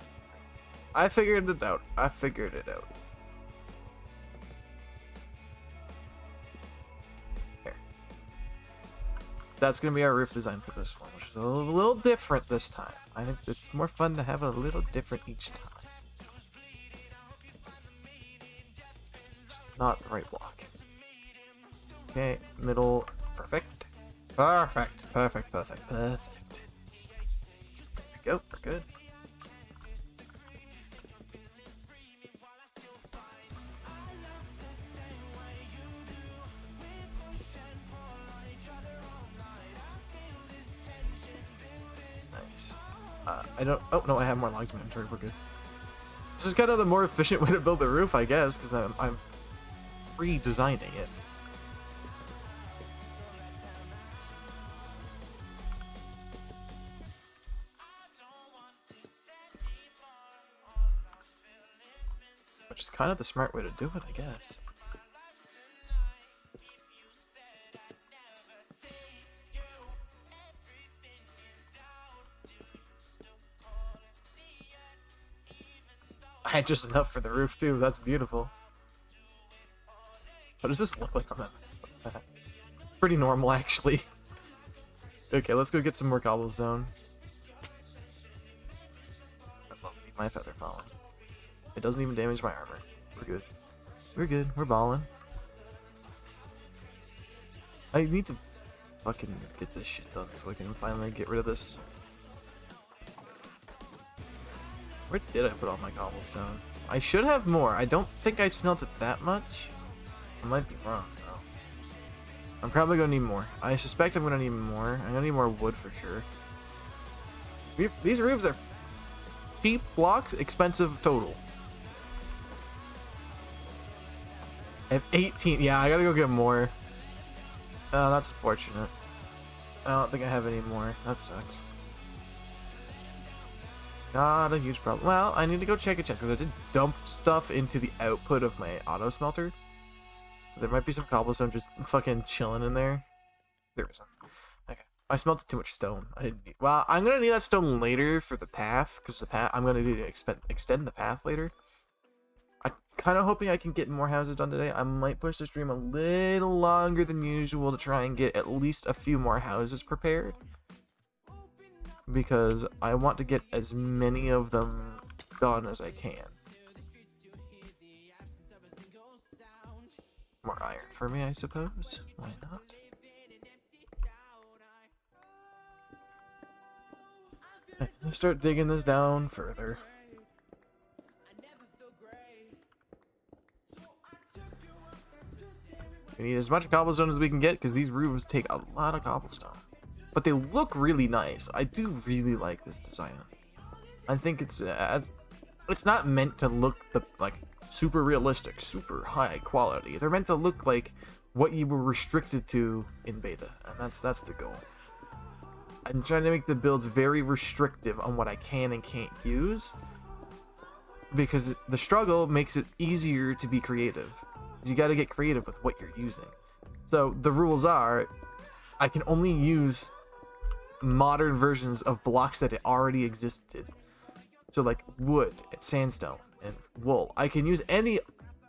I figured it out. I figured it out. There. That's gonna be our roof design for this one, which is a little different this time. I think it's more fun to have a little different each time. It's not the right block. Okay, middle, perfect. Perfect, perfect, perfect, perfect. There we go, we're good. I don't. Oh no, I have more logs in my inventory. We're good. This is kind of the more efficient way to build the roof, I guess, because I'm redesigning it. Which is kind of the smart way to do it, I guess. I had just enough for the roof too. That's beautiful. What does this look like on that? Pretty normal, actually. Okay, let's go get some more cobblestone. I won't leave my feather falling. It doesn't even damage my armor. We're good. We're good. We're balling. I need to fucking get this shit done so I can finally get rid of this. Where did I put all my cobblestone? I should have more. I don't think I smelted that much. I might be wrong, though. I'm probably gonna need more. I suspect I'm gonna need more. I'm gonna need more wood for sure. These roofs are cheap blocks, expensive total. I have 18. Yeah, I gotta go get more. Oh, that's unfortunate. I don't think I have any more. That sucks. Not a huge problem. Well, I need to go check a chest because I did dump stuff into the output of my auto smelter. So there might be some cobblestone just fucking chilling in there. There isn't. Okay. I smelted too much stone. I didn't need, well, I'm gonna need that stone later for the path, because the path I'm gonna need to extend the path later. I'm kind of hoping I can get more houses done today. I might push the stream a little longer than usual to try and get at least a few more houses prepared, because I want to get as many of them done as I can. More iron for me, I suppose. Why not? Let's start digging this down further. We need as much cobblestone as we can get because these roofs take a lot of cobblestone. But they look really nice. I do really like this design. I think it's not meant to look like super realistic, super high quality. They're meant to look like what you were restricted to in beta, and that's the goal. I'm trying to make the builds very restrictive on what I can and can't use, because the struggle makes it easier to be creative. You got to get creative with what you're using. So the rules are, I can only use modern versions of blocks that already existed. So like wood and sandstone and wool. I can use any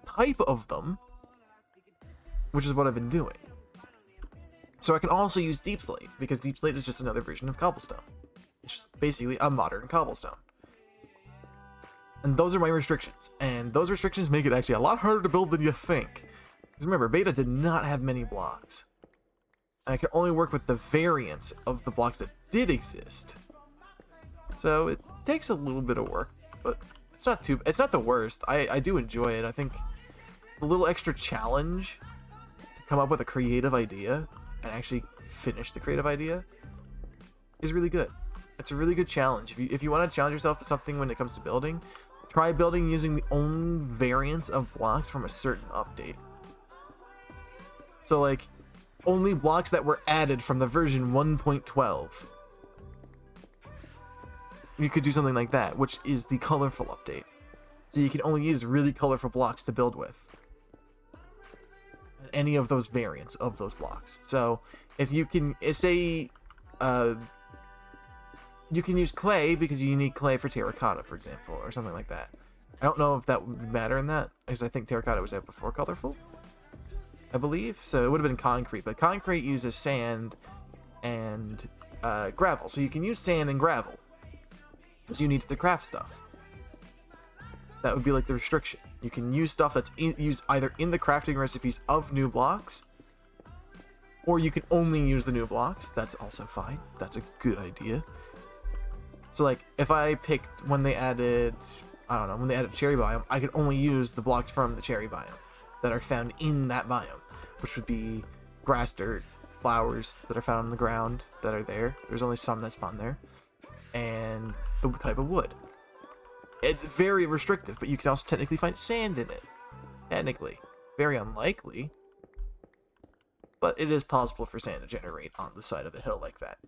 type of them, which is what I've been doing. So I can also use deep slate, because deep slate is just another version of cobblestone. It's just basically a modern cobblestone. And those are my restrictions. And those restrictions make it actually a lot harder to build than you think. Because remember, beta did not have many blocks. I can only work with the variants of the blocks that did exist. So it takes a little bit of work, but it's not the worst. I do enjoy it. I think the little extra challenge to come up with a creative idea and actually finish the creative idea is really good. It's a really good challenge. If you want to challenge yourself to something when it comes to building, try building using the only variants of blocks from a certain update. So like, only blocks that were added from the version 1.12. You could do something like that, which is the colorful update. So you can only use really colorful blocks to build with. Any of those variants of those blocks. So if you can say you can use clay because you need clay for terracotta, for example, or something like that. I don't know if that would matter in that, because I think terracotta was out before colorful, I believe. So it would have been concrete, but concrete uses sand and gravel. So you can use sand and gravel because you need it to craft stuff. That would be like the restriction. You can use stuff that's used either in the crafting recipes of new blocks, or you can only use the new blocks. That's also fine. That's a good idea. So like, if I picked when they added, I don't know, when they added cherry biome, I could only use the blocks from the cherry biome that are found in that biome, which would be grass, dirt, flowers that are found on the ground that are there. There's only some that spawn there, and the type of wood. It's very restrictive, but you can also technically find sand in it. Technically. Very unlikely. But it is possible for sand to generate on the side of a hill like that.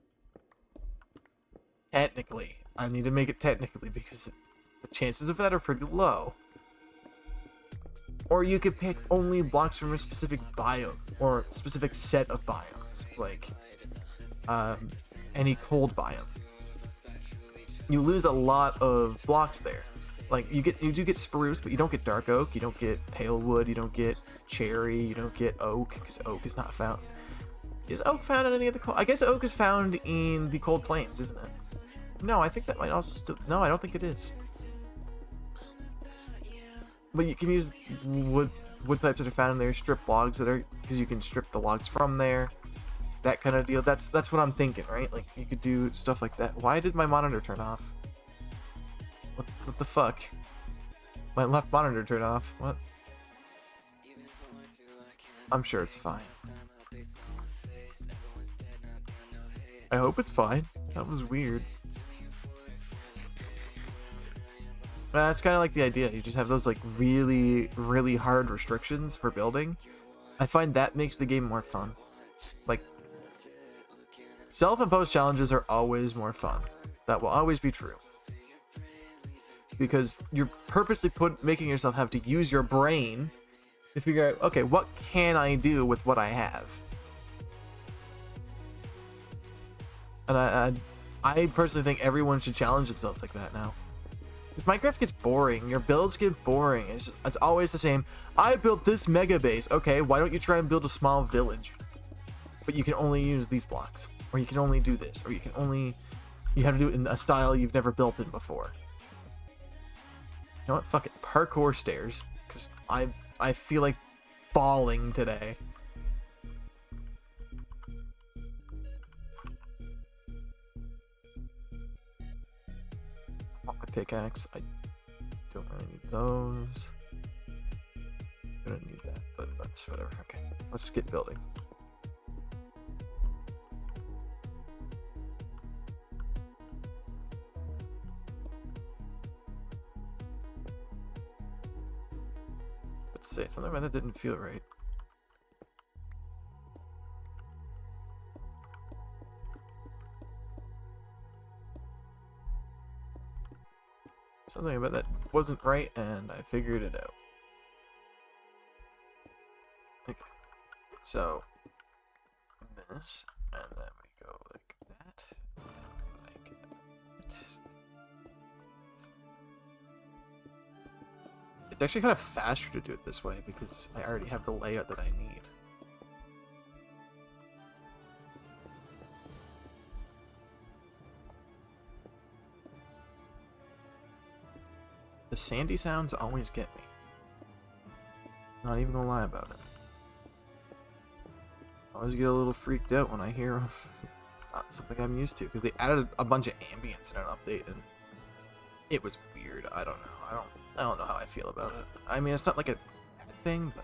Technically. I need to make it technically because the chances of that are pretty low. Or you could pick only blocks from a specific biome, or specific set of biomes, like any cold biome. You lose a lot of blocks there. Like you do get spruce, but you don't get dark oak, you don't get pale wood, you don't get cherry, you don't get oak, because oak is not found. Is oak found in any of the cold? I guess oak is found in the cold plains, isn't it? No, I think that might also still. No, I don't think it is. But you can use wood types that are found in there, strip logs that are, because you can strip the logs from there. That kind of deal. That's what I'm thinking, right? Like you could do stuff like that. Why did my monitor turn off? What the fuck? My left monitor turned off. What? I'm sure it's fine. I hope it's fine. That was weird. That's kind of like the idea. You just have those like really, really hard restrictions for building. I find that makes the game more fun. Like, self-imposed challenges are always more fun. That will always be true. Because you're purposely making yourself have to use your brain to figure out, okay, what can I do with what I have? And I personally think everyone should challenge themselves like that now. Because Minecraft gets boring. Your builds get boring. It's always the same. I built this mega base. Okay, why don't you try and build a small village? But you can only use these blocks. Or you can only do this. Or you have to do it in a style you've never built in before. You know what? Fuck it. Parkour stairs. Because I feel like bawling today. Pickaxe. I don't really need those. I don't need that, but that's whatever. Okay, let's get building. What to say? Something about that didn't feel right. Something about that wasn't right, and I figured it out. Okay, so this, and then we go like that, like that. It's actually kind of faster to do it this way because I already have the layout that I need. The sandy sounds always get me. Not even gonna lie about it. I always get a little freaked out when I hear not something I'm used to, because they added a bunch of ambience in an update and it was weird. I don't know. I don't know how I feel about it. I mean, it's not like a bad thing, but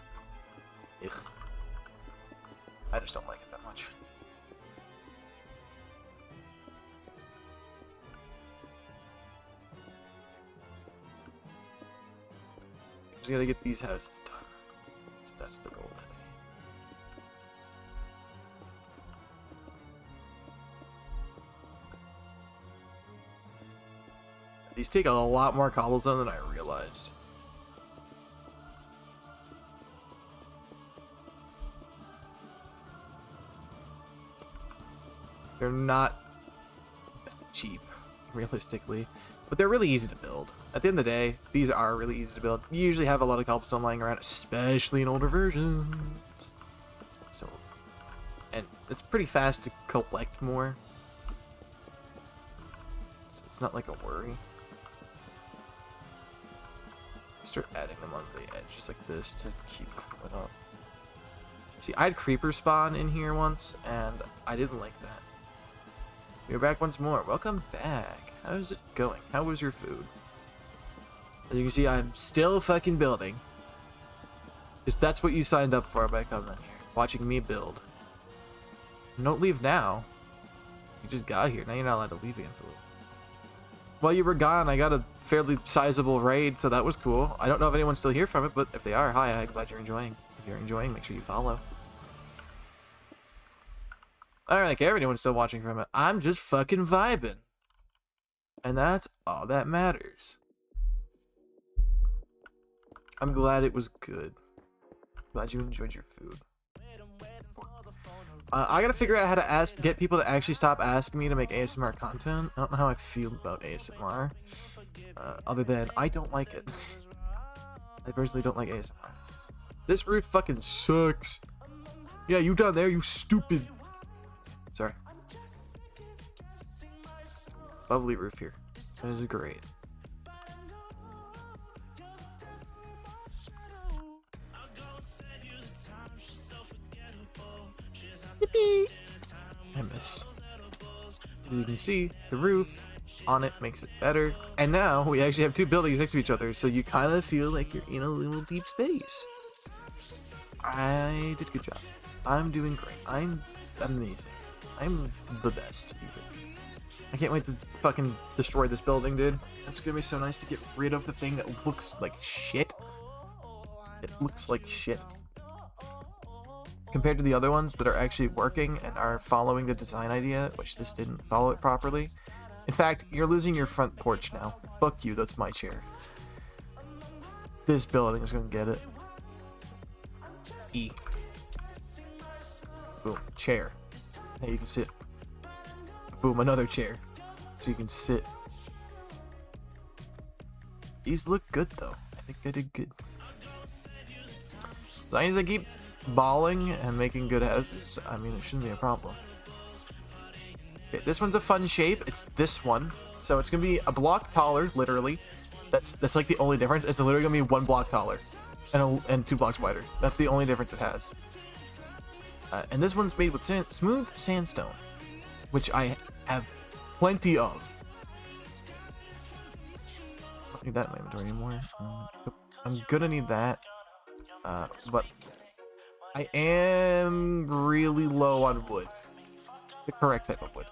ugh. I just don't like it that much. Just gotta get these houses done. That's the goal today. These take a lot more cobblestone than I realized. They're not cheap, realistically. But they're really easy to build. At the end of the day, these are really easy to build. You usually have a lot of cobblestone lying around, especially in older versions. So, and it's pretty fast to collect more. So it's not like a worry. Start adding them on the edge, just like this, to keep it up. See, I had creeper spawn in here once, and I didn't like that. You're back once more. Welcome back. How's it going? How was your food? As you can see, I'm still fucking building. Because that's what you signed up for by coming in here. Watching me build. And don't leave now. You just got here. Now you're not allowed to leave again for a little. While you were gone, I got a fairly sizable raid, so that was cool. I don't know if anyone's still here from it, but if they are, hi, I'm glad you're enjoying. If you're enjoying, make sure you follow. I don't really care if anyone's still watching from it. I'm just fucking vibing. And that's all that matters. I'm glad it was good. Glad you enjoyed your food. I gotta figure out how to get people to actually stop asking me to make ASMR content. I don't know how I feel about ASMR. Other than, I don't like it. I personally don't like ASMR. This roof fucking sucks. Yeah, you down there, you stupid. Sorry. Lovely roof here. That is great. Yippee! I missed. As you can see, the roof on it makes it better. And now we actually have two buildings next to each other, so you kind of feel like you're in a little deep space. I did a good job. I'm doing great. I'm amazing. I'm the best. I can't wait to fucking destroy this building, dude. It's gonna be so nice to get rid of the thing that looks like shit. It looks like shit. Compared to the other ones that are actually working and are following the design idea, which this didn't follow it properly. In fact, you're losing your front porch now. Fuck you, that's my chair. This building is gonna get it. E. Boom, chair. Now you can sit. Boom, another chair. So you can sit. These look good though. I think I did good. As long as I keep balling and making good houses, I mean, it shouldn't be a problem. Okay, this one's a fun shape. It's this one. So it's gonna be a block taller, literally. That's like the only difference. It's literally gonna be 1 block taller and 2 blocks wider. That's the only difference it has. And this one's made with smooth sandstone, which I have plenty of. I don't need that in my inventory anymore. I'm gonna need that. But I am really low on wood. The correct type of wood.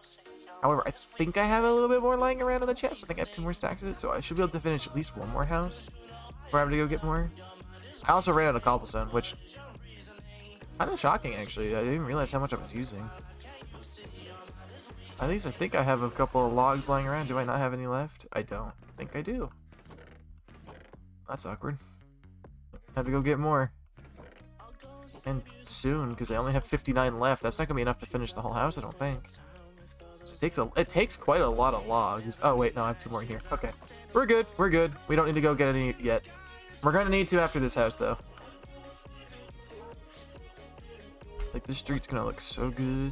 However, I think I have a little bit more lying around in the chest. I think I have 2 more stacks of it, so I should be able to finish at least 1 more house before I have to go get more. I also ran out of cobblestone, which kind of shocking, actually. I didn't realize how much I was using. At least I think I have a couple of logs lying around. Do I not have any left? I don't think I do. That's awkward. Have to go get more. And soon, because I only have 59 left. That's not going to be enough to finish the whole house, I don't think. So it takes quite a lot of logs. Oh, wait, no, I have 2 more here. Okay. We're good. We're good. We don't need to go get any yet. We're going to need to after this house, though. Like, this street's going to look so good.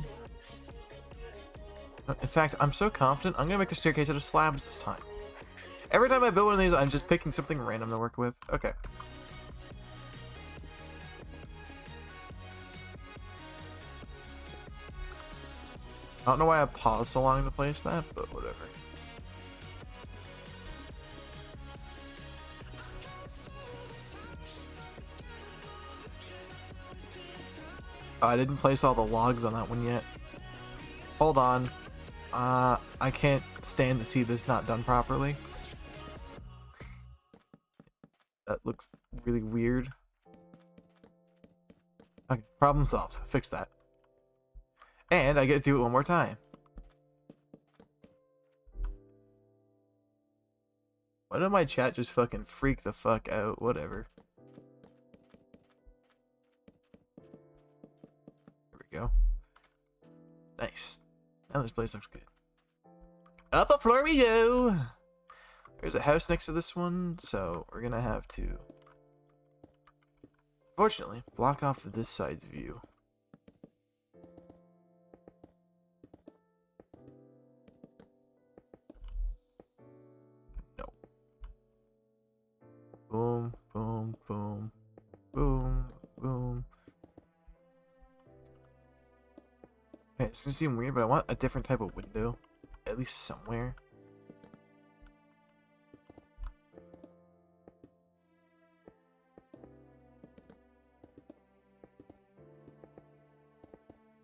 In fact, I'm so confident, I'm going to make the staircase out of slabs this time. Every time I build one of these, I'm just picking something random to work with. Okay. I don't know why I paused so long to place that, but whatever. Oh, I didn't place all the logs on that one yet. Hold on. I can't stand to see this not done properly. That looks really weird. Okay, problem solved. Fix that. And I get to do it one more time. Why did my chat just fucking freak the fuck out? Whatever. There we go. Nice. Now this place looks good. Up a floor we go! There's a house next to this one, so we're gonna have to, fortunately, block off this side's view. No. Boom, boom, boom, boom, boom. Okay, it's gonna seem weird, but I want a different type of window, at least somewhere.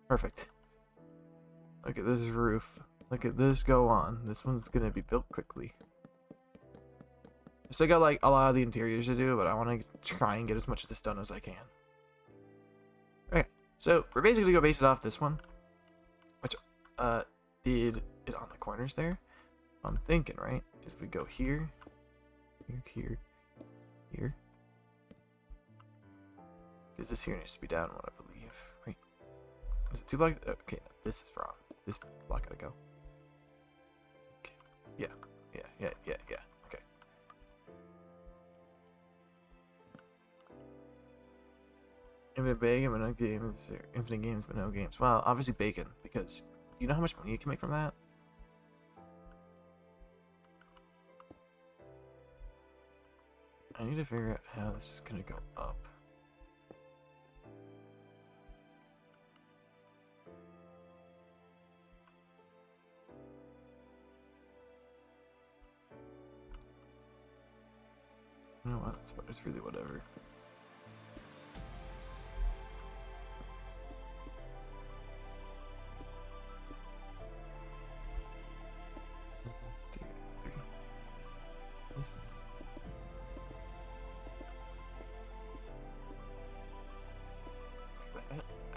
Perfect. Look at this roof. Look at this go on. This one's gonna be built quickly. I still got like a lot of the interiors to do, but I want to try and get as much of this done as I can. Okay, so we're basically gonna base it off this one, which did it on the corners there. I'm thinking, right, is we go here, here, here. Because this here needs to be down one, I believe. Right. Is it 2 blocks? Okay, no, this is wrong. This block gotta go. Okay. Yeah. Okay. Infinite bacon, but no games. Infinite games, but no games. Well, obviously bacon, because you know how much money you can make from that? I need to figure out how this is gonna go up. You know what? It's really whatever.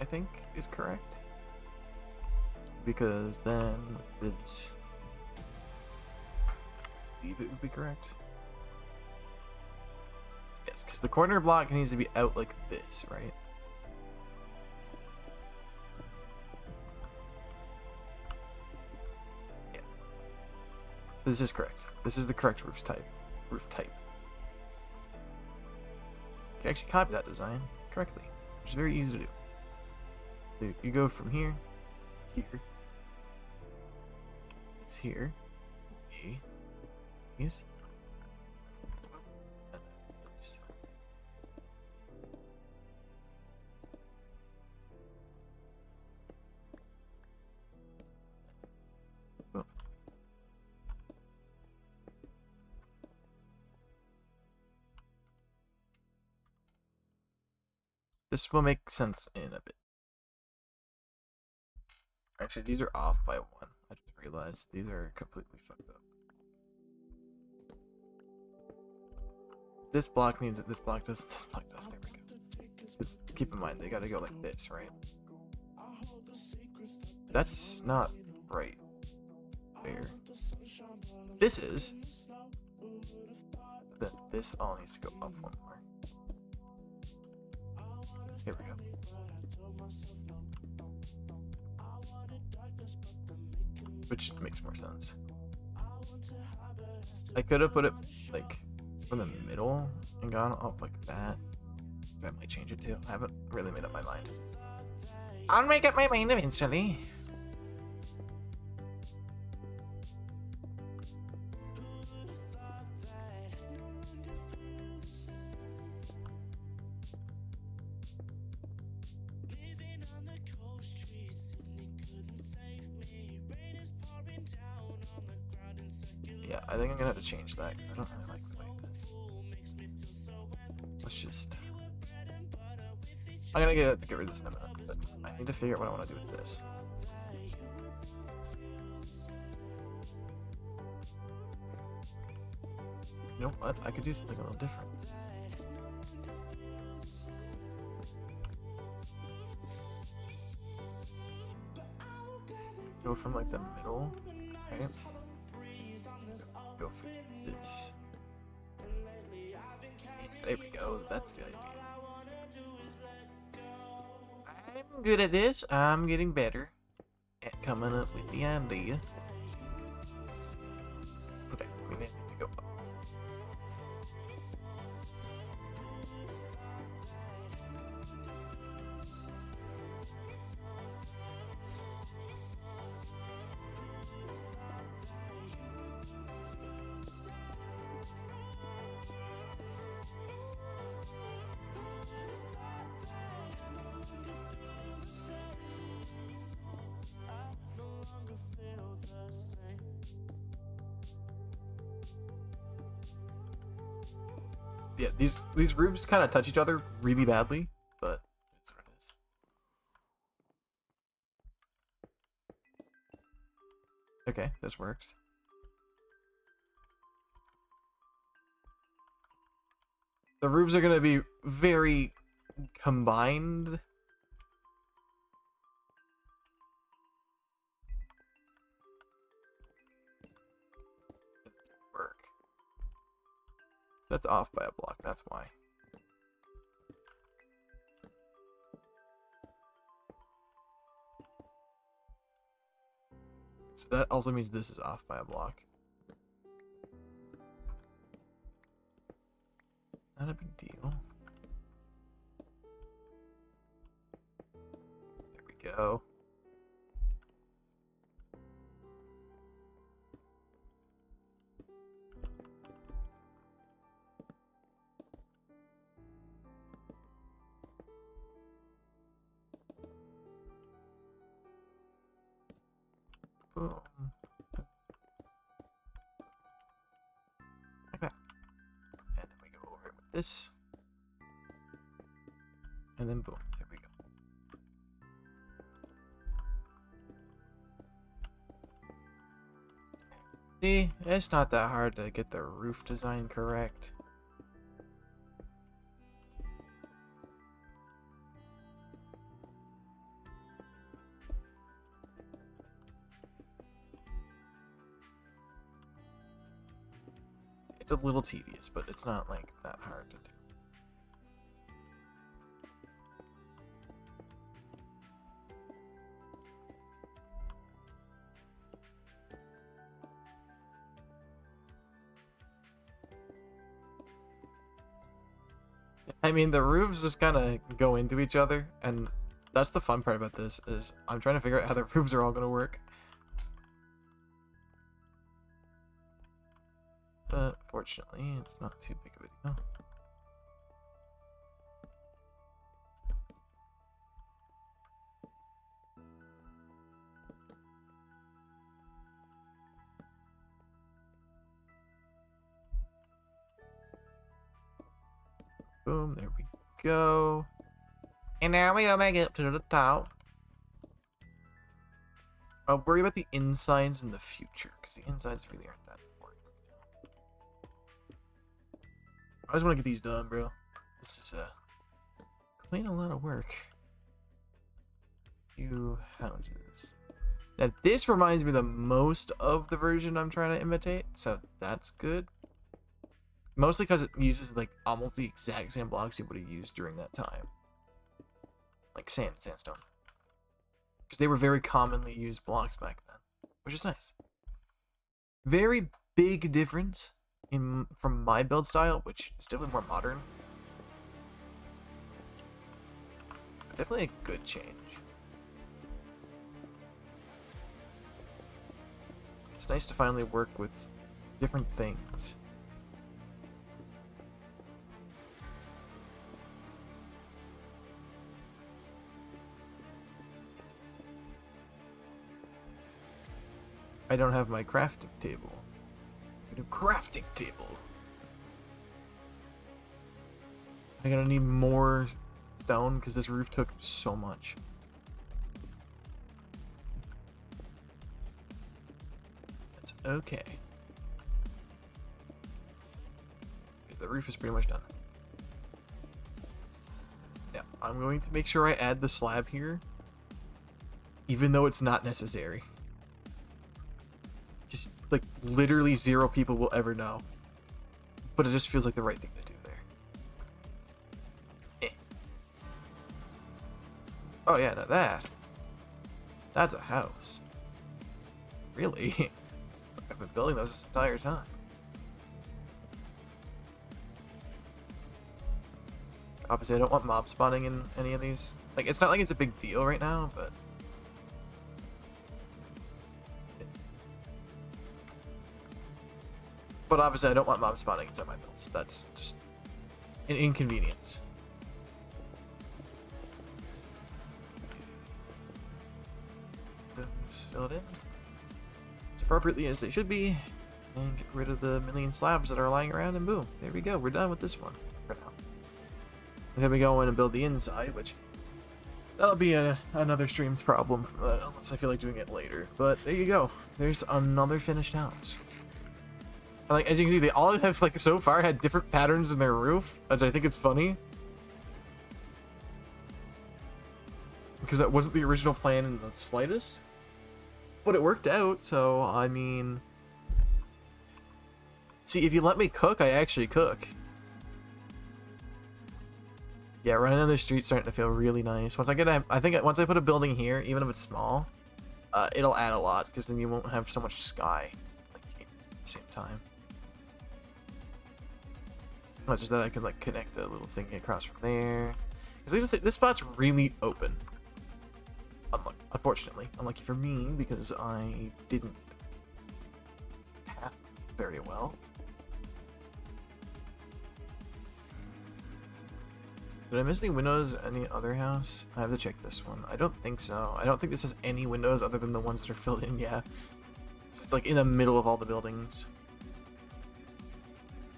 think is correct. Because then this, I believe it would be correct. Yes, because the corner block needs to be out like this, right? Yeah. So this is correct. This is the correct roof type. Roof type. You can actually copy that design correctly, which is very easy to do. So you go from here, here, it's here, these, and this. Boom. This will make sense in a bit. Actually, these are off by 1. I just realized these are completely fucked up. This block needs it. This block does. This block does. There we go. Just keep in mind, they gotta go like this, right? That's not right. There. This is. Then this all needs to go up 1 more. Here we go. Which makes more sense. I could have put it like from the middle and gone up like that. I might change it too. I haven't really made up my mind. I'll make up my mind eventually. Yeah, I think I'm gonna have to change that because I don't really like the way it is. Let's just. I'm gonna get rid of this in a minute, but I need to figure out what I want to do with this. You know what? I could do something a little different. Go from like the middle, right? Go for this. There we go. That's the idea. I'm good at this. I'm getting better at coming up with the idea. Okay, we need to go up. Yeah, these roofs kind of touch each other really badly, but it's what it is. Okay, this works. The roofs are gonna be very combined. That's off by a block, that's why. So that also means this is off by a block. Not a big deal. There we go. Boom. Like that. And then we go over it with this. And then boom. There we go. See, it's not that hard to get the roof design correct. It's a little tedious, but it's not like that hard to do. I mean, the roofs just kind of go into each other, and that's the fun part about this, is I'm trying to figure out how the roofs are all going to work. But fortunately, it's not too big of a deal. Boom, there we go. And now we go back up to the top. I'll worry about the insides in the future, because the insides really aren't that important right now. I just want to get these done, bro. This is quite a lot of work. Few houses. Now this reminds me the most of the version I'm trying to imitate, so that's good. Mostly because it uses like almost the exact same blocks you would have used during that time. Like sand and sandstone. Because they were very commonly used blocks back then. Which is nice. Very big difference from my build style, which is definitely more modern. But definitely a good change. It's nice to finally work with different things. I don't have my crafting table. I do crafting table. I'm gonna need more stone because this roof took so much. That's okay. The roof is pretty much done. Now, I'm going to make sure I add the slab here, even though it's not necessary. Just, like, literally 0 people will ever know. But it just feels like the right thing to do there. Eh. Oh yeah, now that's a house. Really? It's like I've been building those this entire time. Obviously, I don't want mob spawning in any of these. Like, it's not like it's a big deal right now, but... But obviously I don't want mob spawning inside my builds. That's just an inconvenience. Just fill it in as appropriately as they should be. And get rid of the million slabs that are lying around, and boom. There we go. We're done with this one for now. And then we go in and build the inside, which... That'll be another stream's problem, unless I feel like doing it later. But there you go. There's another finished house. Like, as you can see, they all have, like, so far had different patterns in their roof, which I think it's funny. Because that wasn't the original plan in the slightest. But it worked out, so, I mean... See, if you let me cook, I actually cook. Yeah, running down the street's starting to feel really nice. Once I get I think once I put a building here, even if it's small, it'll add a lot, because then you won't have so much sky, like, at the same time. Not just that I can like connect a little thing across from there. Because this spot's really open. Unfortunately, unlucky for me because I didn't path very well. Did I miss any windows? Any other house? I have to check this one. I don't think so. I don't think this has any windows other than the ones that are filled in. Yeah, it's like in the middle of all the buildings.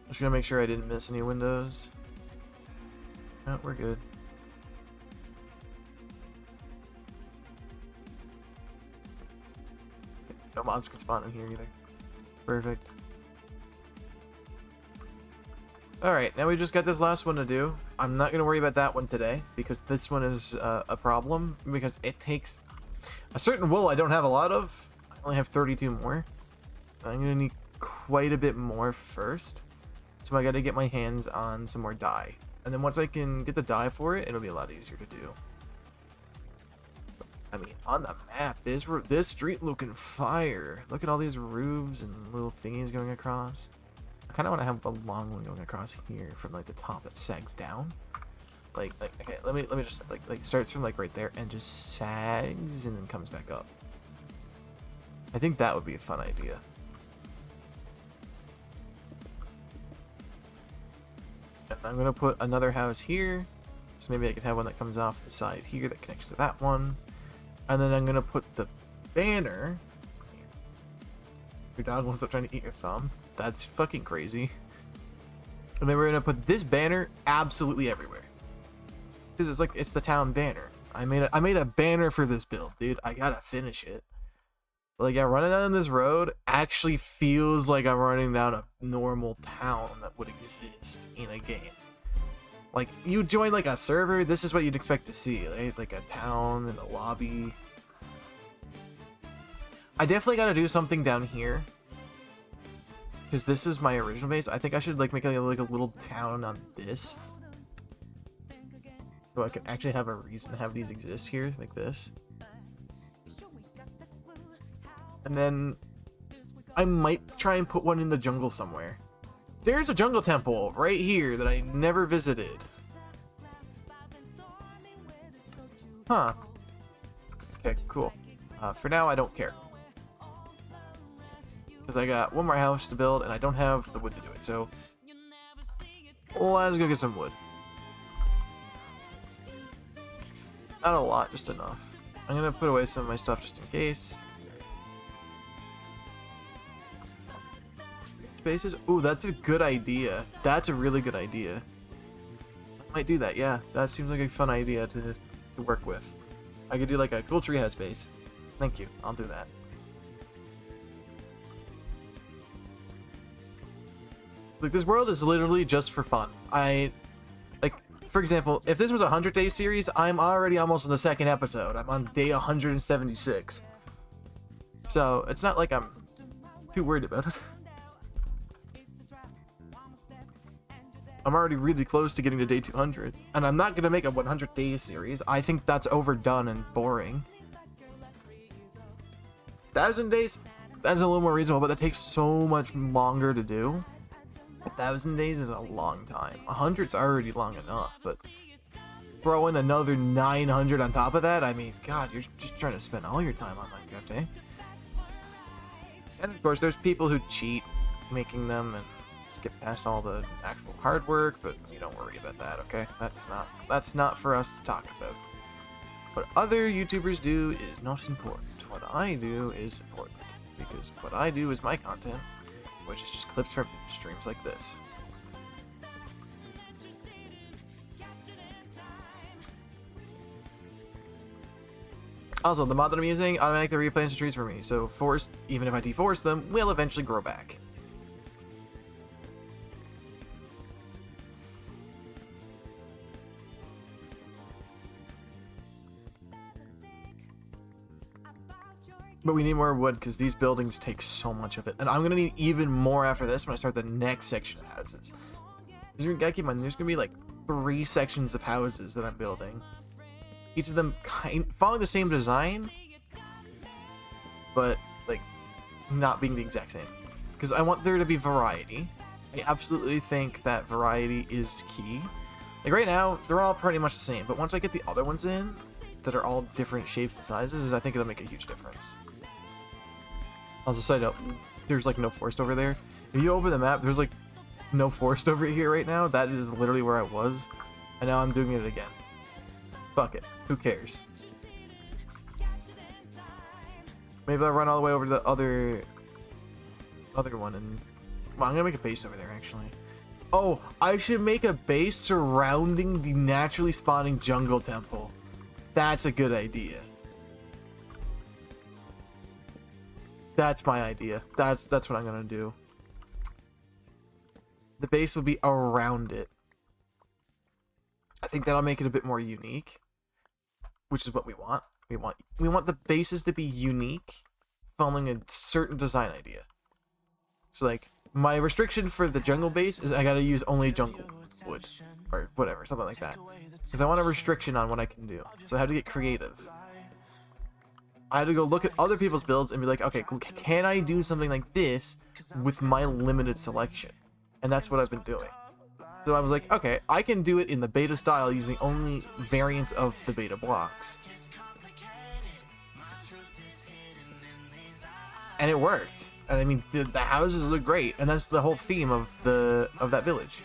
Just gonna make sure I didn't miss any windows. No, we're good. No mobs can spawn in here either. Perfect. Alright, now we just got this last one to do. I'm not gonna worry about that one today, because this one is a problem, because it takes a certain wool I don't have a lot of. I only have 32 more. I'm gonna need quite a bit more first. So I gotta get my hands on some more dye. And then once I can get the dye for it, it'll be a lot easier to do. I mean, on the map, this street looking fire. Look at all these roofs and little thingies going across. I kind of want to have a long one going across here from like the top that sags down. Like okay, let me just like starts from like right there and just sags and then comes back up. I think that would be a fun idea. And I'm gonna put another house here, so maybe I can have one that comes off the side here that connects to that one. And then I'm gonna put the banner. Your dog wants up trying to eat your thumb. That's fucking crazy. And then we're gonna put this banner absolutely everywhere, because it's the town banner. I made a banner for this build, dude. I gotta finish it. Like, yeah, running down this road actually feels like I'm running down a normal town that would exist in a game. Like, you join like a server, this is what you'd expect to see, right? Like a town and a lobby. I definitely gotta do something down here, because this is my original base. I think I should like make like a little town on this, so I can actually have a reason to have these exist here, like this. And then I might try and put one in the jungle somewhere. There's a jungle temple right here that I never visited. Huh. Okay, cool. For now, I don't care, because I got one more house to build and I don't have the wood to do it. So let's go get some wood. Not a lot, just enough. I'm gonna put away some of my stuff just in case. Spaces. Ooh, that's a good idea. That's a really good idea. I might do that. Yeah, that seems like a fun idea to work with. I could do like a cool treehouse base. Thank you. I'll do that. Like, this world is literally just for fun. Like, for example, if this was a 100-day series, I'm already almost in the second episode. I'm on day 176. So it's not like I'm too worried about it. I'm already really close to getting to day 200, and I'm not gonna make a 100-day series. I think that's overdone and boring. 1,000 days, that's a little more reasonable, but that takes so much longer to do. 1,000 days is a long time. 100's already long enough, but throw in another 900 on top of that. I mean, God, you're just trying to spend all your time on Minecraft, eh? And of course, there's people who cheat making them and skip past all the actual hard work, but you don't worry about that, okay? That's not for us to talk about. What other YouTubers do is not important. What I do is important, because what I do is my content, which is just clips from streams like this. Also, the mod that I'm using automatically replants the trees for me, so forest, even if I deforest them, will eventually grow back. But we need more wood because these buildings take so much of it. And I'm going to need even more after this when I start the next section of houses. You gotta keep in mind, there's going to be like 3 sections of houses that I'm building. Each of them following the same design, but like not being the exact same. Because I want there to be variety. I absolutely think that variety is key. Like right now, they're all pretty much the same. But once I get the other ones in, that are all different shapes and sizes, I think it'll make a huge difference. Also, side note, there's like no forest over there. If you open the map, there's like no forest over here right now. That is literally where I was, and now I'm doing it again. Fuck it, who cares? Maybe I'll run all the way over to the other one, and well, I'm gonna make a base over there actually. Oh, I should make a base surrounding the naturally spawning jungle temple. That's a good idea. That's my idea. That's what I'm gonna do. The base will be around it. I think that'll make it a bit more unique, which is what we want. We want the bases to be unique, following a certain design idea. So like My restriction for the jungle base is I gotta use only jungle wood. Or whatever, something like that. Because I want a restriction on what I can do. So I had to get creative. I had to go look at other people's builds and be like, okay, can I do something like this with my limited selection? And that's what I've been doing. So I was like, okay, I can do it in the beta style using only variants of the beta blocks. And it worked. And I mean, the houses look great, and that's the whole theme of that village.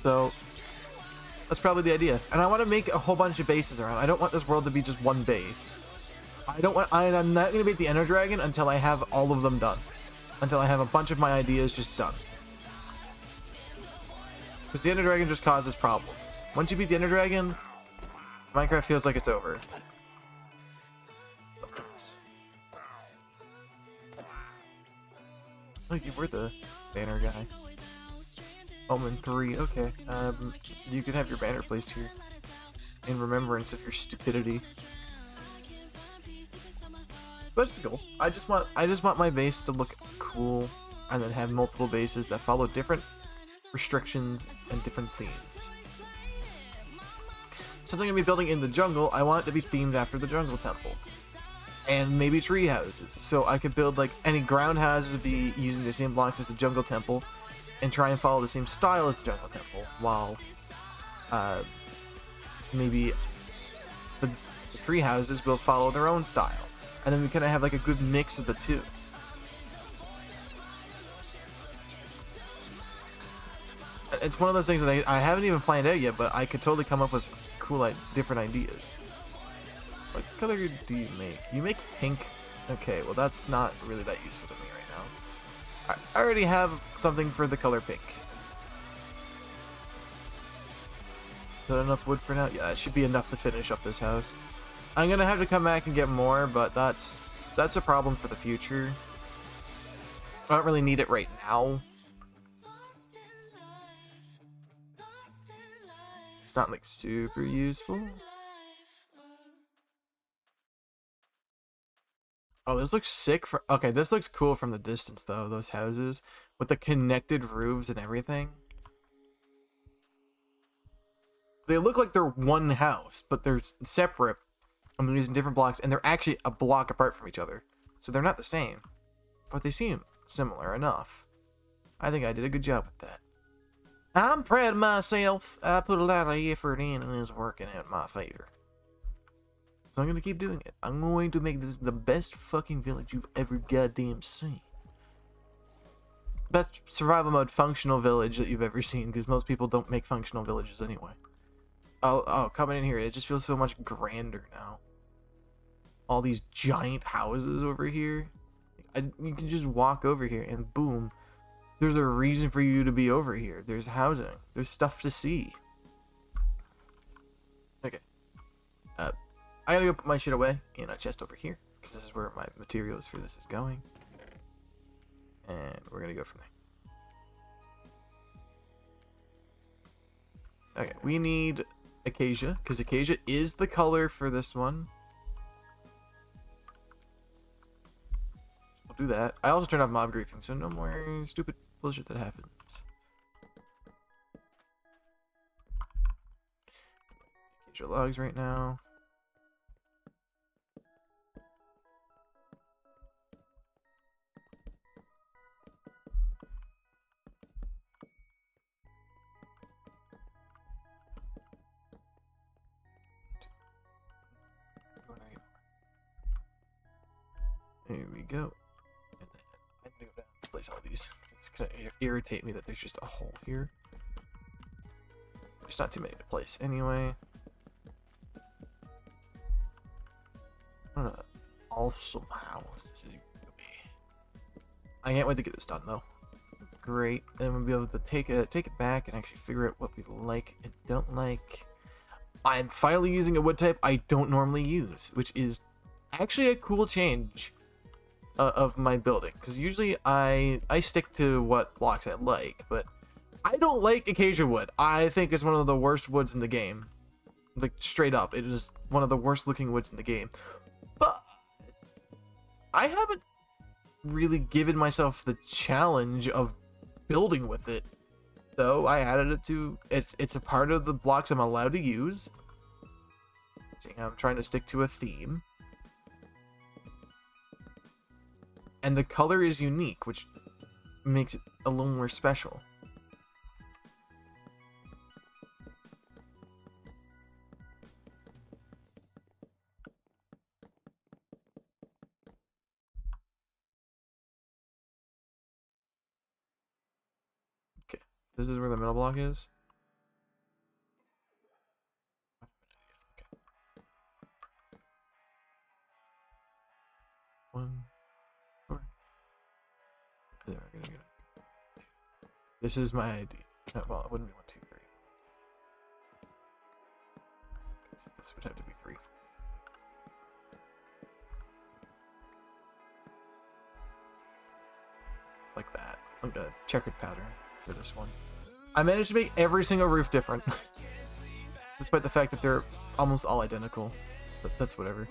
So that's probably the idea. And I want to make a whole bunch of bases around. I don't want this world to be just one base. I'm not going to beat the Ender Dragon until I have all of them done. Until I have a bunch of my ideas just done. Because the Ender Dragon just causes problems. Once you beat the Ender Dragon, Minecraft feels like it's over. Oh, you were the banner guy. Omen 3, okay. You can have your banner placed here. In remembrance of your stupidity. That's the goal. I just want my base to look cool, and then have multiple bases that follow different restrictions and different themes. Something I'm gonna be building in the jungle, I want it to be themed after the jungle temple. And maybe tree houses. So I could build like any ground houses would be using the same blocks as the jungle temple, and try and follow the same style as the jungle temple, while maybe the tree houses will follow their own style. And then we kind of have like a good mix of the two. It's one of those things that I haven't even planned out yet, but I could totally come up with cool, different ideas. What color do you make? You make pink? Okay, well that's not really that useful to me right now. I already have something for the color pink. Is that enough wood for now? Yeah, it should be enough to finish up this house. I'm gonna have to come back and get more, but that's a problem for the future. I don't really need it right now. It's not like super useful. Oh, this looks sick for okay, this looks cool from the distance though, those houses with the connected roofs and everything. They look like they're one house, but they're separate. And they're using different blocks, and they're actually a block apart from each other. So they're not the same, but they seem similar enough. I think I did a good job with that. I'm proud of myself. I put a lot of effort in, and it's working out in my favor. So I'm going to keep doing it. I'm going to make this the best fucking village you've ever goddamn seen. Best survival mode functional village that you've ever seen, because most people don't make functional villages anyway. Oh, coming in here, it just feels so much grander now. All these giant houses over here. You can just walk over here and boom, there's a reason for you to be over here. There's housing. There's stuff to see. Okay. I gotta go put my shit away in a chest over here, because this is where my materials for this is going. And we're gonna go from there. Okay, we need acacia, because acacia is the color for this one. We'll do that. I also turned off mob griefing, so no more stupid bullshit that happens. Acacia logs right now. Here we go. And then I'm gonna go down and place all these. It's gonna irritate me that there's just a hole here. There's not too many to place anyway. What an awesome house this is gonna be. I can't wait to get this done though. Great. Then we'll be able to take it back and actually figure out what we like and don't like. I'm finally using a wood type I don't normally use, which is actually a cool change of my building, because usually I stick to what blocks I like, but I don't like acacia wood. I think it's one of the worst woods in the game. Like, straight up, it is one of the worst looking woods in the game. But I haven't really given myself the challenge of building with it. So I added it to, it's a part of the blocks I'm allowed to use. I'm trying to stick to a theme. And the color is unique, which makes it a little more special. Okay, this is where the middle block is. Okay. 1, 4. There, we're gonna go. This is my ID. No, well, it wouldn't be 1, 2, 3. This would have to be 3. Like that. Like a checkered pattern for this one. I managed to make every single roof different. Despite the fact that they're almost all identical. But that's whatever.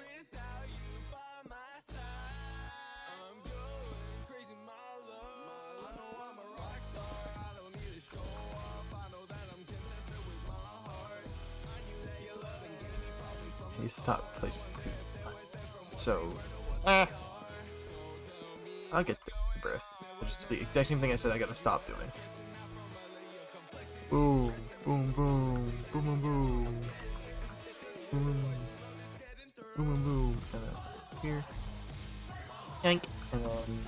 You stop placing. So, I'll get there, bruh. Just the exact same thing I said I gotta stop doing. Boom, boom, boom, boom, boom, boom, boom, boom, boom, boom, and then it's here, yank, and then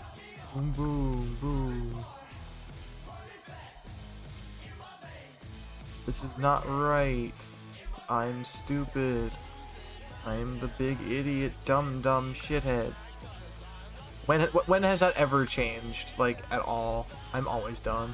boom, boom, boom. This is not right. I'm stupid. I'm the big idiot, dumb shithead. When has that ever changed, like, at all? I'm always dumb.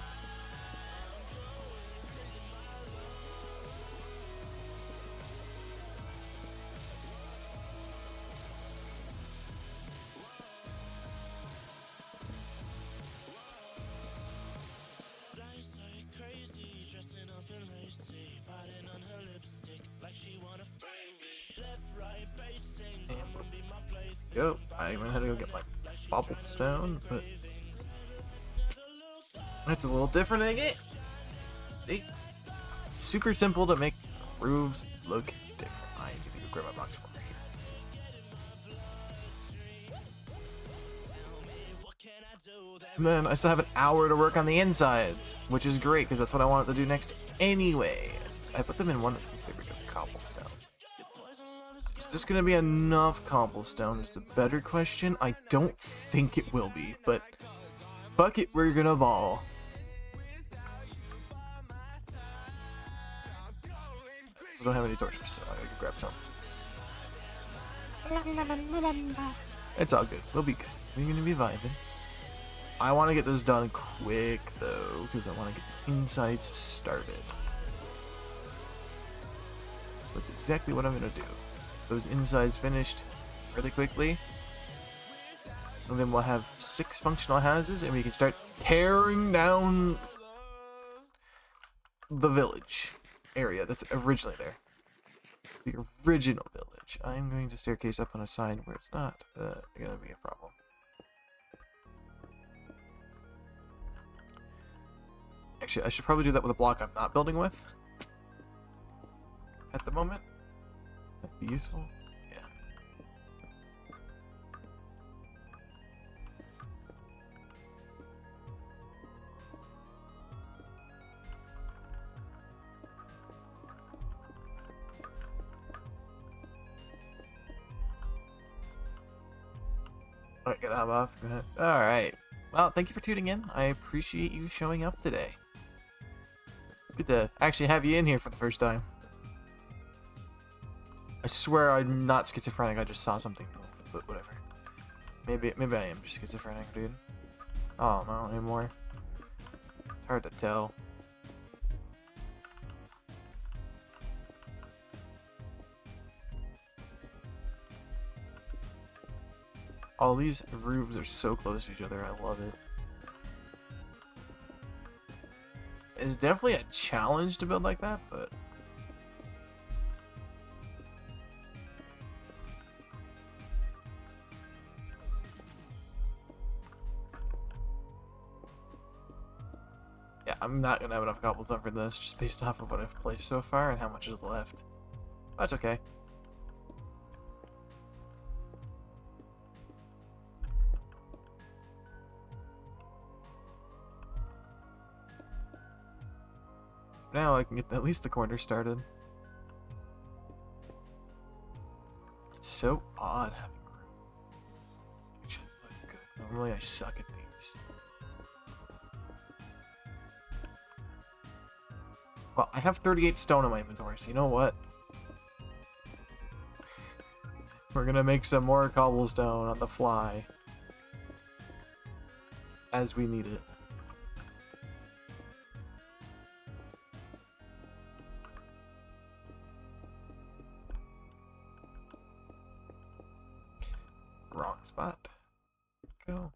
Go. I even had to go get my cobblestone, but it's a little different again. It's super simple to make roofs look different. I need to go grab my box from here. And then I still have an hour to work on the insides, which is great because that's what I wanted to do next anyway. I put them in one of these. There we go, cobblestone. Is this gonna be enough cobblestone is the better question. I don't think it will be, but fuck it, we're gonna ball. So I don't have any torches, so I gotta grab some. It's all good. We'll be good. We're gonna be vibing. I want to get this done quick though, because I want to get the insides started. That's exactly what I'm gonna do. Those insides finished really quickly, and then we'll have 6 functional houses, and we can start tearing down the village area that's originally there. The original village. I'm going to staircase up on a side where it's not gonna be a problem. Actually, I should probably do that with a block I'm not building with at the moment. That'd be useful. Yeah. Alright, gotta hop off. Go ahead. Alright. Well, thank you for tuning in. I appreciate you showing up today. It's good to actually have you in here for the first time. I swear I'm not schizophrenic, I just saw something, but whatever. Maybe I am just schizophrenic, dude. I don't know anymore. It's hard to tell. All these roofs are so close to each other, I love it. It's definitely a challenge to build like that, but I'm not gonna have enough cobblestone for this, just based off of what I've placed so far and how much is left. That's okay. Now I can get at least the corner started. It's so odd having room. Actually, look good. Normally I suck at these. Well, I have 38 stone in my inventory, so you know what? We're gonna make some more cobblestone on the fly. As we need it. Wrong spot. Go.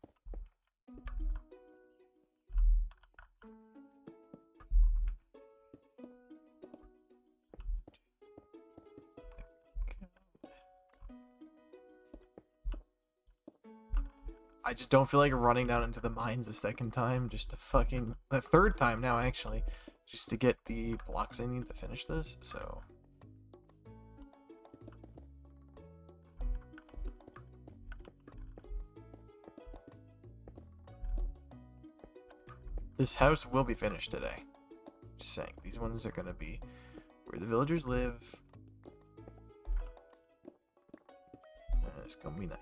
I just don't feel like running down into the mines a second time, just to fucking... the third time now, actually. Just to get the blocks I need to finish this, so... This house will be finished today. Just saying, these ones are gonna be where the villagers live. It's gonna be nice.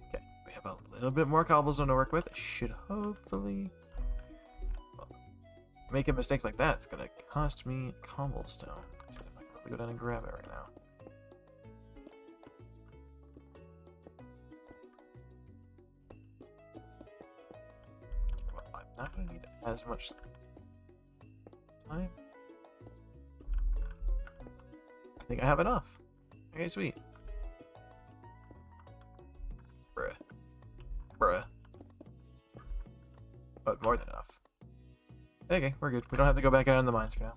Okay, we have a little bit more cobblestone to work with. It should hopefully... well, making mistakes like that, it's gonna cost me cobblestone. Go down and grab it right now. Well, I'm not going to need as much time. I think I have enough. Okay, sweet. Bruh. Bruh. But more than enough. Okay, we're good. We don't have to go back out in the mines for now.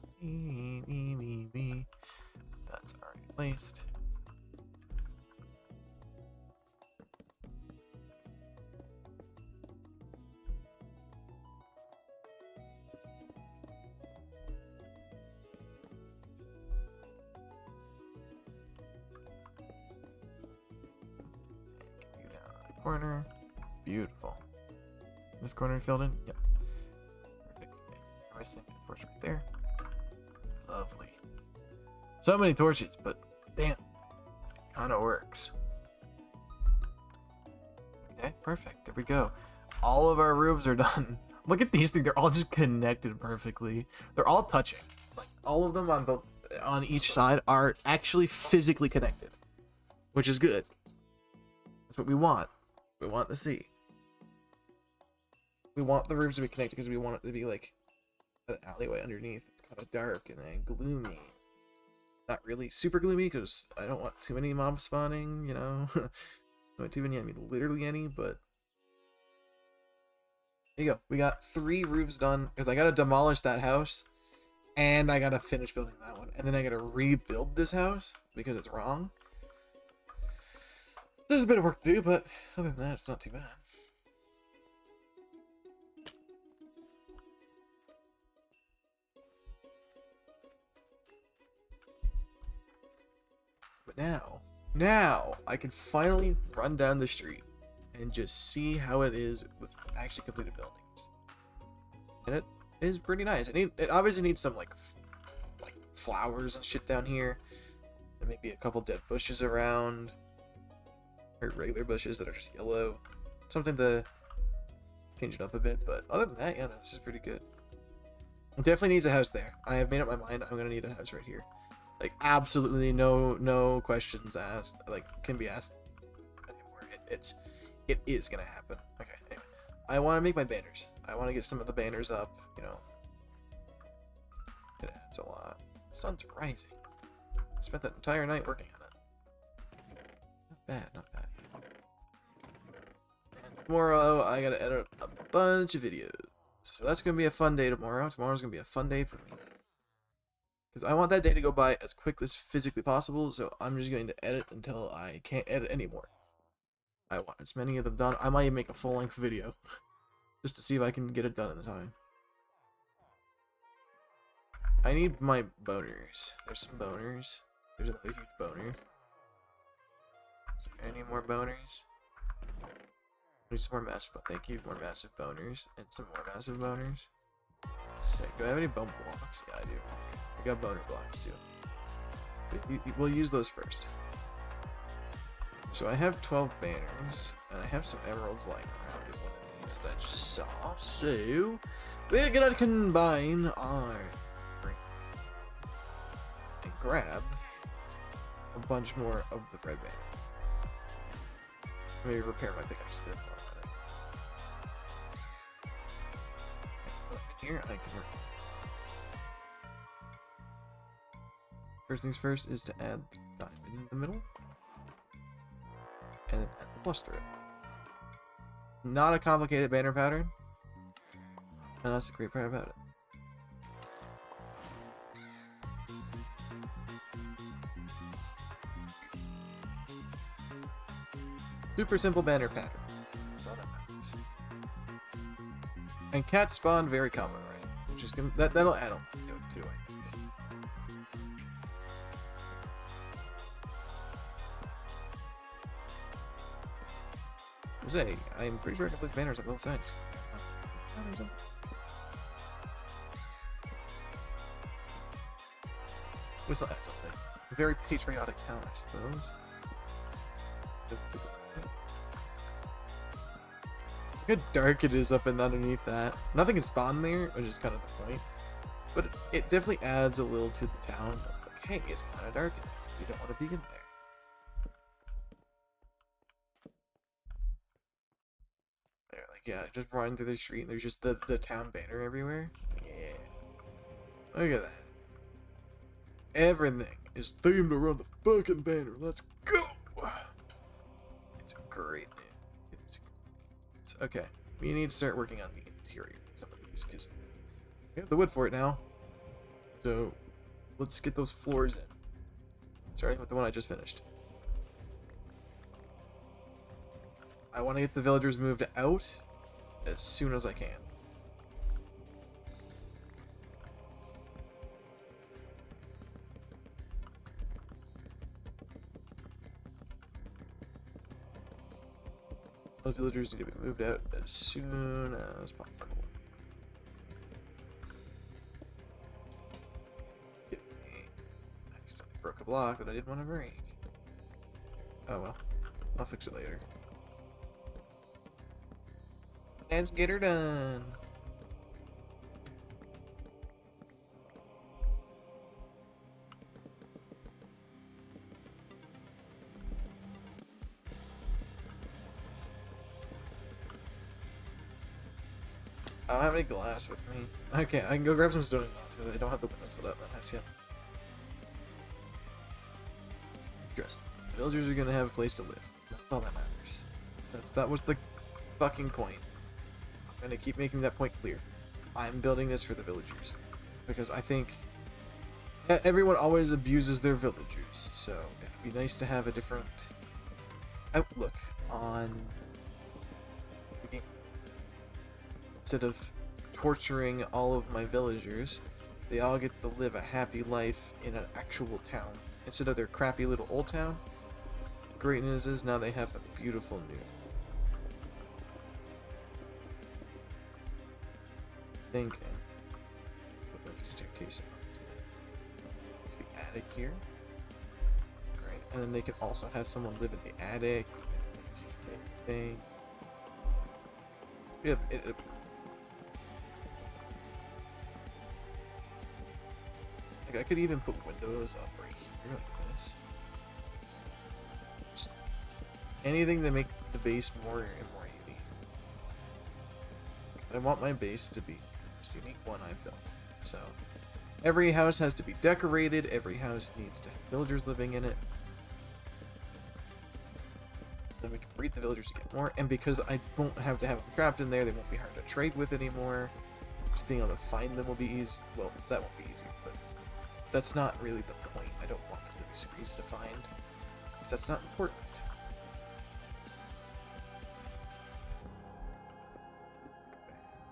That's already placed. You down in the corner. Beautiful. This corner filled in? Yep. Perfect. Okay. Everything gets torch right there. Lovely. So many torches, but damn, it kind of works. Okay, perfect. There we go. All of our roofs are done. Look at these things; they're all just connected perfectly. They're all touching. Like all of them on both, on each side, are actually physically connected, which is good. That's what we want. We want to see. We want the roofs to be connected because we want it to be like an alleyway underneath. It's kind of dark and gloomy. Not really super gloomy because I don't want too many mobs spawning, you know. Not too many, I mean literally any, but there you go. We got 3 roofs done because I gotta demolish that house and I gotta finish building that one, and then I gotta rebuild this house because it's wrong. There's a bit of work to do, but other than that, it's not too bad. But now I can finally run down the street and just see how it is with actually completed buildings. And it is pretty nice. It obviously needs some like flowers and shit down here, and maybe a couple dead bushes around, or regular bushes that are just yellow. Something to change it up a bit. But other than that, yeah, this is pretty good. It definitely needs a house there. I have made up my mind. I'm gonna need a house right here. Like absolutely no questions asked. Like can be asked anymore. It is gonna happen. Okay. Anyway, I want to make my banners. I want to get some of the banners up. You know, it adds a lot. The sun's rising. I spent that entire night working on it. Not bad. Not bad. And tomorrow I gotta edit a bunch of videos. So that's gonna be a fun day tomorrow. Tomorrow's gonna be a fun day for me. Because I want that day to go by as quick as physically possible, so I'm just going to edit until I can't edit anymore. I want as many of them done. I might even make a full-length video just to see if I can get it done in the time. I need my boners. There's some boners. There's another huge boner. Is there any more boners? I need some more massive. Thank you. More massive boners and some more massive boners. Sick. Do I have any bone blocks? Yeah, I do. I got boner blocks too. We'll use those first. So I have 12 banners, and I have some emeralds lying around in one of these that I just saw. So we're gonna combine our and grab a bunch more of the red banner. Maybe repair my pickaxe a bit more. Here I can. First things first is to add the diamond in the middle, and then add the plus through it. Not a complicated banner pattern, and that's the great part about it. Super simple banner pattern. That's all that matters. And cats spawn very common, right? Which is gonna, that'll add on to it too, I think. Say, I'm pretty sure I can put banners on both sides. Whistle adds something. A very patriotic town, I suppose. Look how dark it is up and underneath that. Nothing can spawn there, which is kind of the point. But it definitely adds a little to the town. Like, hey, it's kind of dark in there. You don't want to be in there. There, like, yeah, just running through the street and there's just the town banner everywhere. Yeah. Look at that. Everything is themed around the fucking banner. Let's go! It's great, man. Okay, we need to start working on the interior of some of these because we have the wood for it now. So let's get those floors in. Starting with the one I just finished. I want to get the villagers moved out as soon as I can. Those villagers need to be moved out as soon as possible. I accidentally broke a block that I didn't want to break. Oh well. I'll fix it later. Let's get her done. I don't have any glass with me. Okay, I can go grab some stone and glass because I don't have the windows filled out that nice yet. Just, the villagers are gonna have a place to live. That's all that matters. That was the fucking point. I'm gonna keep making that point clear. I'm building this for the villagers because I think everyone always abuses their villagers, so it'd be nice to have a different outlook on the game. Instead of torturing all of my villagers, they all get to live a happy life in an actual town. Instead of their crappy little old town, the great news is now they have a beautiful new thinking. Put like a staircase up to the attic here. Right, and then they can also have someone live in the attic. Thing. Yep, like I could even put windows up right here like this. Just anything to make the base more and more unique. I want my base to be the most unique one I've built. So every house has to be decorated, every house needs to have villagers living in it. Then we can breed the villagers to get more, and because I won't have to have them trapped in there, they won't be hard to trade with anymore. Just being able to find them will be easy. Well, that won't be easy, but that's not really the point. I don't want them to be super easy to find, because that's not important.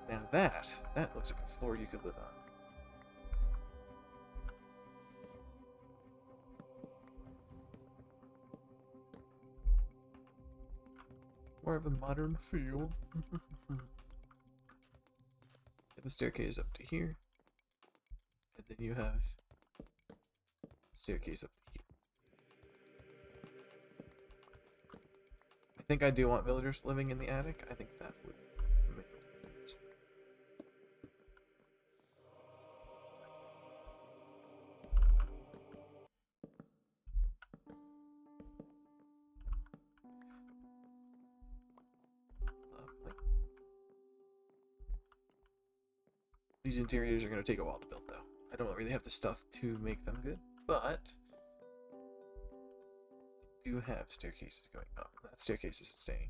Now that looks like a floor you could live on. More of a modern feel. The staircase up to here, and then you have staircase up to here. I think I do want villagers living in the attic. I think that would make a sense. Lovely. These interiors are going to take a while to build, though. I don't really have the stuff to make them good, but I do have staircases going up. That staircase isn't staying.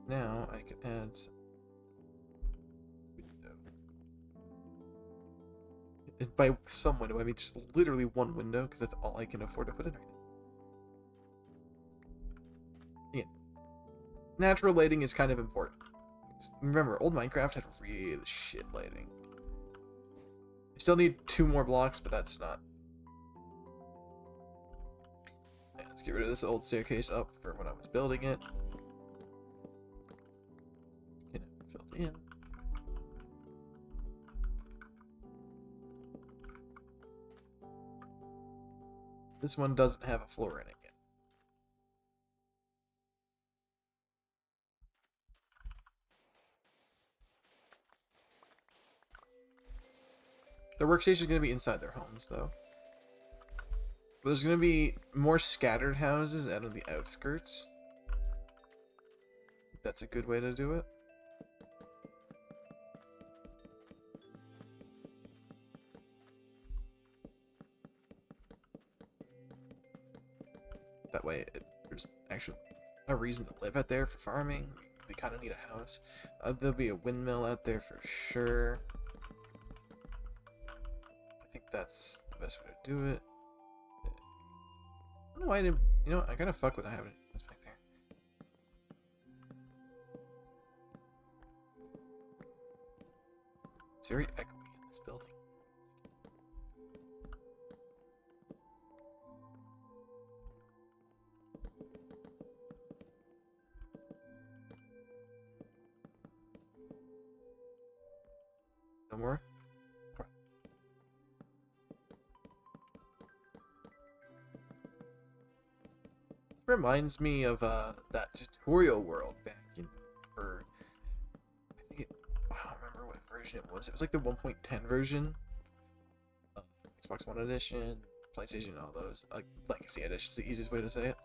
Now I can add some window. And by some window, I mean just literally one window, because that's all I can afford to put in right now. Again, natural lighting is kind of important. Remember, old Minecraft had really shit lighting. I still need 2 more blocks, but that's not... Yeah, let's get rid of this old staircase up for when I was building it. Get it filled in. This one doesn't have a floor in it yet. Their workstation is going to be inside their homes, though. But there's going to be more scattered houses out of the outskirts. That's a good way to do it. That way, there's actually a reason to live out there for farming. They kind of need a house. There'll be a windmill out there for sure. I think that's the best way to do it. I don't know why I didn't... You know, I gotta fuck with having this back there. It's very echoey in this building. No more? Right. This reminds me of that tutorial world back in for I think I don't remember what version it was. It was like the 1.10 version of Xbox One Edition, PlayStation, all those. Like Legacy Edition is the easiest way to say it.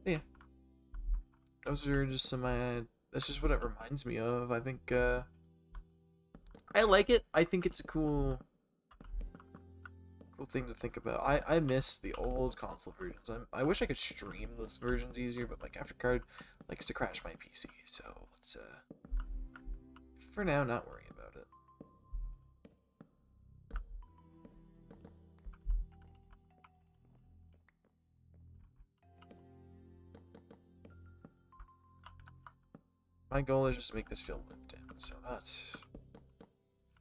Yeah, those are just some that's just what it reminds me of. I think I like it. I think it's a cool thing to think about. I miss the old console versions. I wish I could stream those versions easier, but my capture card likes to crash my PC, so let's for now not worry about it. My goal is just to make this feel lived in, so that's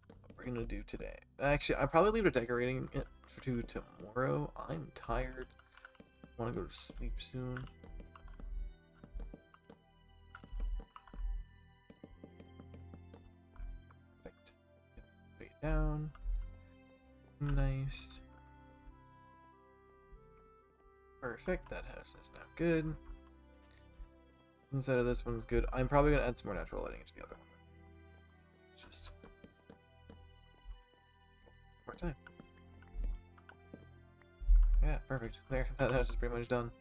what we're gonna do today. Actually, I'll probably leave it decorating it for tomorrow. I'm tired. I want to go to sleep soon. Perfect. Way down. Nice. Perfect. That house is now good. Inside of this one's good. I'm probably gonna add some more natural lighting into the other one. Just more time. Yeah, perfect. There, that house is pretty much done.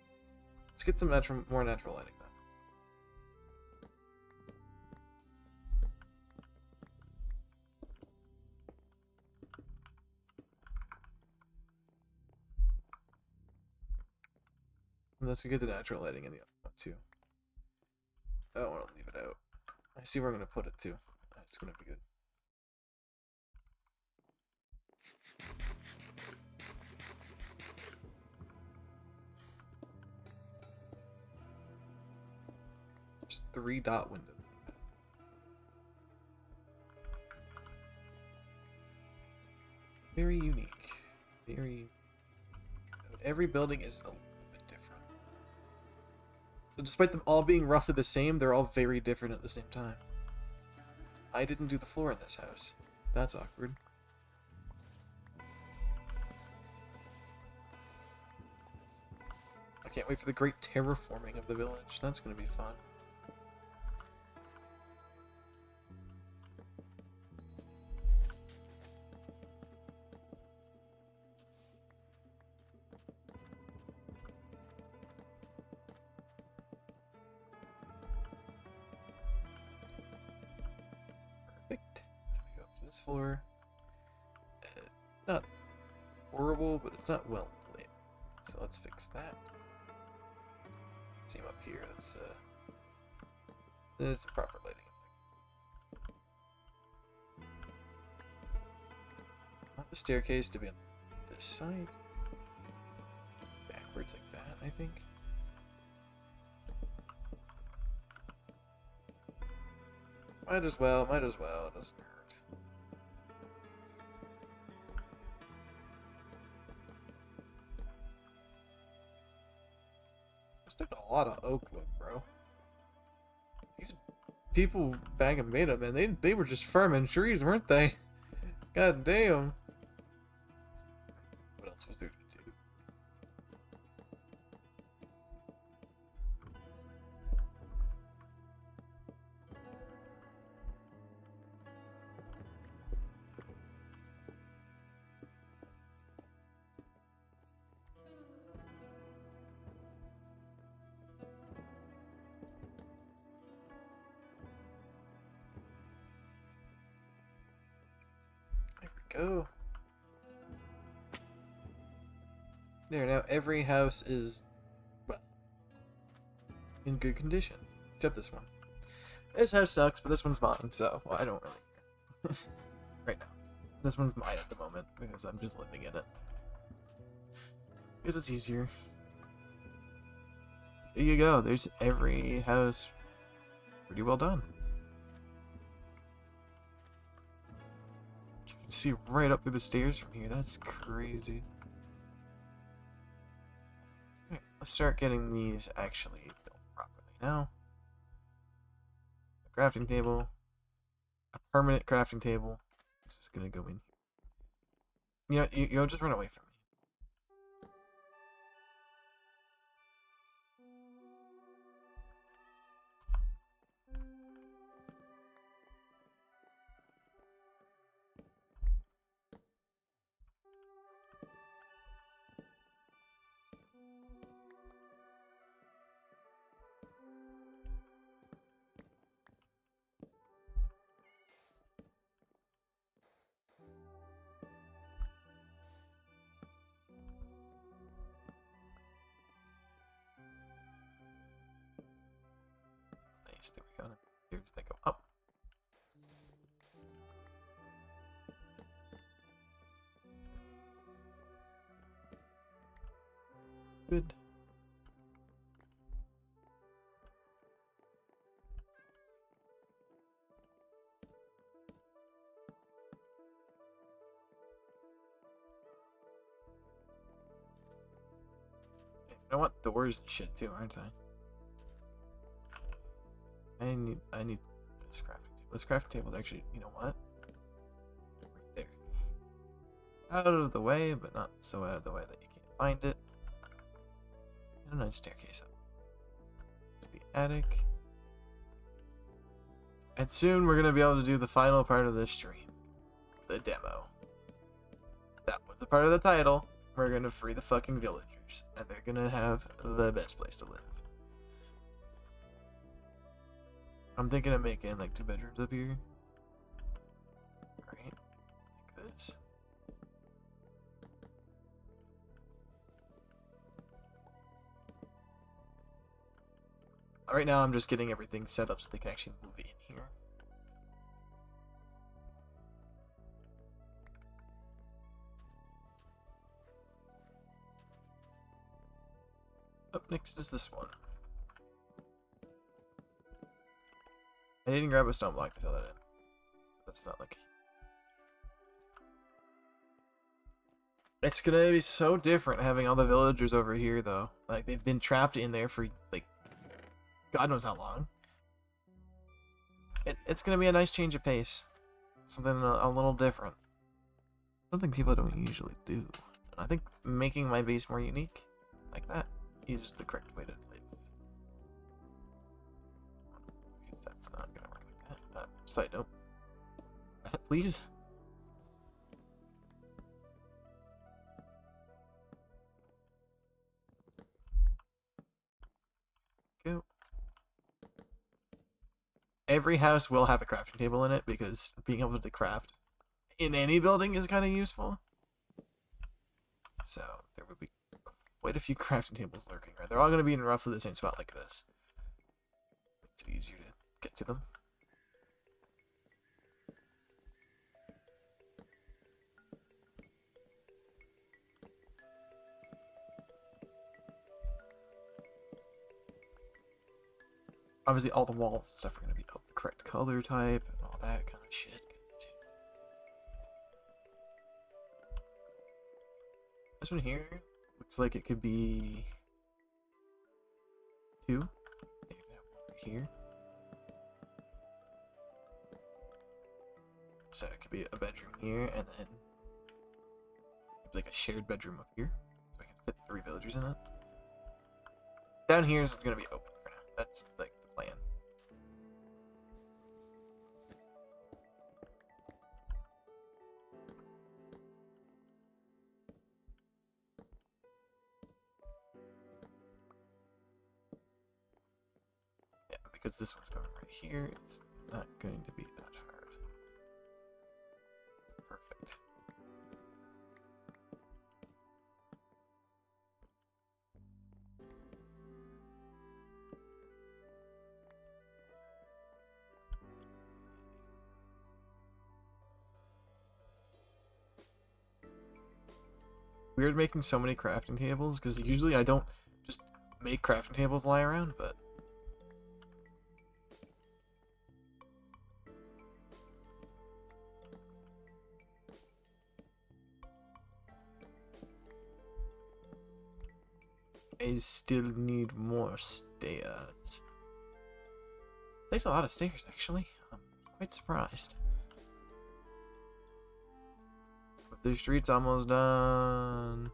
Let's get some more natural lighting though. And let's get the natural lighting in the other one too. I don't want to leave it out. I see where I'm gonna put it too. It's gonna be good. Just 3-dot windows. Very unique. Very. Every building is a little bit different. So despite them all being roughly the same, they're all very different at the same time. I didn't do the floor in this house. That's awkward. I can't wait for the great terraforming of the village. That's gonna be fun. Perfect. Go up to this floor. Not horrible, but it's not well lit. So let's fix that. See him up here. That's this is proper lighting. I want the staircase to be on this side. Backwards like that, I think. Might as well, it doesn't hurt. This took a lot of oak wood, bro. These people back in Beta, man, they were just farming trees, weren't they? God damn. What else was there to do? There we go. There, now every house is, well, in good condition. Except this one. This house sucks, but this one's mine, so well, I don't really care. Right now. This one's mine at the moment, because I'm just living in it. Because it's easier. There you go, there's every house pretty well done. You can see right up through the stairs from here, that's crazy. Okay, let's start getting these actually built properly now. A crafting table. A permanent crafting table. This is gonna go in here. You'll just run away from me. Nice, there we go. Here's they go up. Good. I want doors and shit too, aren't I? I need this crafting table. This crafting table is actually, you know what? Right there. Out of the way, but not so out of the way that you can't find it. And a nice staircase up to the attic. And soon we're gonna be able to do the final part of this stream, the demo. That was the part of the title. We're gonna free the fucking villagers, and they're gonna have the best place to live. I'm thinking of making like 2 bedrooms up here. Right? Like this. Right now I'm just getting everything set up so they can actually move it in here. Up next is this one. I didn't grab a stone block to fill that in. That's not like... It's gonna be so different having all the villagers over here, though. Like, they've been trapped in there for, like, God knows how long. It's gonna be a nice change of pace. Something a little different. Something people don't usually do. And I think making my base more unique, like that, is the correct way to live. Because that's not gonna work like that. Side note. Please? Go. Every house will have a crafting table in it because being able to craft in any building is kind of useful. So there would be quite a few crafting tables lurking, right? They're all going to be in roughly the same spot like this. It's easier to get to them. Obviously, all the walls and stuff are going to be of the correct color type and all that kind of shit. This one here looks like it could be 2. Maybe have one over here. So it could be a bedroom here and then like a shared bedroom up here. So I can fit 3 villagers in it. Down here is going to be open for now. That's like the plan. Yeah, because this one's going right here, it's not going to be that hard. Perfect. Weird making so many crafting tables, because usually I don't just make crafting tables lie around, but... I still need more stairs. Takes a lot of stairs, actually. I'm quite surprised. But the street's almost done.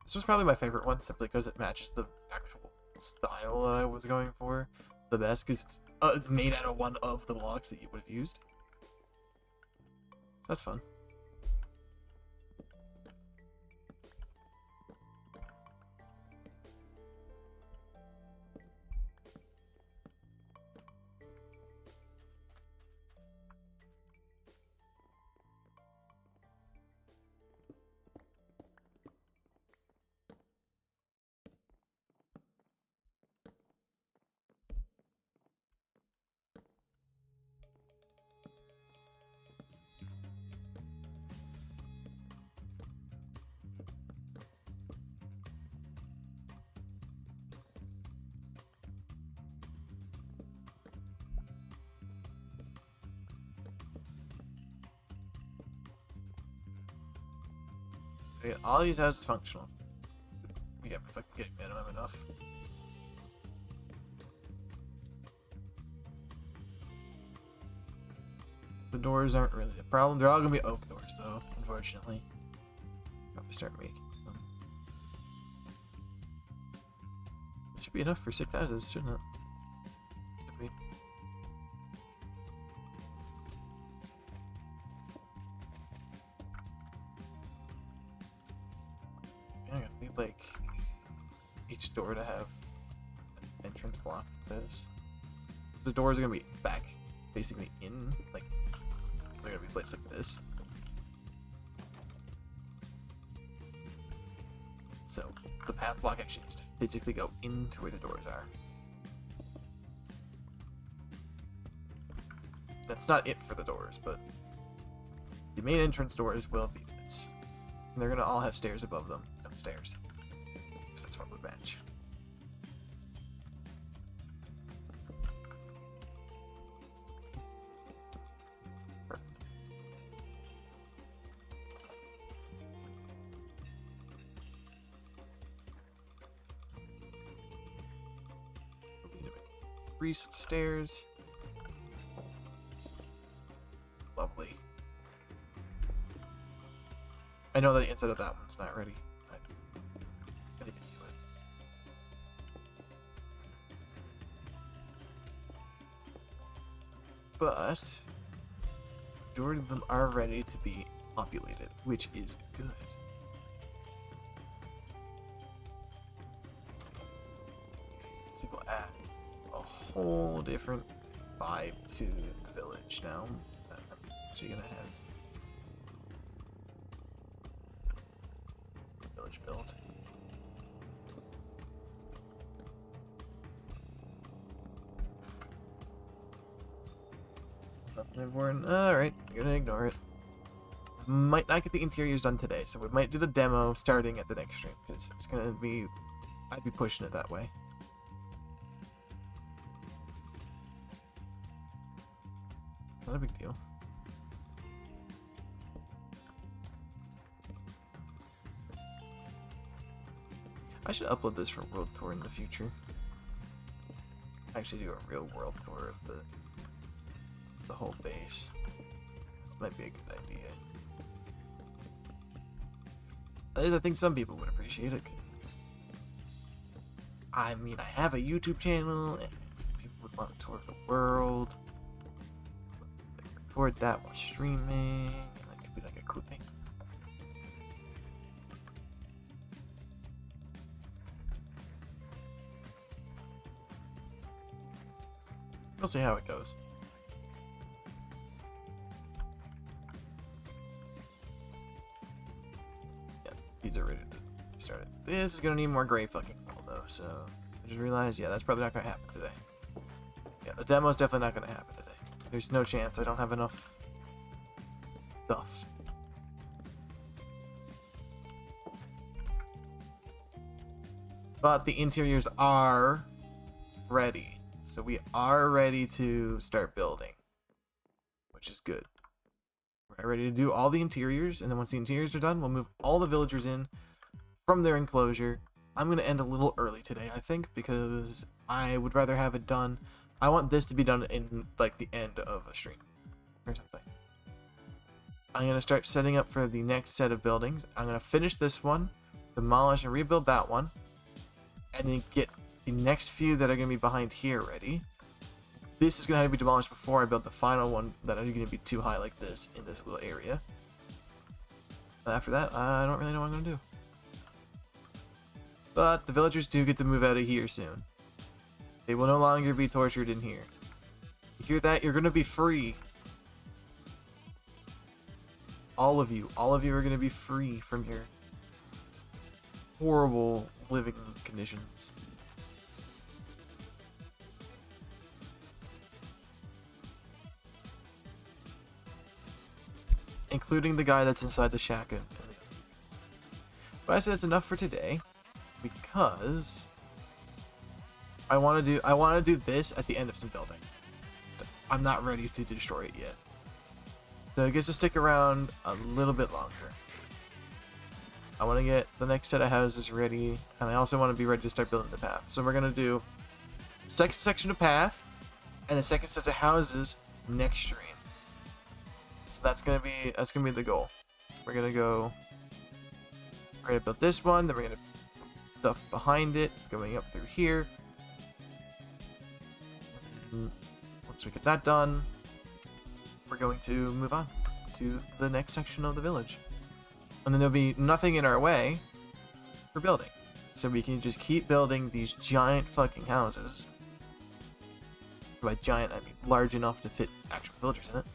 This was probably my favorite one, simply because it matches the actual style that I was going for the best, because it's made out of one of the blocks that you would have used. That's fun. Get all these houses functional. Yeah, if I can get minimum enough. The doors aren't really a problem. They're all gonna be oak doors, though, unfortunately. to start making them. Should be enough for 6 houses, shouldn't it? Should be. Yeah, I need like each door to have an entrance block like this. The doors are gonna be back, basically in, like, they're gonna be placed like this. So the path block actually needs to physically go into where the doors are. That's not it for the doors, but the main entrance doors will be this. And they're gonna all have stairs above them, upstairs. Because that's what would match. Perfect. We need to make 3 sets of stairs. Lovely. I know that the inside of that one's not ready. I need to do it. But majority of them are ready to be populated, which is good. So we'll add a whole different vibe to the village now. I'm actually gonna have village built. Nothing important. Alright, I'm gonna ignore it. Might not get the interiors done today, so we might do the demo starting at the next stream, because it's gonna be... I'd be pushing it that way. Not a big deal. I should upload this for World Tour in the future. Actually do a real World Tour of the whole base. This might be a good idea. I think some people would appreciate it. I mean, I have a YouTube channel, and people would want to tour the world. Record that while streaming, and that could be like a cool thing. We'll see how it goes. Yeah, these are ready to be started. This is gonna need more grave fucking coal though, so I just realized, yeah, that's probably not gonna happen today. Yeah, the demo's definitely not gonna happen today. There's no chance. I don't have enough stuff. But the interiors are ready. So we are ready to start building, which is good. We're ready to do all the interiors, and then once the interiors are done, we'll move all the villagers in from their enclosure. I'm going to end a little early today, I think, because I would rather have it done. I want this to be done in, like, the end of a stream or something. I'm going to start setting up for the next set of buildings. I'm going to finish this one, demolish and rebuild that one, and then get the next few that are going to be behind here ready. This is going to have to be demolished before I build the final one that are going to be too high like this in this little area. After that, I don't really know what I'm going to do. But the villagers do get to move out of here soon. They will no longer be tortured in here. You hear that? You're going to be free. All of you are going to be free from your horrible living conditions. Including the guy that's inside the shack. But I said it's enough for today because I want to do this at the end of some building. I'm not ready to destroy it yet. So it gets to stick around a little bit longer. I want to get the next set of houses ready, and I also want to be ready to start building the path. So we're gonna do second section of path and the second set of houses next stream. So that's gonna be the goal. We're gonna go We're gonna build this one, then we're gonna stuff behind it, going up through here. And once we get that done, we're going to move on to the next section of the village. And then there'll be nothing in our way for building. So we can just keep building these giant fucking houses. By giant, I mean large enough to fit actual villagers in it.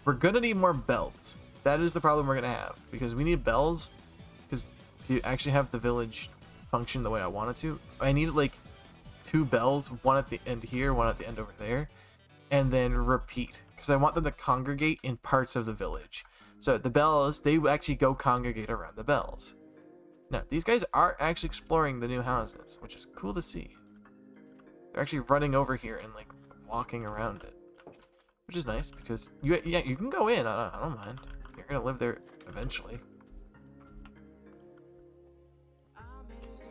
We're gonna need more bells. That is the problem we're gonna have, because we need bells because to actually have the village function the way I want it to. I need like 2 bells, one at the end here, one at the end over there, and then repeat, because I want them to congregate in parts of the village. So the bells, they actually go congregate around the bells. Now, these guys are actually exploring the new houses, which is cool to see. They're actually running over here and like walking around it, which is nice because you can go in. I don't mind. You're gonna live there eventually.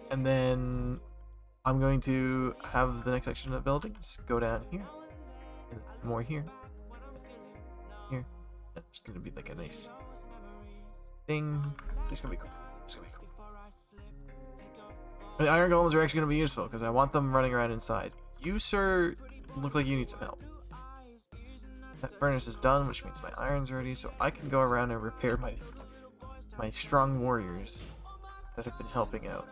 And then I'm going to have the next section of buildings go down here, and more here, here. It's gonna be like a nice thing. It's gonna be cool. It's gonna be cool. The iron golems are actually gonna be useful because I want them running around inside. You, sir, look like you need some help. That furnace is done, which means my iron's ready, so I can go around and repair my strong warriors that have been helping out.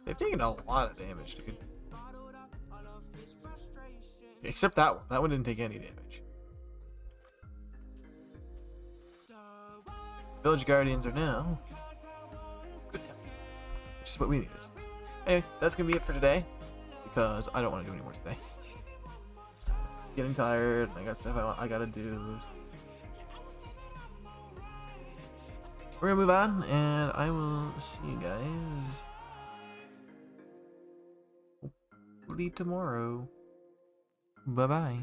They've taken a lot of damage, dude. Except that one. That one didn't take any damage. Village guardians are now good, which is what we need. Anyway, that's gonna be it for today, because I don't want to do any more today. Getting tired. I got stuff I gotta do. We're gonna move on, and I will see you guys hopefully tomorrow. Bye bye.